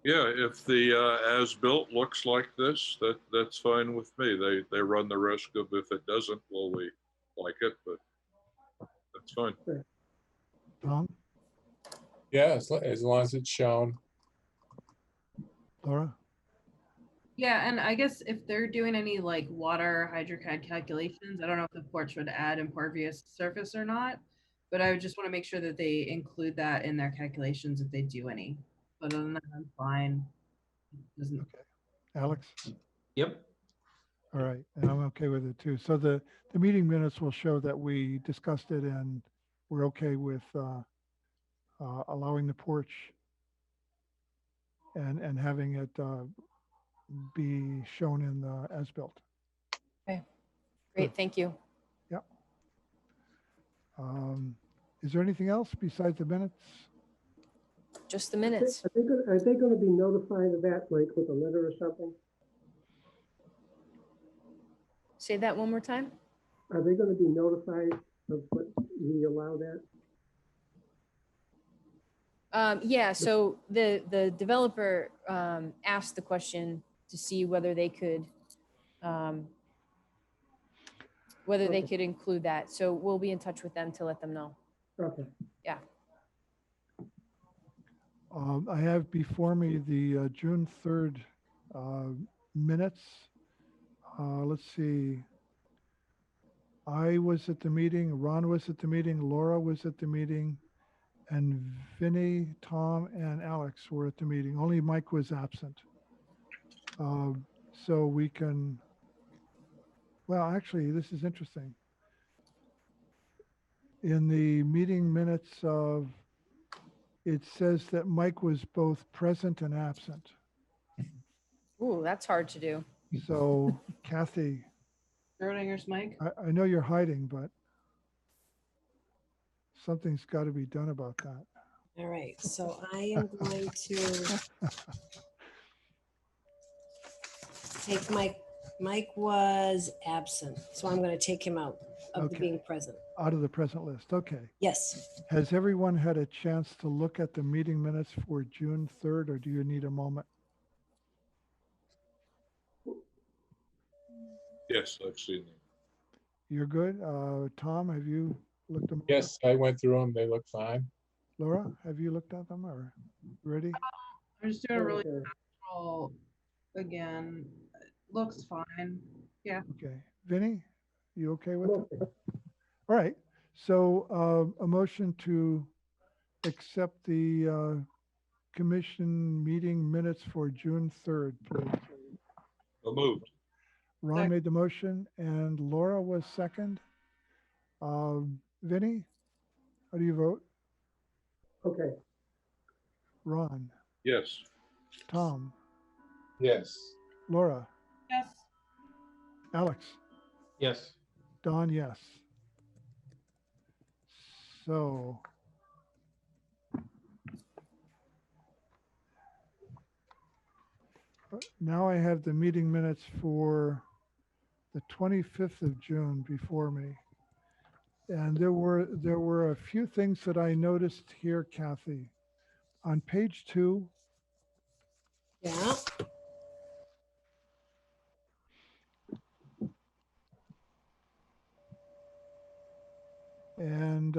Yeah, if the as-built looks like this, that's fine with me. They run the risk of if it doesn't, well, we like it, but that's fine. Tom? Yeah, as long as it's shown. Laura? Yeah, and I guess if they're doing any like water hydrocad calculations, I don't know if the porch would add impervious surface or not, but I would just want to make sure that they include that in their calculations if they do any. But other than that, I'm fine. Doesn't... Okay. Alex? Yep. All right, and I'm okay with it too. So the meeting minutes will show that we discussed it and we're okay with allowing the porch and having it be shown in the as-built. Okay, great, thank you. Yep. Is there anything else besides the minutes? Just the minutes. Are they going to be notified of that, like with a letter or something? Say that one more time. Are they going to be notified of what we allow that? Yeah, so the developer asked the question to see whether they could include that. So we'll be in touch with them to let them know. Okay. Yeah. I have before me the June 3rd minutes. Let's see. I was at the meeting, Ron was at the meeting, Laura was at the meeting, and Vinny, Tom, and Alex were at the meeting. Only Mike was absent. So we can, well, actually, this is interesting. In the meeting minutes of, it says that Mike was both present and absent. Ooh, that's hard to do. So Kathy, Schrodinger's Mike. I know you're hiding, but something's got to be done about that. All right, so I am going to take Mike was absent, so I'm going to take him out of the being present. Out of the present list, okay. Yes. Has everyone had a chance to look at the meeting minutes for June 3rd, or do you need a moment? Yes, I've seen them. You're good? Tom, have you looked them over? Yes, I went through them. They look fine. Laura, have you looked at them or ready? I'm just doing a really natural again. It looks fine. Yeah. Okay. Vinny, you okay with it? All right. So a motion to accept the commission meeting minutes for June 3rd, please. So moved. Ron made the motion and Laura was second. Vinny, how do you vote? Okay. Ron? Yes. Tom? Yes. Laura? Yes. Alex? Yes. Don, yes. So now I have the meeting minutes for the 25th of June before me. And there were a few things that I noticed here, Kathy. On page 2. Yeah. And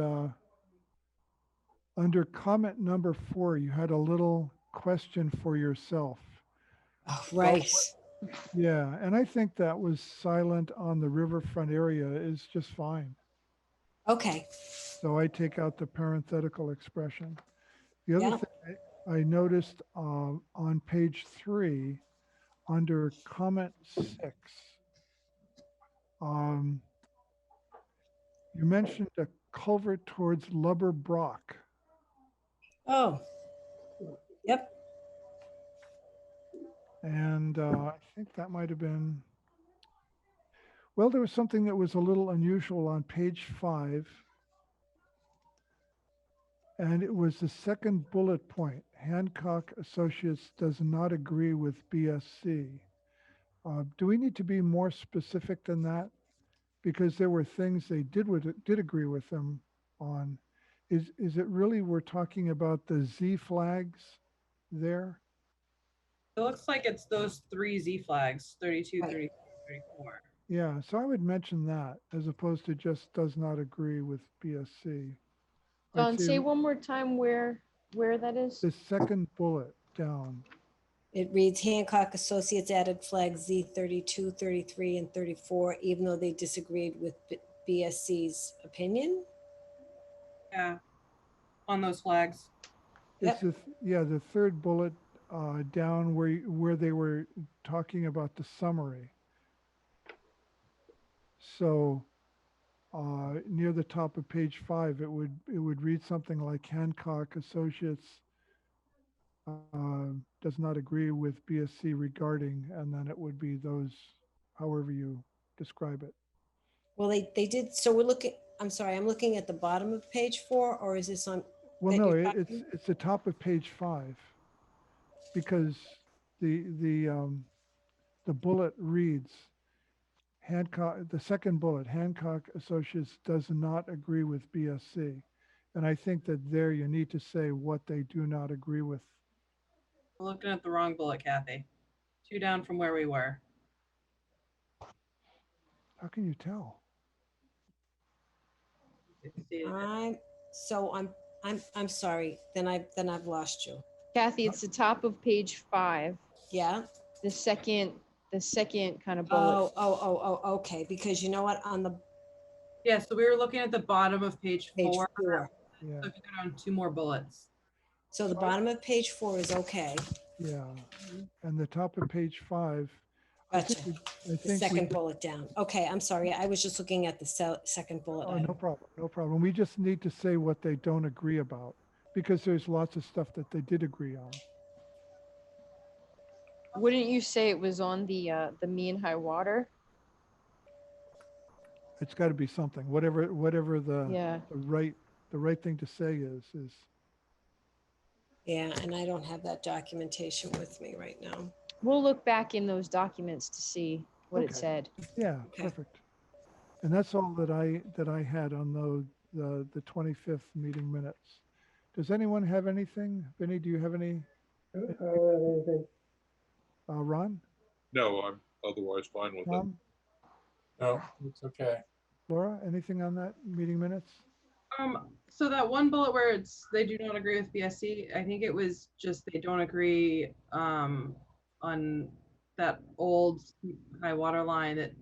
under comment number 4, you had a little question for yourself. Oh, right. Yeah, and I think that was silent on the riverfront area is just fine. Okay. So I take out the parenthetical expression. The other thing I noticed on page 3, under comment 6, You mentioned a culvert towards Lubber Brock. Oh, yep. And I think that might have been, well, there was something that was a little unusual on page 5. And it was the second bullet point. Hancock Associates does not agree with BSC. Do we need to be more specific than that? Because there were things they did agree with them on. Is it really we're talking about the Z flags there? It looks like it's those 3 Z flags, 32, 33, 34. Yeah, so I would mention that as opposed to just does not agree with BSC. Don, say one more time where that is. The second bullet down. It reads Hancock Associates added flag Z 32, 33, and 34, even though they disagreed with BSC's opinion. Yeah, on those flags. It's the third bullet down where they were talking about the summary. So near the top of page 5, it would read something like Hancock Associates does not agree with BSC regarding, and then it would be those, however you describe it. Well, they did. So we're looking, I'm sorry, I'm looking at the bottom of page 4, or is this on? Well, no, it's the top of page 5, because the bullet reads Hancock, the second bullet, Hancock Associates does not agree with BSC. And I think that there you need to say what they do not agree with. We're looking at the wrong bullet, Kathy. 2 down from where we were. How can you tell? I'm sorry. Then I've lost you. Kathy, it's the top of page 5. Yeah. The second kind of bullet. Oh, okay. Because you know what, on the Yeah, so we were looking at the bottom of page 4. Yeah. So if you go down 2 more bullets. So the bottom of page 4 is okay. Yeah. And the top of page 5. Gotcha. I The think second bullet down. Okay, I'm sorry. I was just looking at the second bullet. Oh, no problem. No problem. We just need to say what they don't agree about, because there's lots of stuff that they did agree on. Wouldn't you say it was on the mean high water? It's got to be something. Whatever Yeah. the right thing to say is. Yeah, and I don't have that documentation with me right now. We'll look back in those documents to see what it Okay. said. Yeah, perfect. And that's all that I had on the 25th meeting minutes. Does anyone have anything? Vinny, do you have any? I don't have anything. Ron? No, I'm otherwise fine with it. Tom? No, it's okay. Laura, anything on that meeting minutes? So that one bullet where it's they do not agree with BSC, I think it was just they don't agree on that old high water line that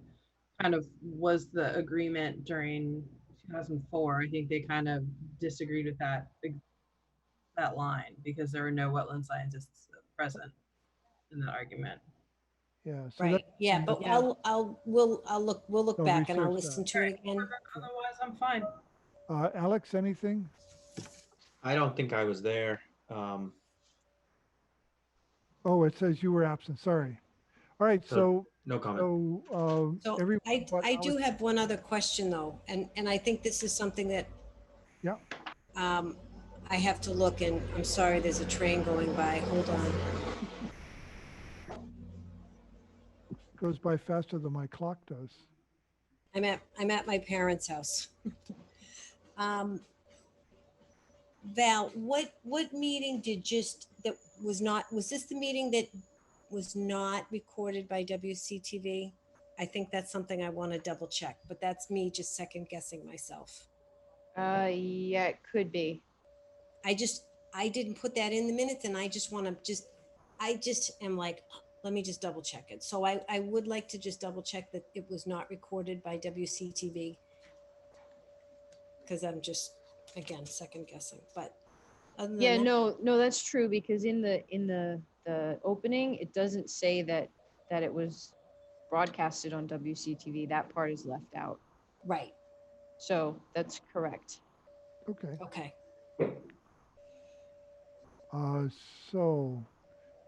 kind of was the agreement during 2004. I think they kind of disagreed with that line because there were no wetland scientists present in that argument. Yeah. So Right. Yeah, but we'll look I'll back and I'll research listen that. to it again. Otherwise, I'm fine. Alex, anything? I don't think I was there. Oh, it says you were absent. Sorry. All right. So no comment. So everyone but I do Alex- have one other question though, and I think this is something that Yeah. I have to look, and I'm sorry, there's a train going by. Hold on. Goes by faster than my clock does. I'm at my parents' house. Val, what meeting was this the meeting that was not recorded by WCTV? I think that's something I want to double check, but that's me just second guessing myself. Yeah, it could be. I didn't put that in the minutes, and I just am like, let me just double check it. So I would like to just double check that it was not recorded by WCTV, because I'm just, again, second guessing. But other than Yeah, that, no, that's true, because in the opening, it doesn't say that it was broadcasted on WCTV, that part is left out. Right. So that's correct. Okay. Okay. So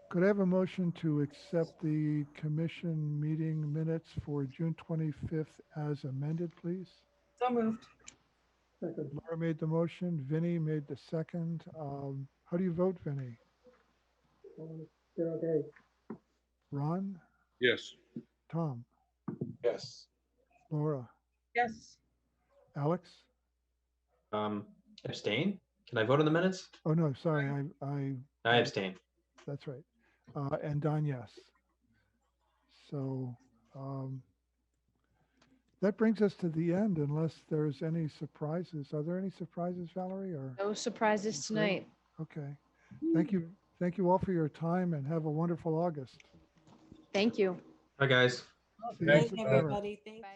could I have a motion to accept the commission meeting minutes for June 25th as amended, please? So moved. Second. Laura made the motion, Vinny made the second. How do you vote, Vinny? They're okay. Ron? Yes. Tom? Yes. Laura? Yes. Alex? Abstain? Can I vote on the minutes? Oh, no, sorry, I abstain. that's right. And Don, yes. So that brings us to the end unless there's any surprises. Are there any surprises, Valerie, or? No surprises tonight. Okay. Thank you. Thank you all for your time and have a wonderful August. Thank you. Hi, guys. See you in Thanks, September. everybody. Thanks. Bye.